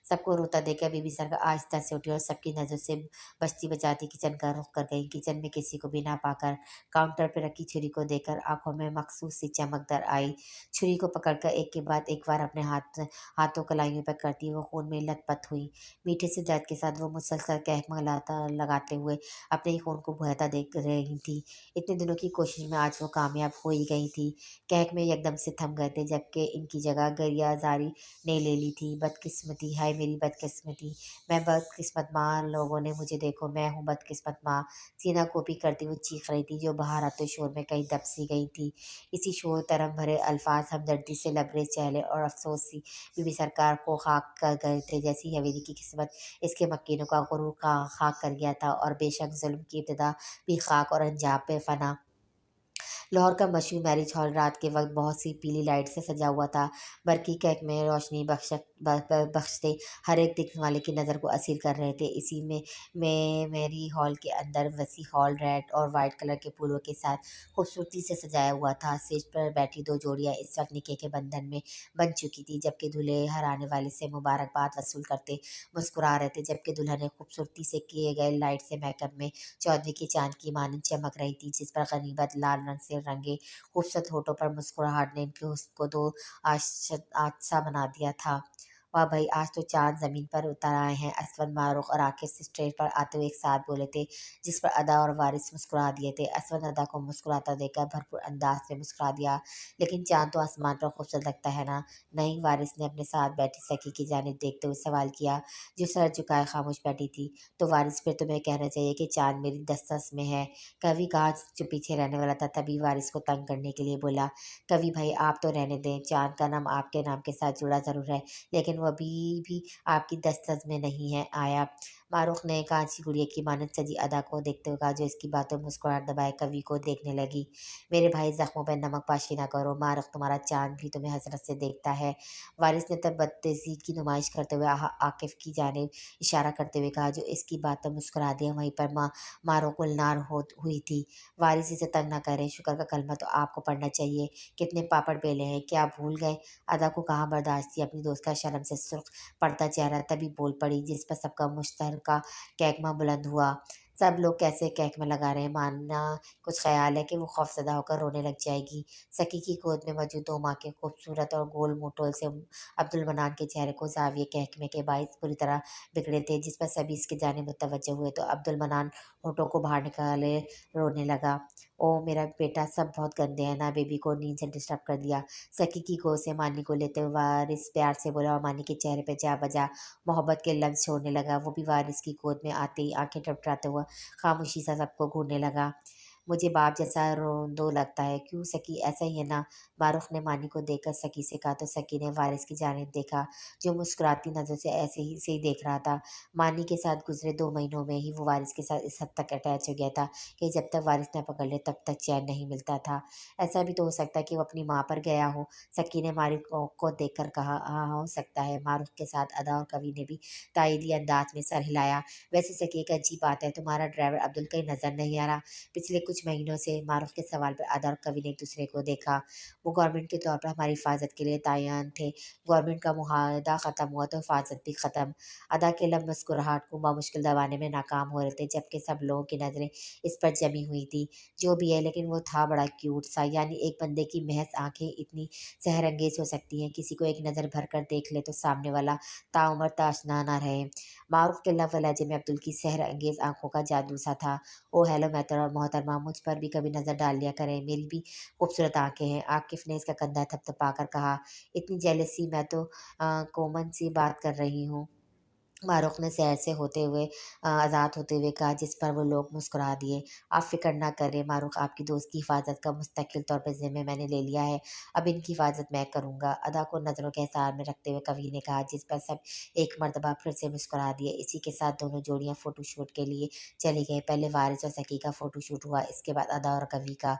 सबको रोता देखकर बीबी सरकार आहिस्ता से उठी और सबकी नज़र से बचती बचाती किचन का रुख कर गई। किचन में किसी को भी ना पाकर काउंटर पर रखी छुरी को देखकर आंखों में मखसूस सी चमक दर आई। छुरी को पकड़कर एक के बाद एक बार अपने हाथों कलाइयों पर करती वो खून में लथपथ हुई। मीठे से दर्द के साथ वो मुसलसल कहक लगाते हुए अपने ही खून को बहता देख रही थी। इतने दिनों की कोशिश में आज वो कामयाब हो ही गई थी। कहक में एकदम से थम गए थे, जबकि इनकी जगह गरियाजारी ने ले ली थी। बदकिस्मती, हाय मेरी बदकिस्मती, मैं बदकिस्मत माँ, लोगों ने मुझे देखो, मैं हूँ बदकिस्मत माँ। सीना गोपी करती हुई चीख रही थी, जो बाहर आते शोर में कहीं दब सी गई थी। इसी शोर तरफ भरे अल्फाज हमदर्दी से लबरेज चेहरे और अफसोस सी बीबी सरकार को खाक कर गए थे। जैसी हवेली की किस्मत इसके मक्किनों का गुरूर का खाक कर गया था, और बेशक जुल्म की इब्तिदा भी खाक और अंजाम पे फना। लाहौर का मशहूर मैरिज हॉल रात के वक्त बहुत सी पीली लाइट से सजा हुआ था। बरकी कैक में रोशनी बख्शते हर एक देखने वाले की नज़र को असीर कर रहे थे। इसी में मैरी हॉल के अंदर वसी हॉल रेड और वाइट कलर के फूलों के साथ खूबसूरती से सजाया हुआ था। स्टेज पर बैठी दो जोड़ियां इस वक्त निकाह के बंधन में बन चुकी थी, जबकि दूल्हे हर आने वाले से मुबारकबाद वसूल करते मुस्कुरा रहे थे, जबकि दुल्हन ने खूबसूरती से किए गए लाइट से मेकअप में चौदहवीं की चांद की मानंद चमक रही थी, जिस पर गनीमत लाल रंग से रंगे खूबसूरत होठों पर मुस्कुराहट ने इनके हुस्न को दो आसा बना दिया था। वाह भाई, आज तो चाँद ज़मीन पर उतर आए हैं। असफर, मारूख और आकिब स्टेज पर आते हुए एक साथ बोले थे, जिस पर अदा और वारिस मुस्कुरा दिए थे। असफर ने अदा को मुस्कुराता देखकर भरपूर अंदाज में मुस्कुरा दिया, लेकिन चाँद तो आसमान पर खूबसूरत लगता है ना? नहीं, वारिस ने अपने साथ बैठी सखी की जानिब देखते हुए सवाल किया, जो सर झुकाए खामोश बैठी थी। तो वारिस, फिर तुम्हें कहना चाहिए कि चाँद मेरी दस्तरस में है। कवि कहा जो पीछे रहने वाला था, तभी वारिस को तंग करने के लिए बोला, कवि भाई आप तो रहने दें, चाँद का नाम आपके नाम के साथ जुड़ा ज़रूर है, लेकिन वो अभी भी आपकी दस्तरस में नहीं है आया। मारूख ने कांच की गुड़िया की मानद सजी अदा को देखते हुए कहा, जो इसकी बातों में मुस्कुराहट दबाए कवि को देखने लगी। मेरे भाई, जख्मों पर नमक पाशी ना करो, मारूख तुम्हारा चाँद भी तुम्हें हसरत से देखता है। वारिस ने तब बदतेजी की नुमाइश करते हुए आकिफ की जानिब इशारा करते हुए कहा, जो इसकी बात पर मुस्कुरा दिया। वहीं पर मारो गुलनार हो हुई थी। वारिस इसे तंग ना करें, शुक्र का कलमा तो आपको पढ़ना चाहिए। कितने पापड़ बेले हैं, क्या भूल गए? अदा को कहाँ बर्दाश्त थी अपनी दोस्त का शर्म से सुर्ख पड़ता चेहरा, तभी बोल पड़ी, जिस पर सबका मुश्तरका कैकमा बुलंद हुआ। सब लोग कैसे कैक में लगा रहे हैं, मानना कुछ ख्याल है कि वो खौफजदा होकर रोने लग जाएगी। सकी की गोद में मौजूद दो माँ के खूबसूरत और गोल मोटोल से अब्दुल मनान के चेहरे को जाविये कहकमे के बाइस पूरी तरह बिगड़े थे, जिस पर सभी इसके जाने मुतवज्जो हुए, तो अब्दुल मनान होठों को बाहर निकाले रोने लगा। ओ मेरा बेटा, सब बहुत गंदे हैं ना, बेबी को नींद से डिस्टर्ब कर दिया। सकी की गोद से मानी को लेते हुए वारिस प्यार से बोला, और मानी के चेहरे पे जा बजा मोहब्बत के लफ्ज छोड़ने लगा। वो भी वारिस की गोद में आते ही आंखें टपटाते हुआ खामोशी सा सबको घूरने लगा। मुझे बाप जैसा रोंदो लगता है, क्यों सकी, ऐसा ही है ना? मारूफ ने मानी को देखकर सकी से कहा, तो सकी ने वारिस की जानिब देखा, जो मुस्कुराती नजरों से ऐसे ही से ही देख रहा था। मानी के साथ गुजरे 2 महीनों में ही वो वारिस के साथ इस हद तक अटैच हो गया था कि जब तक वारिस न पकड़ ले तब तक चैन नहीं मिलता था। ऐसा भी तो हो सकता है कि वो अपनी माँ पर गया हो। सकी ने मारूफ को देखकर कहा, हाँ हो सकता है। मारूफ के साथ अदा और कवि ने भी ताइदी अंदाज में सर हिलाया। वैसे सकी, एक अजीब बात है, तुम्हारा ड्राइवर अब्दुल कहीं नजर नहीं आ रहा। पिछले कुछ महीनों से मारूफ के सवाल पर अदा और कवि ने एक दूसरे को देखा। वो गवर्नमेंट के तौर पर हमारी हिफाजत के लिए तैयार थे। गवर्नमेंट का मुआहदा ख़त्म हुआ तो हिफाजत भी ख़त्म। अदा के लब मुस्कुराहट को बामुश्किल दबाने में नाकाम हो रहे थे, जबकि सब लोगों की नज़रें इस पर जमी हुई थी। जो भी है, लेकिन वो था बड़ा क्यूट सा, यानी एक बंदे की महज आंखें इतनी सहरंगेज हो सकती हैं, किसी को एक नज़र भर कर देख ले तो सामने वाला ताउम्र ताशना ना रहे। मारूफ के लव लहजे में अब्दुल की सहर अंगेज आंखों का जादू सा था। ओ हेलो मोहतरमा, मुझ पर भी कभी नज़र डाल लिया करें, मेरी भी खूबसूरत आंखें हैं। आकिफ ने इसका कंधा थपथपा कर कहा, इतनी जेलसी, मैं तो कॉमन सी बात कर रही हूँ। मारूख ने शहर से होते हुए आज़ाद होते हुए कहा, जिस पर वो लोग मुस्कुरा दिए। आप फिक्र ना करें मारूख, आपकी दोस्त की हिफाजत का मुस्तकिल तौर पर जिम्मे मैंने ले लिया है। अब इनकी हिफाजत मैं करूँगा। अदा को नज़रों के हिसार में रखते हुए कवि ने कहा, जिस पर सब एक मरतबा फिर से मुस्कुरा दिए। इसी के साथ दोनों जोड़ियाँ फ़ोटोशूट के लिए चली गई। पहले वारिस और सकी का फ़ोटोशूट हुआ, इसके बाद अदा और कवि का।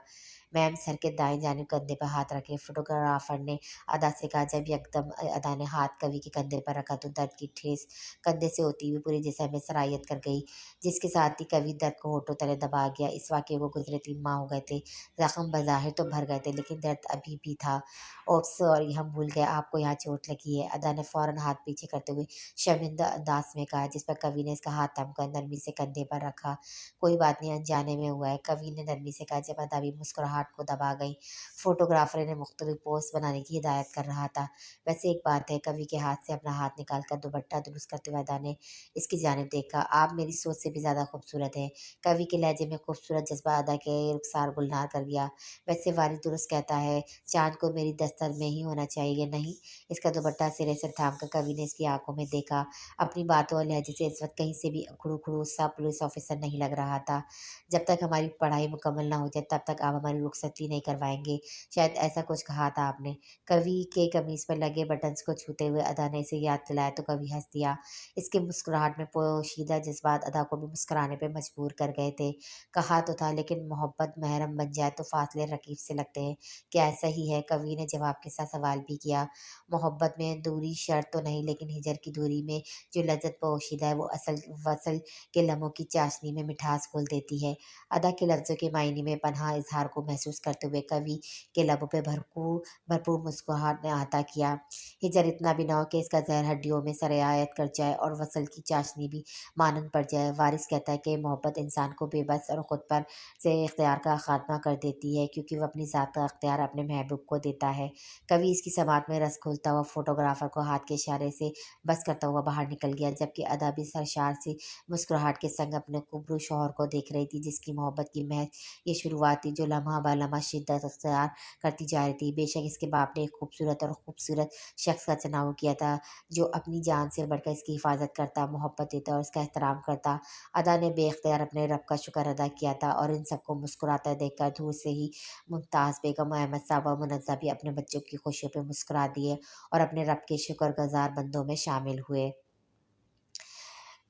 मैम, सर के दाएं जानिब कंधे पर हाथ रखे फोटोग्राफर ने अदा से कहा। जब यकदम अदा ने हाथ कवि के कंधे पर रखा तो दर्द की ठेस कंधे से होती हुई पूरे जिस्म में सरायत कर गई, जिसके साथ ही कवि दर्द को होठों तले दबा गया। इस वाक़ये को गुजरे 3 माह हो गए थे। जख्म बज़ाहिर तो भर गए थे, लेकिन दर्द अभी भी था। ओह सॉरी, हम भूल गए, आपको यहाँ चोट लगी है। अदा ने फ़ौरन हाथ पीछे करते हुए शर्मिंदा अंदाज में कहा, जिस पर कवि ने इसका हाथ थमकर नरमी से कंधे पर रखा। कोई बात नहीं, अनजाने में हुआ है, कवि ने नरमी से कहा। जब अदा भी मुस्कुराहट मुस्कुराहट को दबा गई। फोटोग्राफर ने मुख्तलिफ पोस्ट बनाने की हिदायत कर रहा था। वैसे एक बात है, कवि के हाथ से अपना हाथ निकाल कर दुपट्टा दुरुस्त करते हुए अदा ने इसकी जानिब देखा। आप मेरी सोच से भी ज़्यादा खूबसूरत हैं। कवि के लहजे में खूबसूरत जज्बा अदा के रुखसार गुलनार कर गया। वैसे वारिस दुरुस्त कहता है, चाँद को मेरी दस्तर में ही होना चाहिए, नहीं? इसका दुपट्टा सिरे से थाम कर कवि ने इसकी आंखों में देखा। अपनी बातों और लहजे से इस वक्त कहीं से भी खुड़ू-खुड़ू सा पुलिस ऑफिसर नहीं लग रहा था। जब तक हमारी पढ़ाई मुकम्मल ना हो जाए तब तक आप हमारी रुखसती नहीं करवाएँगे। शायद ऐसा कुछ कहा था आपने। कवि के कमीज़ पर लगे बटन्स को छूते हुए अदा ने इसे याद दिलाया तो कवि हँस दिया। इसकी मुस्कुराहट में पोशीदा जज़्बात अदा को भी मुस्कुराने पे मजबूर कर गए थे। कहा तो था, लेकिन मोहब्बत महरम बन जाए तो फासले रकीब से लगते हैं। क्या ऐसा ही है? कवि ने जवाब के साथ सवाल भी किया। मोहब्बत में दूरी शर्त तो नहीं, लेकिन हिजर की दूरी में जो लज़्ज़त पोशीदा है वो असल वसल के लम्हों की चाशनी में मिठास घोल देती है। अदा के लफ्ज़ों के मायने में पनाह इज़हार को महसूस करते हुए कवि के लबों पे भरपूर भरपूर मुस्कुराहट ने अता किया। हिजर इतना भी ना हो कि इसका ज़हर हड्डियों में सरायत कर जाए और वसल की चाशनी भी मानंद पड़ जाए। वारिस कहता है कि मोहब्बत इंसान को बेबस और खुद पर से इख्तियार का खात्मा कर देती है, क्योंकि वो अपनी ज़ात का इख्तियार अपने महबूब को देता है। कवि इसकी समात में रस घोलता हुआ फोटोग्राफर को हाथ के इशारे से बस करता हुआ बाहर निकल गया, जबकि अदा भी सरशार सी मुस्कुराहट के संग अपने कुबरू शौहर को देख रही थी, जिसकी मोहब्बत की महज ये शुरुआत थी जो लम्हा ब लम्हा शिद्दत अख्तियार करती जा रही थी। बेशक इसके बाप ने एक खूबसूरत शख्स का चुनाव किया था, जो अपनी जान से बढ़कर इसकी हिफाजत करता, मोहब्बत देता और इसका एहतराम करता। अदा ने बेख्तियार अपने रब का शुक्र अदा किया था, और इन सबको मुस्कुराता देखकर दूर से ही मुमताज़ बेगम, अहमद साहब और मुनज़्ज़ा भी अपने बच्चों की खुशियों पे मुस्कुरा दिए और अपने रब के शुक्रगुज़ार बंदों में शामिल हुए।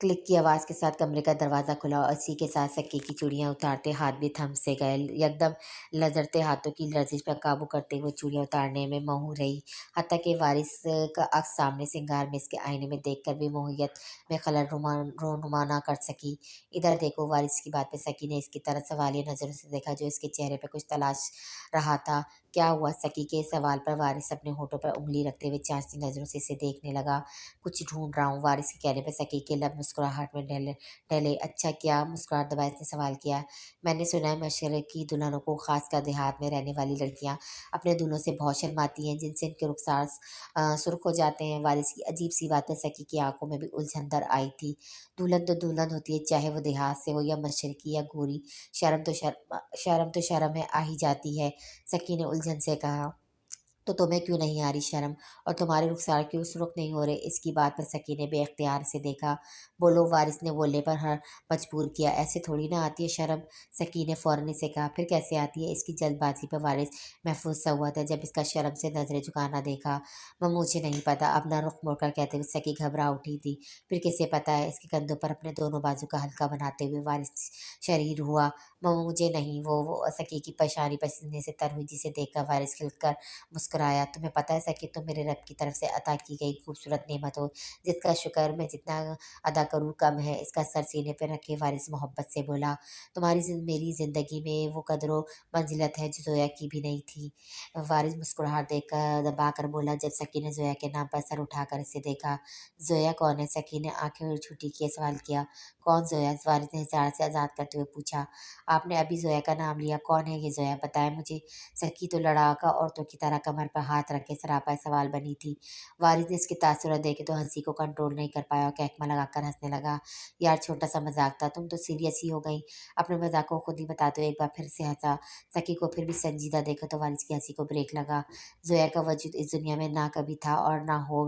क्लिक की आवाज़ के साथ कमरे का दरवाज़ा खुला और इसी के साथ सक्की की चूड़ियाँ उतारते हाथ भी थम से गए। यकदम लरज़ते हाथों की लर्ज़िश पर काबू करते हुए चूड़ियाँ उतारने में महू रही। हत्ता कि वारिस का अक्स सामने सिंगार में इसके आईने में देखकर भी मोहियत में खलल रोनुमा ना कर सकी। इधर देखो, वारिस की बात पे सकी ने इसकी तरफ सवालिया नज़रों से देखा, जो इसके चेहरे पे कुछ तलाश रहा था। क्या हुआ? सकी के सवाल पर वारिस अपने होठों पर उँगली रखते हुए चाँचती नज़रों से इसे देखने लगा। कुछ ढूँढ रहा हूँ, वारिस के कहने पे सकी के लब मुस्कुराहट में ढले। अच्छा क्या? मुस्कुराहट दबाए इसने सवाल किया। मैंने सुना है मशरक़ की दुल्हनों को, खासकर देहात में रहने वाली लड़कियाँ, अपने दूल्हों से बहुत शर्माती हैं, जिनसे इनके रुखसार सुर्ख हो जाते हैं। वारिस की अजीब सी बात पे सकी की आंखों में भी उलझन दर आई थी। दुल्हन तो दुल्हन होती है, चाहे वो देहात से हो या मशरक़ी या गोरी। शर्म है, आ ही जाती है, सकी ने उलझन से कहा। तो तुम्हें क्यों नहीं आ रही शर्म? और तुम्हारे रुखसार क्यों सुर्ख नहीं हो रहे? इसकी बात पर सकी ने बेख्तियार से देखा। बोलो, वारिस ने बोलने पर हर मजबूर किया। ऐसे थोड़ी ना आती है शर्म, सकी ने फौरन से कहा। फिर कैसे आती है? इसकी जल्दबाजी पर वारिस महफूज सा हुआ था, जब इसका शर्म से नजरें झुकाना देखा। मुझे नहीं पता, अपना रुख मोड़कर कहते हुए सकी घबरा उठी थी। फिर किसे पता है? इसके कंधों पर अपने दोनों बाजू का हल्का बनाते हुए वारिस शरीर हुआ। मुझे नहीं, वो सकी की परेशानी पसीने से तर हुई, जिसे देखकर वारिस खिलकर मुस्कुराया। तुम्हें पता है सकी, तुम मेरे रब की तरफ से अता की गई खूबसूरत नेमत हो, जिसका शुक्र मैं जितना अदा करूँ कम है। इसका सर सीने पर रखे वारिस मोहब्बत से बोला। मेरी ज़िंदगी में वो कदरो मंजिलत है जो जोया की भी नहीं थी। वारिस मुस्कुराहट देकर दबा कर बोला, जब सकी ने जोया के नाम पर सर उठाकर इसे देखा। जोया कौन है? सकी ने आंखें छूटी किए सवाल किया। कौन जोया? वारिस ने इशारे से आज़ाद करते हुए पूछा। आपने अभी जोया का नाम लिया, कौन है ये जोया? बताएं मुझे। सकी तो लड़ाका औरतों की तरह कमर पर हाथ रख के सरापा सवाल बनी थी। वारिस ने इसकी तासुरत देखे तो हंसी को कंट्रोल नहीं कर पाया और कहकमा लगाकर हंसने लगा। यार, छोटा सा मजाक था, तुम तो सीरियस ही हो गई। अपने मजाक को खुद ही बता दो। एक बार फिर से हंसा। सकी को फिर भी संजीदा देखा तो वारिस की हंसी को ब्रेक लगा। जोया का वजूद इस दुनिया में ना कभी था और ना हो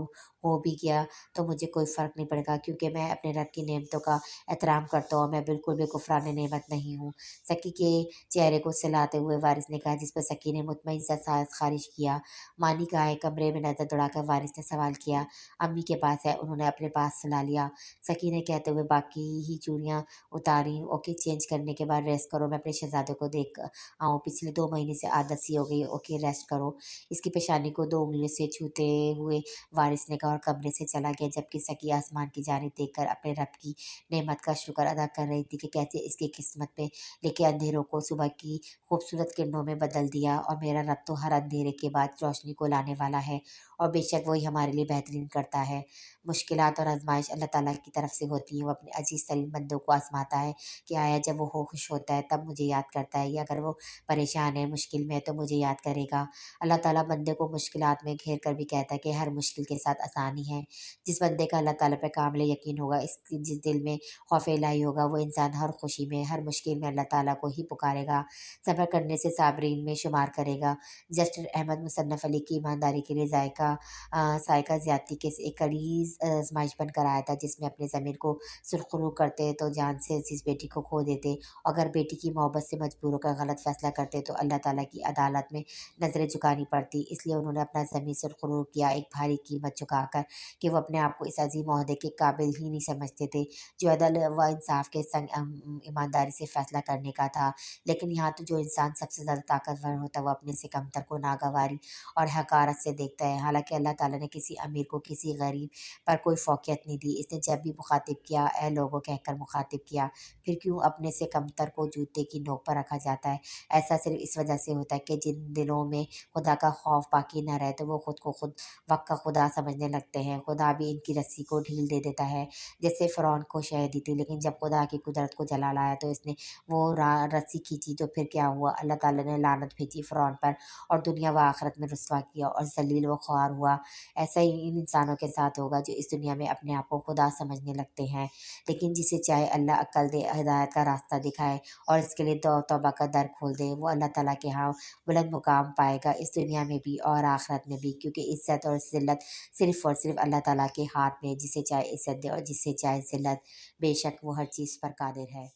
भी गया तो मुझे कोई फ़र्क नहीं पड़ेगा, क्योंकि मैं अपने रब की नेमतों का एहतराम करता हूँ। मैं बिल्कुल भी कुफरान नेमत नहीं हूँ। सकी के चेहरे को सहलाते हुए वारिस ने कहा, जिस पर सकी ने मुतमईन सा साज खारिज किया। मानी कहाँ है? कमरे में नजर दौड़ाकर वारिस ने सवाल किया। अम्मी के पास है, उन्होंने अपने पास सुला लिया, सकी ने कहते हुए बाकी ही चूड़ियाँ उतारी। ओके, चेंज करने के बाद रेस्ट करो, मैं अपने शहजादे को देख आऊँ, पिछले 2 महीने से आदत सी हो गई। ओके, रेस्ट करो। इसकी पेशानी को 2 उंगलियों से छूते हुए वारिस ने कहा और कमरे से चला गया, जबकि सकी आसमान की जानिब देखकर अपने रब की नेमत का शुक्र अदा कर रही थी कि कैसे इसकी किस्मत में लेके अंधेरों को सुबह की खूबसूरत किरणों में बदल दिया। और मेरा रब तो हर अंधेरे के बाद साथ रोशनी को लाने वाला है और बेशक वही हमारे लिए बेहतरीन करता है। मुश्किलात और आजमाइश अल्लाह ताला की तरफ से होती हैं। वो अपने अजीज़ तरीन बंदों को आजमाता है कि आया जब वो खुश होता है तब मुझे याद करता है, या अगर वो परेशान है, मुश्किल में है तो मुझे याद करेगा। अल्लाह ताला बंदे को मुश्किलात में घेर कर भी कहता है कि हर मुश्किल के साथ आसानी है। जिस बंदे का अल्लाह ताला पे कामिल यकीन होगा, इसकी जिस दिल में खौफ इलाही होगा, वो इंसान हर खुशी में, हर मुश्किल में अल्लाह ताला को ही पुकारेगा। सब्र करने से साबरीन में शुमार करेगा। जस्टिस अहमद मुसन्नफ़ अली की ईमानदारी के लिए सायका ज़्यादती के एक कड़ी आज़माइश बनकर आया था, जिसमें अपने ज़मीर को सुरख़रू करते तो जान से अज़ीज़ बेटी को खो देते। अगर बेटी की मोहब्बत से मजबूर होकर गलत फ़ैसला करते तो अल्लाह ताला की अदालत में नज़रें झुकानी पड़ती। इसलिए उन्होंने अपना ज़मीर सुरख़रू किया, एक भारी कीमत चुकाकर, कि वो अपने आप को इस अज़ीम ओहदे के काबिल ही नहीं समझते थे, जो अदल व इंसाफ़ के संग ईमानदारी से फ़ैसला करने का था। लेकिन यहाँ तो जो इंसान सबसे ज़्यादा ताकतवर होता है, वो अपने से कमतर को नागवारी और हकारत से देखता है। हालाँकि अल्लाह ताला ने किसी अमीर को किसी गरीब पर कोई फ़ौक़ियत नहीं दी। इसने जब भी मुख़ातिब किया, ऐ लोगों कहकर मुख़ातिब किया, फिर क्यों अपने से कमतर को जूते की नोक पर रखा जाता है? ऐसा सिर्फ़ इस वजह से होता है कि जिन दिलों में खुदा का खौफ बाकी न रहे, तो वो खुद को खुद वक़्त का खुदा समझने लगते हैं। खुदा भी इनकी रस्सी को ढील दे देता है। जैसे फ़िरौन को शह दी थी, लेकिन जब खुदा की कुदरत को जलाल आया तो इसने वो रस्सी खींची, तो फिर क्या हुआ? अल्लाह ताला ने लानत भेजी फ़िरौन पर और दुनिया व आखिरत में रुसवा किया और ज़लील व ख़्वार हुआ। ऐसा ही इन इंसानों के साथ होगा जो इस दुनिया में अपने आप को खुदा समझने लगते हैं। लेकिन जिसे चाहे अल्लाह अक्ल दे, हिदायत का रास्ता दिखाए और इसके लिए तौबा का दर खोल दे, वो अल्लाह ताला के यहाँ बुलंद मुकाम पाएगा, इस दुनिया में भी और आखिरत में भी, क्योंकि इज़्ज़त और ज़िल्लत सिर्फ़ और सिर्फ़ अल्लाह ताला के हाथ में है। जिसे चाहे इज़्ज़त दे और जिसे चाहे ज़िल्लत, बेशक वो हर चीज़ पर कादिर है।